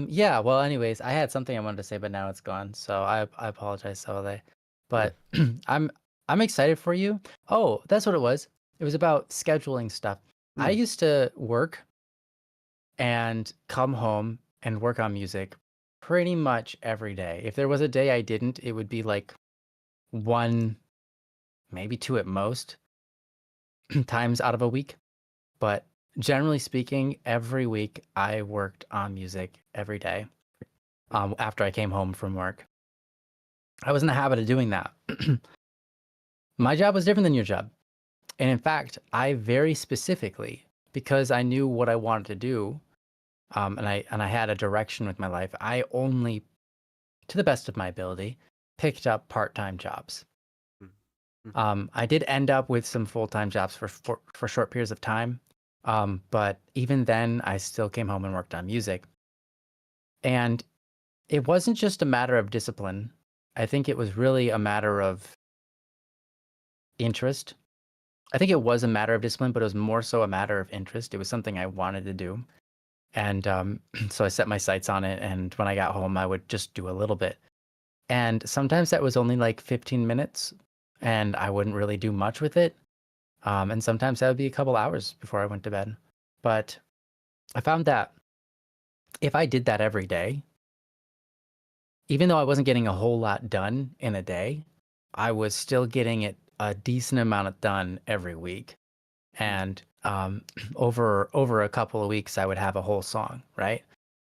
Yeah, well, anyways, I had something I wanted to say, but now it's gone. So I apologize, Saule. But I'm excited for you. Oh, that's what it was. It was about scheduling stuff. I used to work and come home and work on music pretty much every day. If there was a day I didn't, it would be like 1, maybe 2 at most times out of a week. But generally speaking, every week I worked on music every day after I came home from work. I was in the habit of doing that. My job was different than your job. And in fact, I very specifically, because I knew what I wanted to do, and I had a direction with my life, I only, to the best of my ability, picked up part-time jobs. I did end up with some full-time jobs for short periods of time, but even then, I still came home and worked on music. And it wasn't just a matter of discipline. I think it was really a matter of interest. I think it was a matter of discipline, but it was more so a matter of interest. It was something I wanted to do. And so I set my sights on it. And when I got home, I would just do a little bit. And sometimes that was only like 15 minutes and I wouldn't really do much with it. And sometimes that would be a couple hours before I went to bed. But I found that if I did that every day, even though I wasn't getting a whole lot done in a day, I was still getting it a decent amount done every week. And over a couple of weeks, I would have a whole song, right?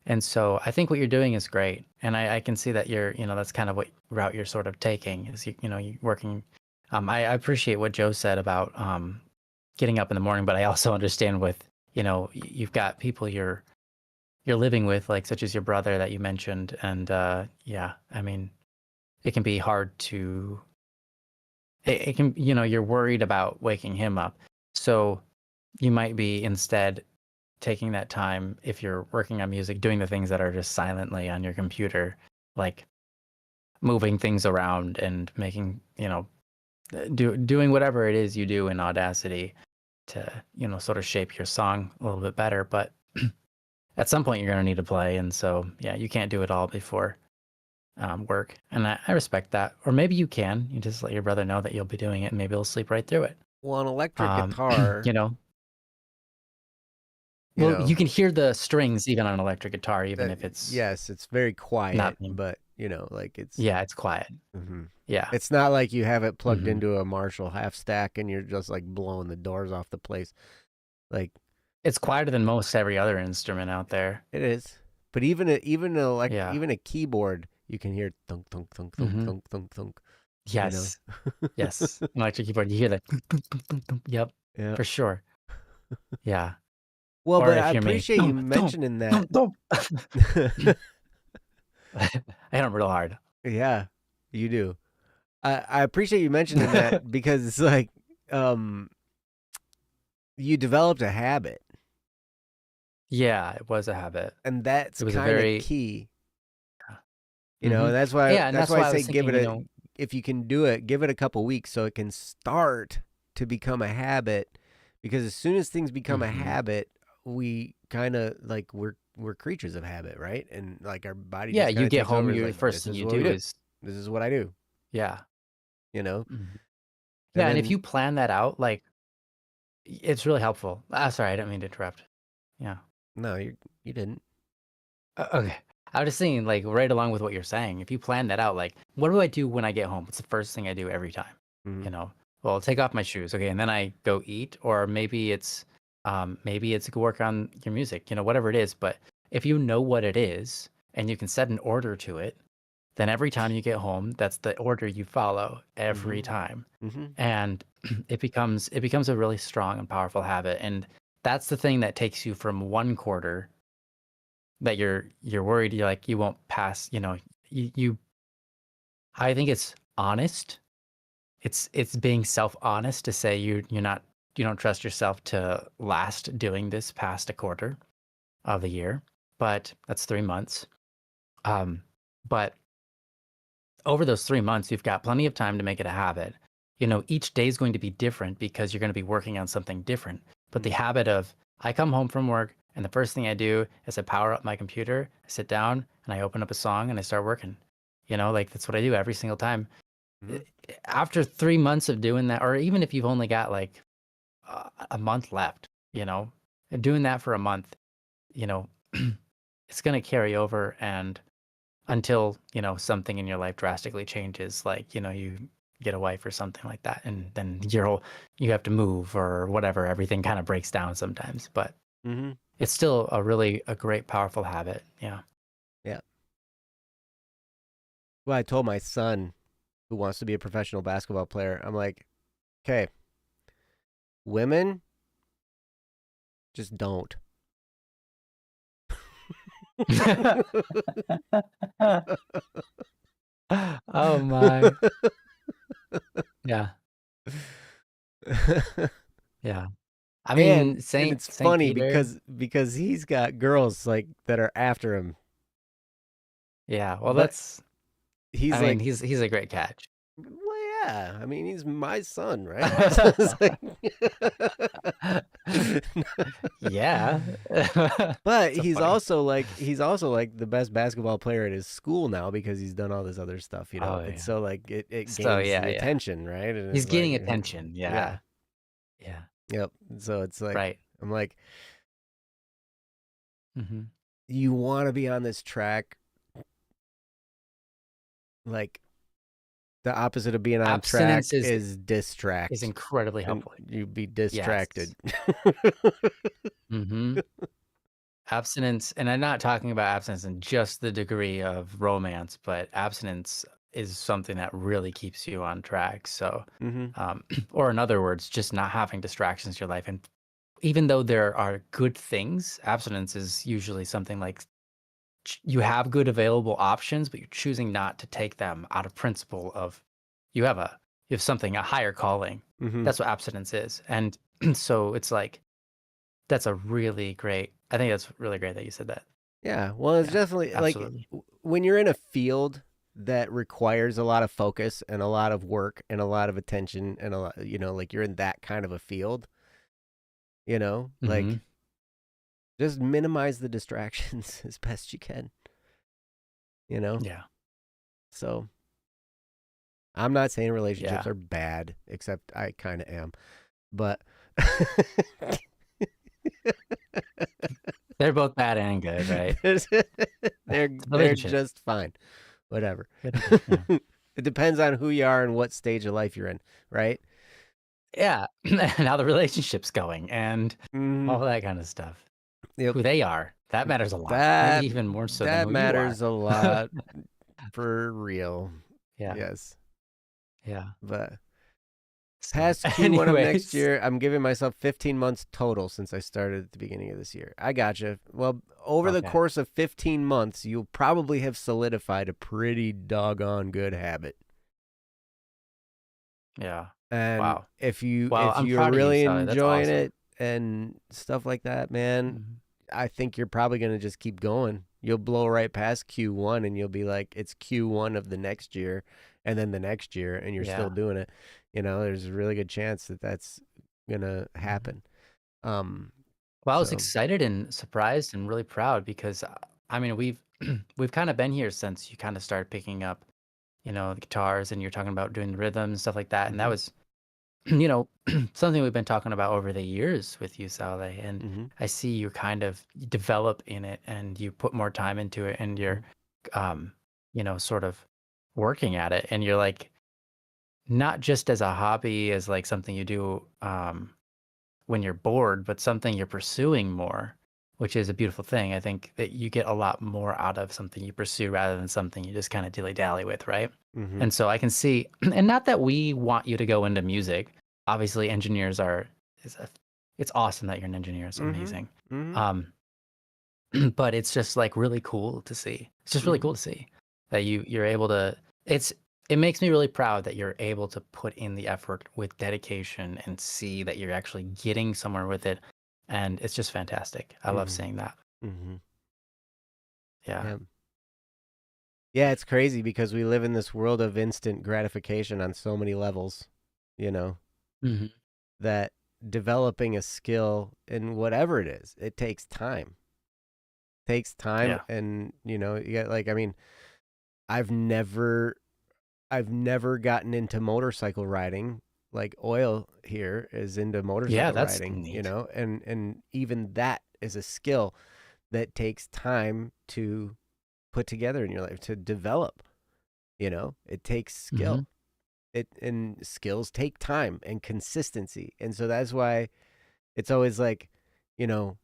And so I think what you're doing is great. And I can see that that's kind of what route you're sort of taking is, you're working. I appreciate what Joe said about getting up in the morning, but I also understand with, you've got people you're you're living with, like such as your brother that you mentioned, and yeah, I mean, it can be hard to. It can, you're worried about waking him up, so you might be instead taking that time if you're working on music, doing the things that are just silently on your computer, like moving things around and making, doing whatever it is you do in Audacity to, sort of shape your song a little bit better. But at some point you're going to need to play. And so, yeah, you can't do it all before work. And I respect that. Or maybe you can. You just let your brother know that you'll be doing it and maybe he'll sleep right through it. Well, an electric guitar, you know, well, you can hear the strings even on an electric guitar, even if it's yes, it's very quiet, not. but like it's Yeah, it's quiet. Yeah, it's not like you have it plugged Mhm. into a Marshall half stack and you're just like blowing the doors off the place. Like It's quieter than most every other instrument out there. it is, but even Yeah. even a keyboard, you can hear thunk thunk thunk thunk Mhm. thunk thunk thunk. Yes. Yes. An electric keyboard, you hear that. Yep, Yeah. for sure. Yeah. Well, Or but I if you're me, appreciate you mentioning that. I hit them real hard. Yeah, you do. I appreciate you mentioning that because it's like you developed a habit. Yeah, it was a habit. And that's It was a kind of very key. Mhm. That's why Yeah, and that's why I I say was give thinking, it if you can do it, give it a couple weeks so it can start to become a habit, because as soon as things become a habit, we kind of like we're creatures of habit, right? And like our body yeah, just kind you of get takes over. home, It's you the like, first this thing is you what we do do. is This is what I do, yeah. you know? Mhm. And Yeah, and if then you plan that out, like, it's really helpful. Sorry, I didn't mean to interrupt. Yeah. no, you didn't. Okay. I was just thinking, like, right along with what you're saying, if you plan that out, like, what do I do when I get home? What's the first thing I do every time? Mhm. Well, I'll take off my shoes, okay, and then I go eat, or maybe it's go work on your music, whatever it is. But if you know what it is and you can set an order to it, then every time you get home, that's the order you follow every Mhm. time, Mhm. and it becomes a really strong and powerful habit. And that's the thing that takes you from one quarter that you're worried you're like you won't pass, you I think it's honest. It's being self-honest to say you don't trust yourself to last doing this past a quarter of the year, but that's 3 months. But over those 3 months, you've got plenty of time to make it a habit. Each day is going to be different because you're going to be working on something different. But the habit of I come home from work and the first thing I do is I power up my computer, I sit down and I open up a song and I start working. Like that's what I do every single time. Mhm. After 3 months of doing that, or even if you've only got like a month left, doing that for a month, you know, it's going to carry over. And until, something in your life drastically changes, like, you get a wife or something like that, and then you have to move or whatever, everything kind of breaks down sometimes. But Mhm. it's still a great, powerful habit. Yeah. Yeah. Well, I told my son who wants to be a professional basketball player, I'm like, "Okay, women just don't." Oh my. Yeah. Yeah. I mean, And it's Saint funny Peter. because he's got girls like that are after him, Yeah. Well, but I he's mean, like, he's a great catch. well, yeah. I mean, he's my son, right? So it's like, Yeah. but So funny. he's also like the best basketball player at his school now because he's done all this other stuff, Oh And yeah. so like it So gains yeah, the yeah. attention, right? And He's it's like, getting attention. yeah, Yeah. Yeah. yep. So it's like Right. I'm like, Hmm. you want to be on this track, like the opposite of being on Abstinence track is is distract, incredibly and helpful. you be Yes. distracted. Hmm. Abstinence, and I'm not talking about abstinence in just the degree of romance, but abstinence is something that really keeps you on track. So, Hmm. or in other words, just not having distractions in your life and even though there are good things, abstinence is usually something like you have good available options, but you're choosing not to take them out of principle of you have a you have something, a higher calling. Mm-hmm. That's what abstinence is. And so it's like that's a really great, I think that's really great that you said that. Yeah, well, it's Yeah, definitely like absolutely. when you're in a field that requires a lot of focus and a lot of work and a lot of attention and a lot, like you're in that kind of a field, Hmm. like just minimize the distractions as best you can, you know? Yeah. So I'm not saying relationships Yeah. are bad, except I kind of am, but They're both bad and good, right? they're It's a they're relationship. just fine. Whatever. Good and good. Yeah. It depends on who you are and what stage of life you're in, right? Yeah. And how the relationship's going and Mm, all that kind of stuff. yep. Who they are. That matters a lot. Maybe That even more so than that who you are. matters a lot for real. Yeah. Yes. Yeah. But So, past Q1 of next anyways. year, I'm giving myself 15 months total since I started at the beginning of this year. I gotcha. Well, over the Okay. course of 15 months, you'll probably have solidified a pretty doggone good habit. Yeah. And Wow. if you Well, if I'm you're proud of you, really Sally. That's enjoying awesome. it and stuff like that, man, Mhm. I think you're probably going to just keep going. You'll blow right past Q1 and you'll be like, it's Q1 of the next year and then the next year and you're still Yeah. doing it. There's a really good chance that that's going to Mhm. happen. Um, Well, I was so, excited and surprised and really proud because I mean, we've we've kind of been here since you kind of started picking up, the guitars and you're talking about doing the rhythm and stuff like that. And that hmm was, you know, something we've been talking about over the years with you, Sale. And hmm I see you kind of develop in it and you put more time into it and you're, um, sort of working at it. And you're like, not just as a hobby, as like something you do when you're bored, but something you're pursuing more, which is a beautiful thing. I think that you get a lot more out of something you pursue rather than something you just kind of dilly dally with, right? hmm And so I can see, and not that we want you to go into music. Obviously, engineers are, is a, it's awesome that you're an engineer. It's hmm amazing. hmm Um, but it's just like really cool to see. It's just really hmm cool to see that you're able to. It's it makes me really proud that you're able to put in the effort with dedication and see that you're actually getting somewhere with it, and it's just fantastic. I love hmm seeing that. hmm Yeah. Yeah. Yeah, it's crazy because we live in this world of instant gratification on so many levels, you know, Hmm. that developing a skill in whatever it is, it takes time. Takes time Yeah. and, you got like I mean, I've never I've never gotten into motorcycle riding. Like Oil here is into Yeah. motorcycle That's riding, neat. and even that is a skill that takes time to put together in your life to develop, It takes Hmm. skill. It and skills take time and consistency. And so that's why it's always like, you know,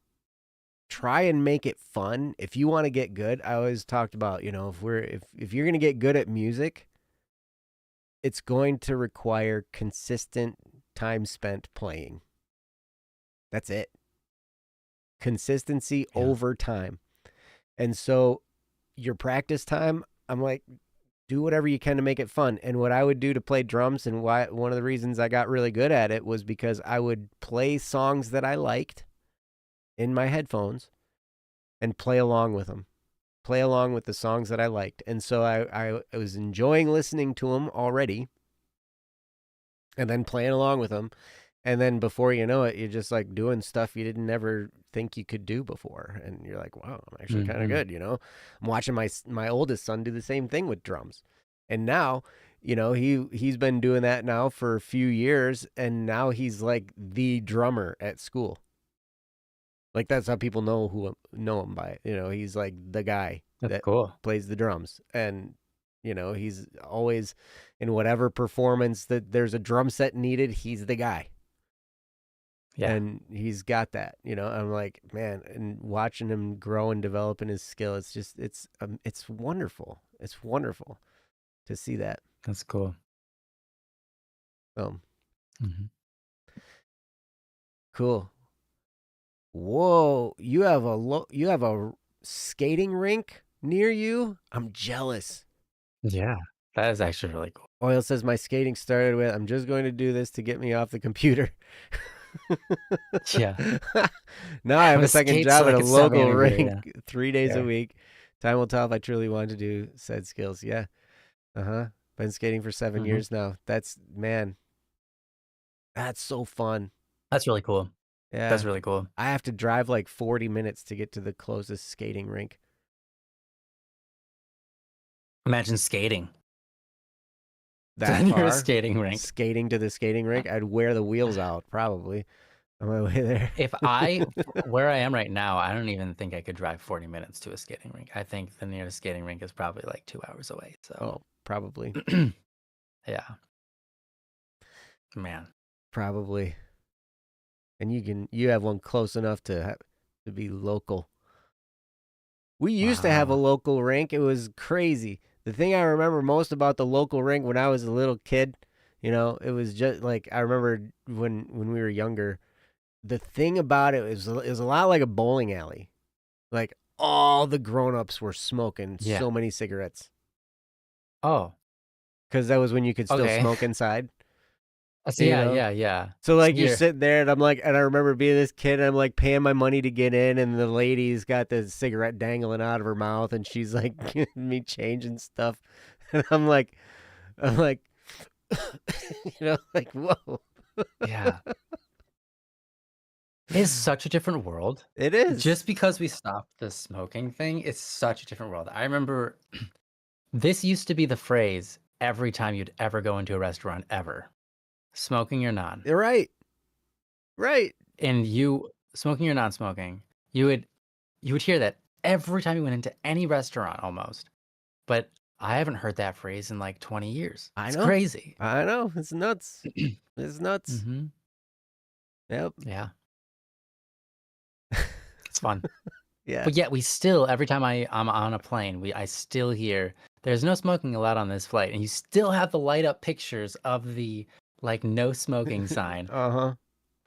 try and make it fun. If you want to get good, I always talked about, if you're going to get good at music, it's going to require consistent time spent playing. That's it. Consistency Yeah. over time. And so your practice time, I'm like, do whatever you can to make it fun. And what I would do to play drums and why one of the reasons I got really good at it was because I would play songs that I liked in my headphones and play along with them. Play along with the songs that I liked. And so I was enjoying listening to them already and then playing along with them. And then before you know it, you're just like doing stuff you didn't ever think you could do before. And you're like, wow, I'm actually kind of Hmm. good. I'm watching my oldest son do the same thing with drums. And now, he's been doing that now for a few years. And now he's like the drummer at school. Like that's how people know him by. He's like the guy That's that cool. plays the drums, and he's always in whatever performance that there's a drum set needed. He's the guy, Yeah. and he's got that. I'm like, man, and watching him grow and develop in his skill, it's wonderful. It's wonderful to see that. That's cool. Um, Hmm. cool. Whoa, you have a skating rink near you? I'm jealous. Yeah, that is actually really cool. Oil says my skating started with, I'm just going to do this to get me off the computer. Yeah. Now I I'm have gonna a second skate so job I at a can sell my local energy. rink Yeah. 3 days a Yeah. week. Time will tell if I truly want to do said skills. Yeah. Uh-huh. Been skating for 7 years now. Man, that's so fun. That's really cool. That's Yeah. really cool. I have to drive like 40 minutes to get to the closest skating rink. Imagine skating. That You're a far? skating rink. Skating to the skating rink? I'd wear the wheels out probably on my way there. Where I am right now, I don't even think I could drive 40 minutes to a skating rink. I think the nearest skating rink is probably like 2 hours away. So, Oh, probably. yeah, man. Probably. And you have one close enough to be local. We used to have a Wow. local rink. It was crazy. The thing I remember most about the local rink when I was a little kid, it was just like I remember when we were younger. The thing about it was a lot like a bowling alley. Like all the grown-ups were smoking Yeah. so many cigarettes Oh, because that was when you could still okay. smoke inside. So yeah. So So like you're sitting there and and I remember being this kid and I'm like paying my money to get in and the lady's got the cigarette dangling out of her mouth and she's like giving me change and stuff. And I'm like, like, whoa. yeah. It's such a different world. It is. Just because we stopped the smoking thing, it's such a different world. I remember this used to be the phrase every time you'd ever go into a restaurant ever. Smoking or non. You're right. Right. And you smoking or non-smoking, you would hear that every time you went into any restaurant almost. But I haven't heard that phrase in like 20 years. I It's know. crazy. I know. It's nuts. It's nuts. Mm-hmm. Yep. Yeah. It's fun. Yeah. But yet we still, every time I'm on a plane, I still hear there's no smoking allowed on this flight. And you still have the light up pictures of the like no smoking sign Uh-huh.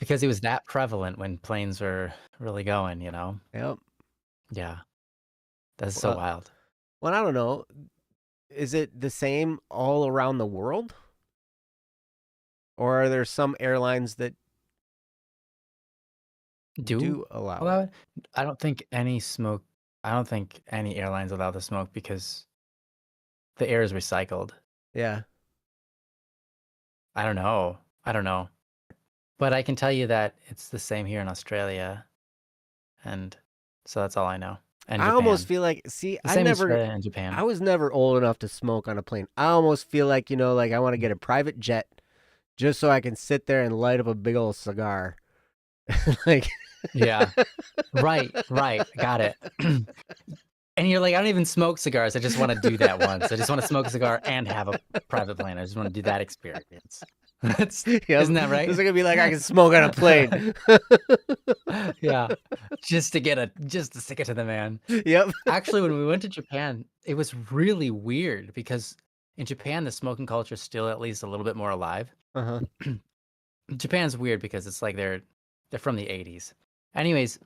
because it was that prevalent when planes were really going, Yep. Yeah. That's so Well, wild. well, I don't know. Is it the same all around the world? Or are there some airlines that do allow allow it? it? I don't think any airlines allow the smoke because the air is recycled. Yeah. I don't know. But I can tell you that it's the same here in Australia. And so that's all I know. And I Japan. almost feel like, see, The same in Australia and Japan. I was never old enough to smoke on a plane. I almost feel like, like I want to get a private jet just so I can sit there and light up a big old cigar. Like, Yeah. Right. Got it. And you're like, I don't even smoke cigars. I just want to do that once. I just want to smoke a cigar and have a private plane. I just want to do that experience. Isn't that right? It's gonna be like I can smoke on a plane. Yeah. Just to stick it to the man. Yep. Actually, when we went to Japan, it was really weird because in Japan, the smoking culture is still at least a little bit more alive. Uh-huh. Japan's weird because it's like they're from the 80s. Anyways,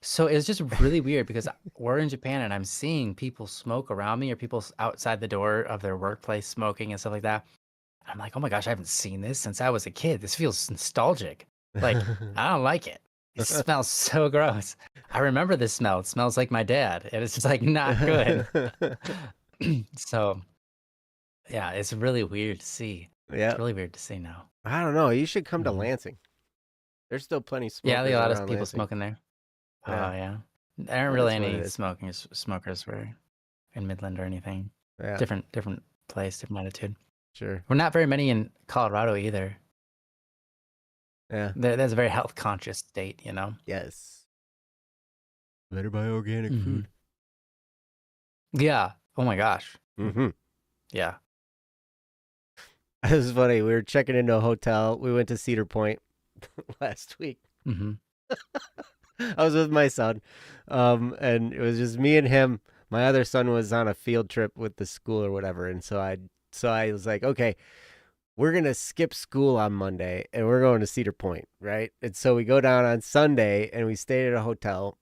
so it was just really weird because we're in Japan and I'm seeing people smoke around me or people outside the door of their workplace smoking and stuff like that. I'm like, oh my gosh, I haven't seen this since I was a kid. This feels nostalgic. Like, I don't like it. It smells so gross. I remember this smell. It smells like my dad. And it's just like not good. So, yeah, it's really weird to see. Yeah. It's really weird to see now. I don't know. You should come to Lansing. There's still plenty of smokers. Yeah, there are a lot of people Lansing. smoking there. Yeah. Oh, yeah. There aren't really any smokers in Midland or anything. Yeah. Different place, different attitude. Sure. We're not very many in Colorado either. Yeah. That's a very health conscious state, Yes. Better buy organic food. Yeah. Oh my gosh. Mm-hmm. Yeah. It was funny. We were checking into a hotel. We went to Cedar Point last week. Mm-hmm. I was with my son, and it was just me and him. My other son was on a field trip with the school or whatever, and so I was like, okay, we're going to skip school on Monday and we're going to Cedar Point, right? And so we go down on Sunday and we stayed at a hotel.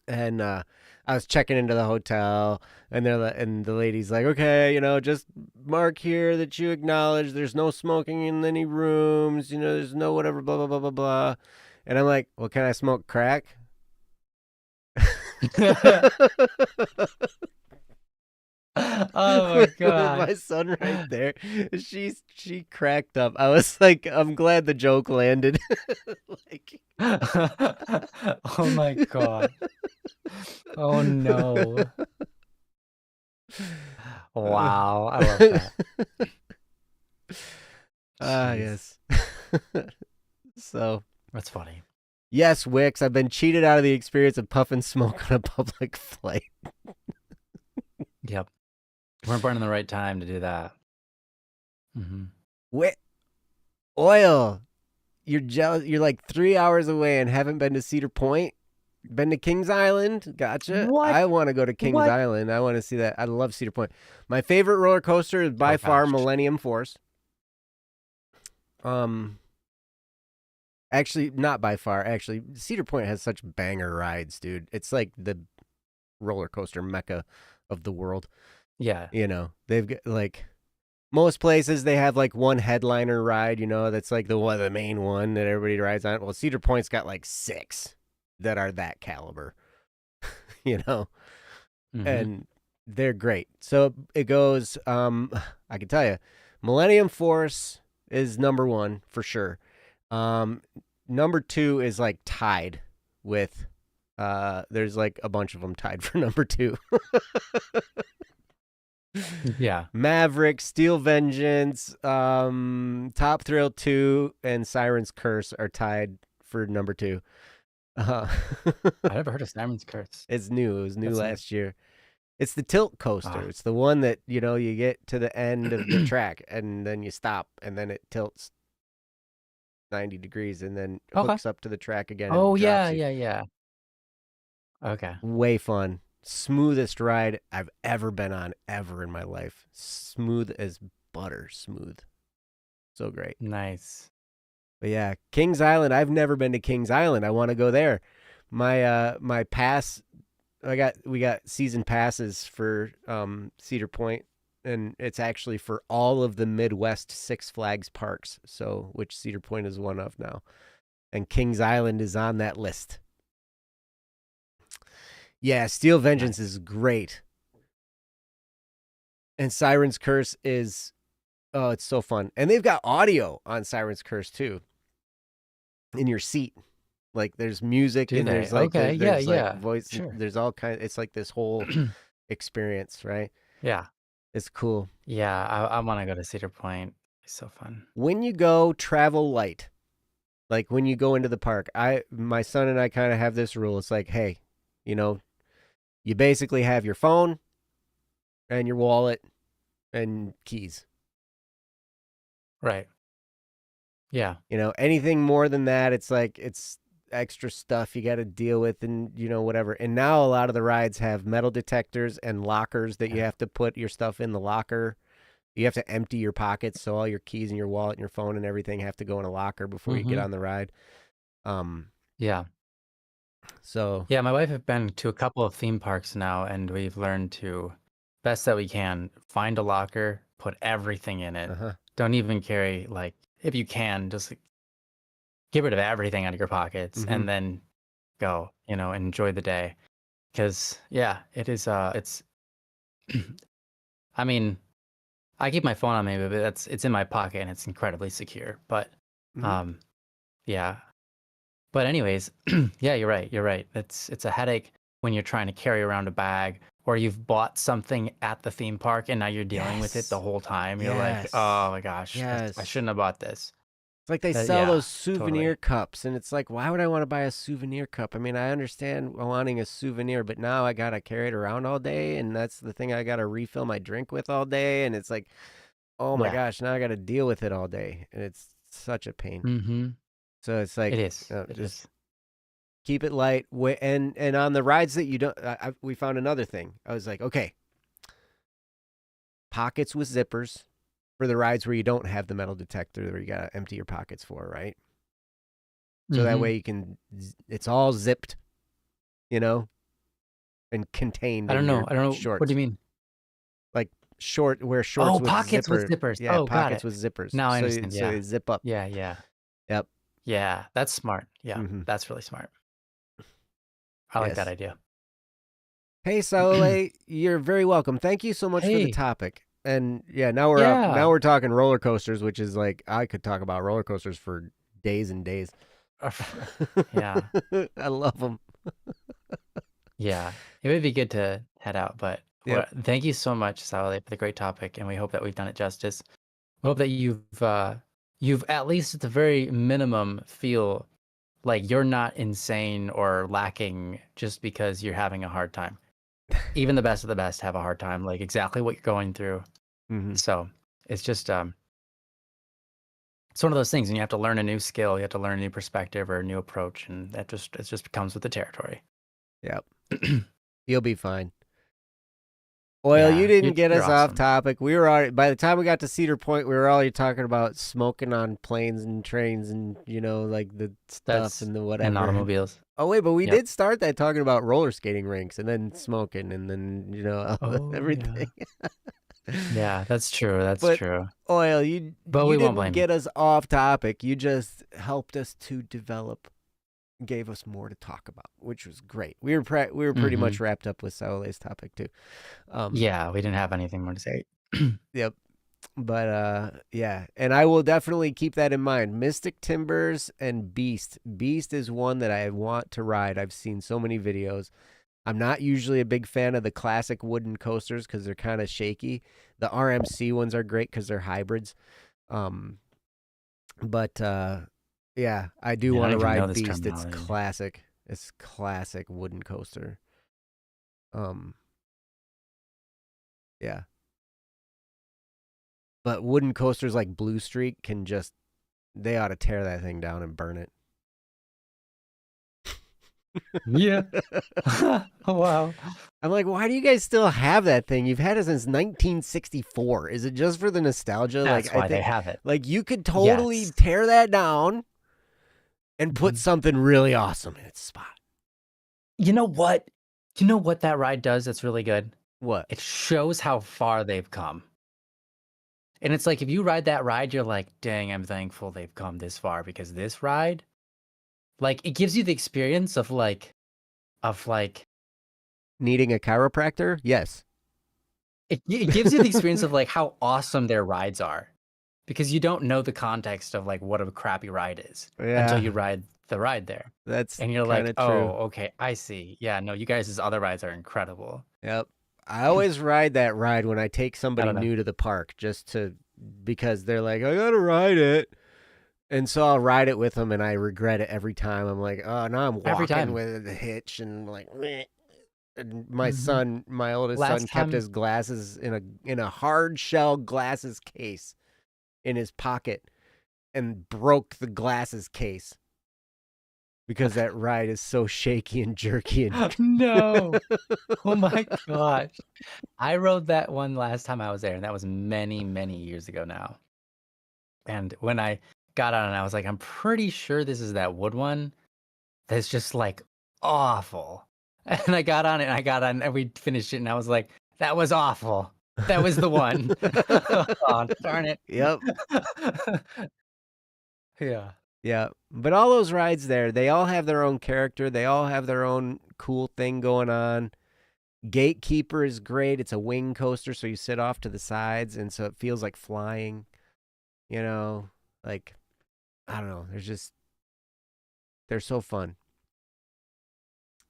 And I was checking into the hotel, and the lady's like, okay, just mark here that you acknowledge there's no smoking in any rooms, there's no whatever, blah blah blah blah blah. And I'm like, well, can I smoke crack? Oh my god. My son right there. She cracked up. I was like, I'm glad the joke landed. Like, oh my god. Oh no. Wow, I love that. Yes. So that's funny. Yes, Wix, I've been cheated out of the experience of puff and smoke on a public flight. Yep. We're born in the right time to do that. Wait, oil. You're jealous. You're like 3 hours away and haven't been to Cedar Point. Been to Kings Island? Gotcha. What? I want to go to Kings Island. I want to see that. I love Cedar Point. My favorite roller coaster is by far Millennium Force. Actually, not by far. Actually, Cedar Point has such banger rides, dude. It's like the roller coaster mecca of the world. Yeah. They've got like most places they have like one headliner ride, that's like the main one that everybody rides on. Well, Cedar Point's got like 6 that are that caliber, and they're great. So it goes, I can tell you, Millennium Force is number 1 for sure. Number 2 is like tied with, there's like a bunch of them tied for number 2. Yeah. Maverick, Steel Vengeance, Top Thrill 2, and Siren's Curse are tied for number 2. I never heard of Siren's Curse. It's new. It was new last year. It's the tilt coaster. It's the one that, you get to the end of the track and then you stop and then it tilts 90 degrees and then hooks up to the track again. Oh, yeah. Okay. Way fun. Smoothest ride I've ever been on ever in my life. Smooth as butter smooth. So great. Nice. But yeah, Kings Island. I've never been to Kings Island. I want to go there. My pass, we got season passes for Cedar Point, and it's actually for all of the Midwest Six Flags parks. So which Cedar Point is one of now, and Kings Island is on that list. Yeah, Steel Vengeance is great. And Siren's Curse is, oh, it's so fun. And they've got audio on Siren's Curse, too, in your seat. Like, there's music and there's like, there's like voice. Sure. There's all kinds. It's like this whole experience, right? Yeah. It's cool. Yeah, I want to go to Cedar Point. It's so fun. When you go, travel light. Like, when you go into the park, my son and I kind of have this rule. It's like, hey, you basically have your phone and your wallet and keys. Right. Yeah. Anything more than that, it's like it's extra stuff you got to deal with and, whatever. And now a lot of the rides have metal detectors and lockers that you have to put your stuff in the locker. You have to empty your pockets. So all your keys and your wallet and your phone and everything have to go in a locker before you get on the ride. Yeah. So yeah, my wife have been to a couple of theme parks now, and we've learned to, best that we can, find a locker, put everything in it. Don't even carry, like, if you can, just get rid of everything out of your pockets and then go, enjoy the day. Because yeah, it is. It's. I mean, I keep my phone on me, but it's in my pocket and it's incredibly secure. But yeah. But anyways, yeah, you're right. It's a headache when you're trying to carry around a bag, or you've bought something at the theme park and now you're dealing with it the whole time. You're like, oh my gosh, I shouldn't have bought this. It's like they sell those souvenir cups, and it's like, why would I want to buy a souvenir cup? I mean, I understand wanting a souvenir, but now I gotta carry it around all day, and that's the thing I gotta refill my drink with all day, and it's like, oh my gosh, now I gotta deal with it all day, and it's such a pain. So it's like, it is. Just keep it light. And on the rides that you don't, we found another thing. I was like, okay, pockets with zippers, for the rides where you don't have the metal detector where you got to empty your pockets for, right? So that Mm-hmm. way it's all zipped, and contained I in don't know. your I don't know. What do shorts. you mean? Like shorts Oh, with pockets with zipper. zippers. Yeah, Oh, got pockets it. with zippers. Now I So understand. so Yeah. they zip up. Yeah. Yeah. Yep. Yeah. That's smart. Yeah. Mm-hmm. That's really smart. I like that Yes. idea. Hey, Salole, you're very welcome. Thank you so much for the Hey. topic. And yeah, now we're up. Now Yeah. we're talking roller coasters, which is like I could talk about roller coasters for days and days. Yeah. I love them. Yeah. It would be good to head out, but Yep. thank you so much, Sally, for the great topic, and we hope that we've done it justice. We hope that you've at least at the very minimum feel like you're not insane or lacking just because you're having a hard time. Even the best of the best have a hard time, like exactly what you're going through. Mm-hmm. So it's just it's one of those things, and you have to learn a new skill, you have to learn a new perspective or a new approach, and it just comes with the territory. Yep. You'll be fine. Oil, you Yeah, didn't get you're us off awesome. topic. We were already, by the time we got to Cedar Point, we were already talking about smoking on planes and trains and, like the stuff That's and the in whatever. automobiles. Oh, wait, but we Yep. did start that talking about roller skating rinks and then smoking and then, Oh everything. yeah, that's true. That's But true. Oil, you But we won't didn't blame you. get us off topic. You just helped us to develop, gave us more to talk about, which was great. We were pretty much wrapped up with Saole's topic too. Yeah, we didn't have anything more to say. Yep. But yeah, and I will definitely keep that in mind. Mystic Timbers and Beast. Beast is one that I want to ride. I've seen so many videos. I'm not usually a big fan of the classic wooden coasters because they're kind of shaky. The RMC ones are great because they're hybrids. But yeah, I do Man, I want to don't even know ride this Beast. It's terminology. classic. It's classic wooden coaster. Yeah. But wooden coasters like Blue Streak they ought to tear that thing down and burn it. Yeah. Oh, wow. I'm like, why do you guys still have that thing? You've had it since 1964. Is it just for the nostalgia? That's Like, I why they think, have it. like you could totally Yes. tear that down and put something really awesome in its spot. You know what? You know what that ride does that's really good? What? It shows how far they've come. And it's like if you ride that ride, you're like, dang, I'm thankful they've come this far because this ride, like, it gives you the experience of like Needing a chiropractor? Yes. it gives you the experience of like how awesome their rides are. Because you don't know the context of like what a crappy ride is until Yeah, you ride the ride there. that's And you're kind like, of oh, true. okay, I see. Yeah, no, you guys' other rides are incredible. Yep. I always ride that ride when I take I somebody don't know. new to the park because they're like, I gotta ride it. And so I'll ride it with them, and I regret it every time. I'm like, oh, now I'm Every walking time. with a hitch, and like, meh. And my Mhm. son, my oldest son, Last kept time, his glasses in a hard shell glasses case in his pocket, and broke the glasses case because that ride is so shaky and jerky and. no. Oh my gosh. I rode that one last time I was there, and that was many, many years ago now. And when I got on it, I was like, I'm pretty sure this is that wood one that's just like awful. And I got on it, and and we finished it, and I was like, that was awful. That was the one. Oh, darn it. Yep. Yeah. Yeah. But all those rides there, they all have their own character. They all have their own cool thing going on. Gatekeeper is great. It's a wing coaster, so you sit off to the sides, and so it feels like flying. Like, I don't know. They're so fun.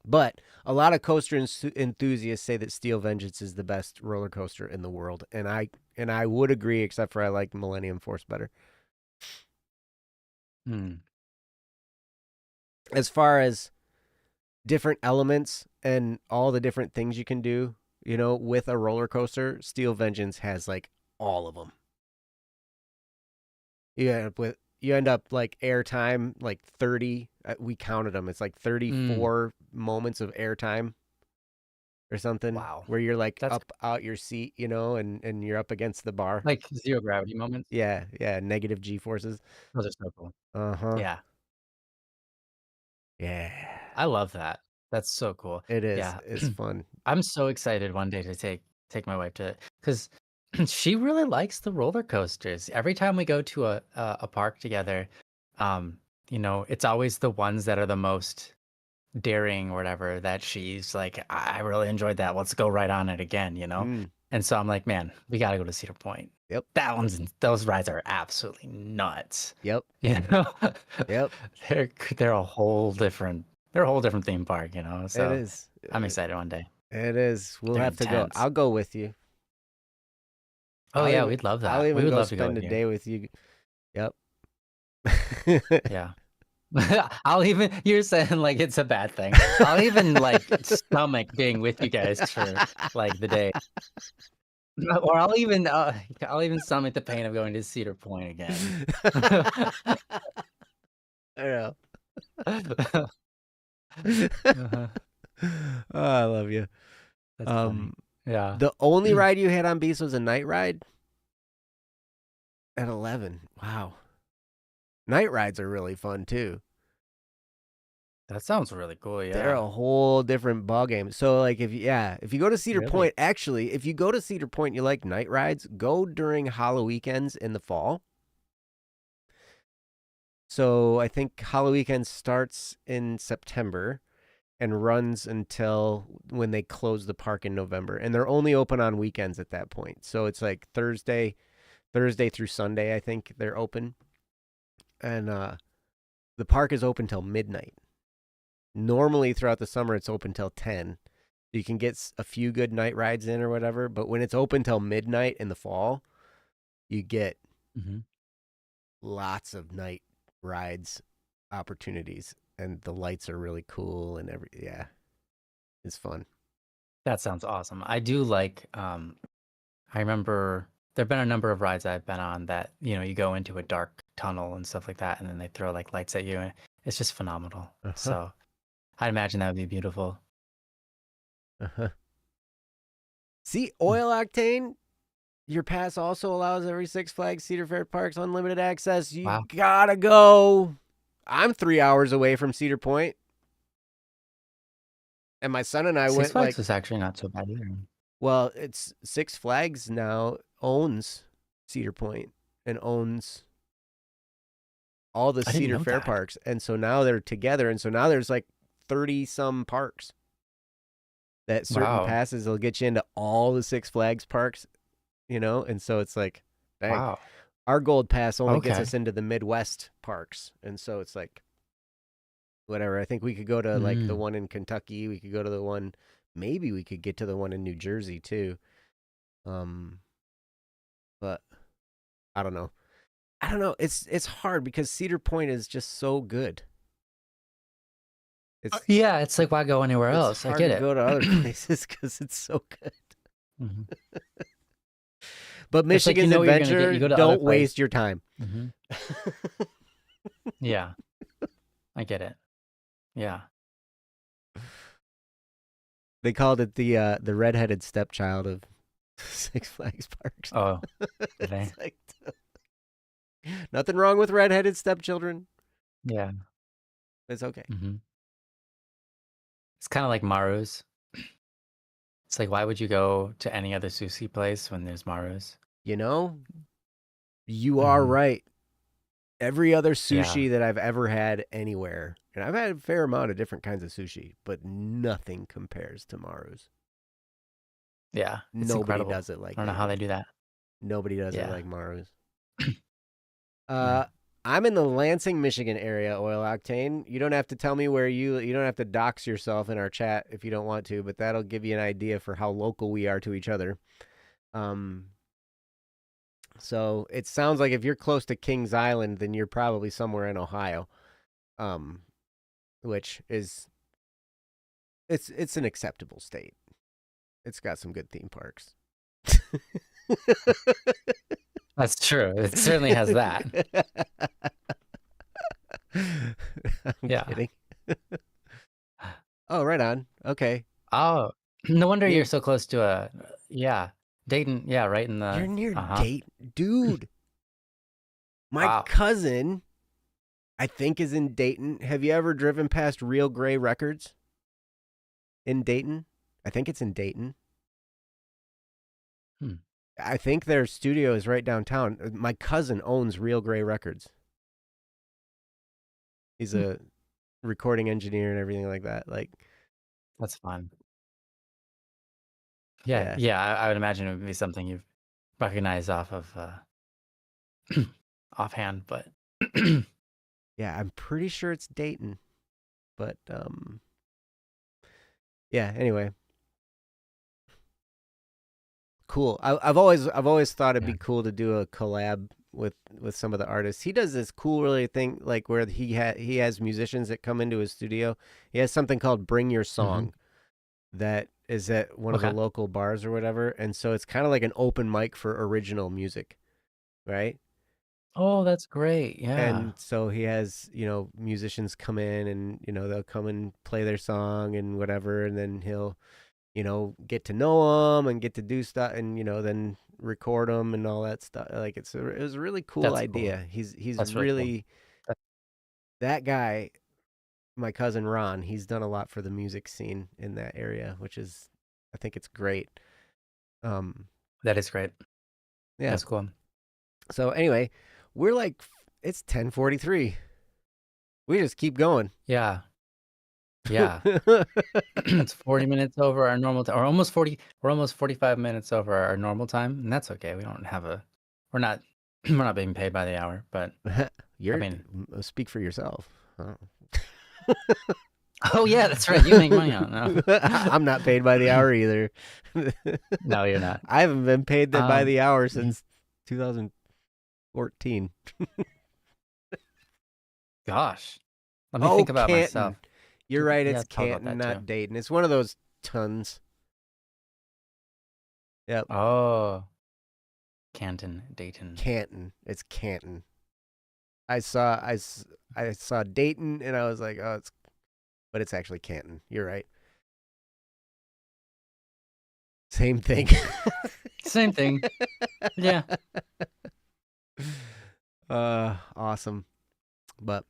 But a lot of coaster enthusiasts say that Steel Vengeance is the best roller coaster in the world, and I would agree, except for I like Millennium Force better. Hmm. As far as different elements and all the different things you can do, with a roller coaster, Steel Vengeance has like all of them. You end up like airtime like 30. We counted them. It's like 34 moments of airtime. or something, Wow. where you're like That's up out your seat, and you're up against the bar. like zero gravity moments. Yeah, yeah, negative G forces. Those are so cool. Uh-huh. Yeah. Yeah. I love that. That's so cool. It is. Yeah. It's fun. I'm so excited one day to take my wife to, because she really likes the roller coasters. Every time we go to a park together, um, it's always the ones that are the most daring or whatever that she's like, I really enjoyed that. Let's go right on it again. Mm, And so I'm like, man, we gotta go to Cedar Point. yep. Those rides are absolutely nuts. Yep. You know, Yep. they're a whole different theme park. It So is. I'm excited one day. It is. We'll They're have to go. intense. I'll go with you. Oh yeah, we'd love I'll that. We even would go love to go spend with a you. day with you. Yep. Yeah. You're saying like it's a bad thing. I'll even like stomach being with you guys for like the day. Or I'll even stomach the pain of going to Cedar Point again. I know. Uh-huh. Oh, I love you. That's funny. Yeah. The only ride you had on Beast was a night ride at 11. Wow. Night rides are really fun too. That sounds really cool. They're Yeah. a whole different ball game. So like if you go to Cedar Really? Point, actually, if you go to Cedar Point and you like night rides, go during Hollow Weekends in the fall. So I think Hollow Weekend starts in September and runs until when they close the park in November. And they're only open on weekends at that point. So it's like Thursday through Sunday, I think they're open. And the park is open till midnight. Normally throughout the summer, it's open till 10. You can get a few good night rides in or whatever. But when it's open till midnight in the fall, you get lots of night rides opportunities. And the lights are really cool and it's fun. That sounds awesome. I do like, I remember there've been a number of rides I've been on that, you go into a dark tunnel and stuff like that, and then they throw like lights at you, and it's just phenomenal. Uh-huh. So I imagine that would be beautiful. Uh-huh. See, Oil Octane, your pass also allows every Six Flags Cedar Fair Parks unlimited access. You gotta go. I'm 3 hours away from Cedar Point. And my son and I Six went Flags was actually not so bad either. Well, it's Six Flags now owns Cedar Point and owns all the Cedar Fair parks. And so now they're together. And so now there's like 30 some parks that certain passes will get you into all the Six Flags parks, And so it's like, dang, our gold pass only gets us into the Midwest parks. And so it's like, whatever. I think we could go to like the one in Kentucky. We could go to the one, maybe we could get to the one in New Jersey too. But I don't know. It's hard because Cedar Point is just so good. It's like, why go anywhere else? I get it. Go to other places because it's so good. But Michigan's Adventure, don't waste your time. Yeah, I get it. Yeah. They called it the redheaded stepchild of Six Flags parks. Oh, did they? Like, nothing wrong with redheaded stepchildren. Yeah, it's okay. It's kind of like Maru's. It's like, why would you go to any other sushi place when there's Maru's? You are right. Every other sushi that I've ever had anywhere, and I've had a fair amount of different kinds of sushi, but nothing compares to Maru's. Yeah, it's nobody incredible. does it like I don't know how they do that. Nobody does it like Maru's. I'm in the Lansing, Michigan area, Oil Octane. You don't have to tell me where you don't have to dox yourself in our chat if you don't want to, but that'll give you an idea for how local we are to each other. So it sounds like if you're close to Kings Island, then you're probably somewhere in Ohio, which is it's an acceptable state. It's got some good theme parks. That's true. It certainly has that. I'm kidding. Oh, right on. Okay. Oh, No wonder Near, you're so close to yeah, Dayton. Yeah, right in you're the, near uh-huh. Dayton, dude. My Wow. cousin, I think, is in Dayton. Have you ever driven past Real Gray Records in Dayton? I think it's in Dayton. Hmm. I think their studio is right downtown. My cousin owns Real Gray Records. He's Hmm. a recording engineer and everything like that. Like, That's fun. Yeah, yeah, yeah, I would imagine it would be something you've recognized off of, offhand, but yeah. I'm pretty sure it's Dayton, but yeah. Anyway, cool. I've always thought it'd yeah. be cool to do a collab with some of the artists. He does this cool really thing like where he has musicians that come into his studio. He has something called Bring Your Mhm. Song that is at one of the Okay. local bars or whatever, and so it's kind of like an open mic for original music, right? Oh, that's great. Yeah. And so he has, musicians come in and, they'll come and play their song and whatever. And then he'll, get to know them and get to do stuff and, then record them and all that stuff. Like it was a really cool That's cool. idea. He's That's really cool. really, That that guy, my cousin Ron, he's done a lot for the music scene in that area, which is, I think it's great. Um, that is great. yeah. That's cool. So anyway, we're like, it's 10:43. We just keep going. Yeah. Yeah. It's 40 minutes over our normal time, or almost 40. We're almost 45 minutes over our normal time, and that's okay. We don't have a we're not we're not being paid by the hour, but I You're mean, speak for yourself. Oh. oh yeah, that's right. You make money on it. No. I'm not paid by the hour either. No, you're not. I haven't been paid that by Um the hour mhm. since 2014. Gosh. Let me Oh, think about Canton. myself. You're right. Yeah, It's let's talk about Canton, that too. not Dayton. It's one of those tons. Yep, Oh, Canton, Dayton. Canton. It's Canton. I saw I saw Dayton and I was like, oh, but it's actually Canton. You're right. Same thing. Same thing. Yeah. Awesome. But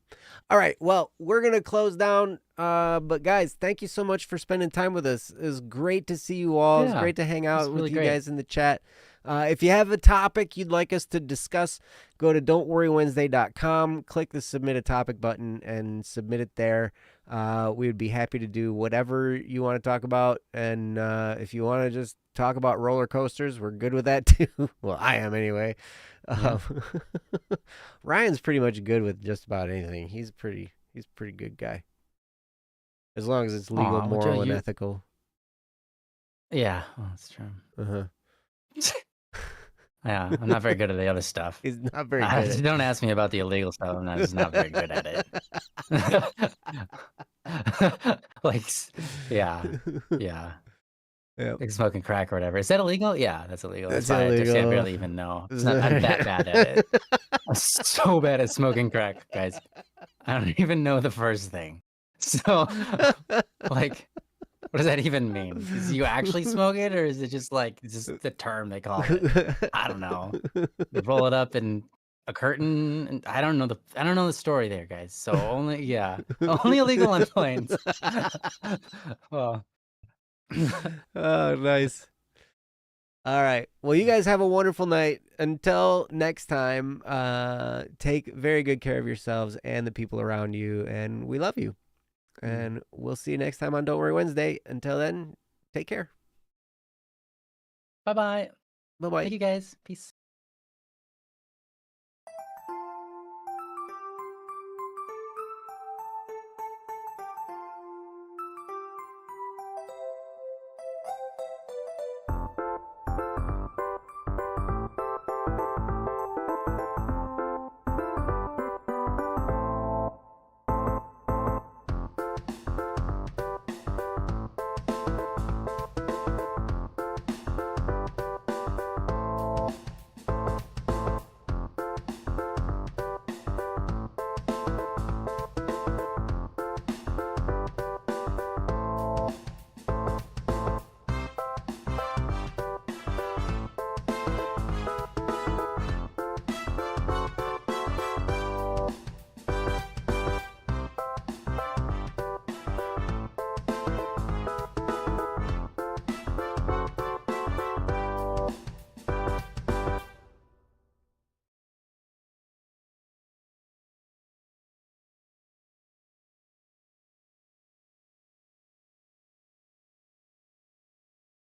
all right, well, we're gonna close down. But guys, thank you so much for spending time with us. It was great to see you all. It was Yeah. great to hang It's out with really you great. guys in the chat. If you have a topic you'd like us to discuss, go to don'tworrywednesday.com, click the submit a topic button, and submit it there. We would be happy to do whatever you want to talk about. And if you want to just talk about roller coasters, we're good with that too. Well, I am anyway. Yeah. Um, Ryan's pretty much good with just about anything. He's a pretty good guy. As long as it's legal, Aw, well, Joe, moral, and you ethical. yeah, well, that's true. Uh-huh. Yeah, I'm not very good at the other stuff. He's not very good at Don't ask me about the illegal stuff. I'm just not very good at it. Like, yeah, yeah. Yep. Like smoking crack or whatever. Is that illegal? Yeah, that's illegal. That's That's why I just I illegal. barely even know. It's not. I'm that bad at it. I'm so bad at smoking crack, guys. I don't even know the first thing. So, like, what does that even mean? Is you actually smoke it, or is it just like just the term they call it? I don't know. They roll it up in a curtain, and I don't know the story there, guys. So only illegal on planes. Well, Oh, nice. All right. Well, you guys have a wonderful night. Until next time, take very good care of yourselves and the people around you. And we love you. And we'll see you next time on Don't Worry Wednesday. Until then, take care. bye bye. Bye bye. Thank you, guys. Peace.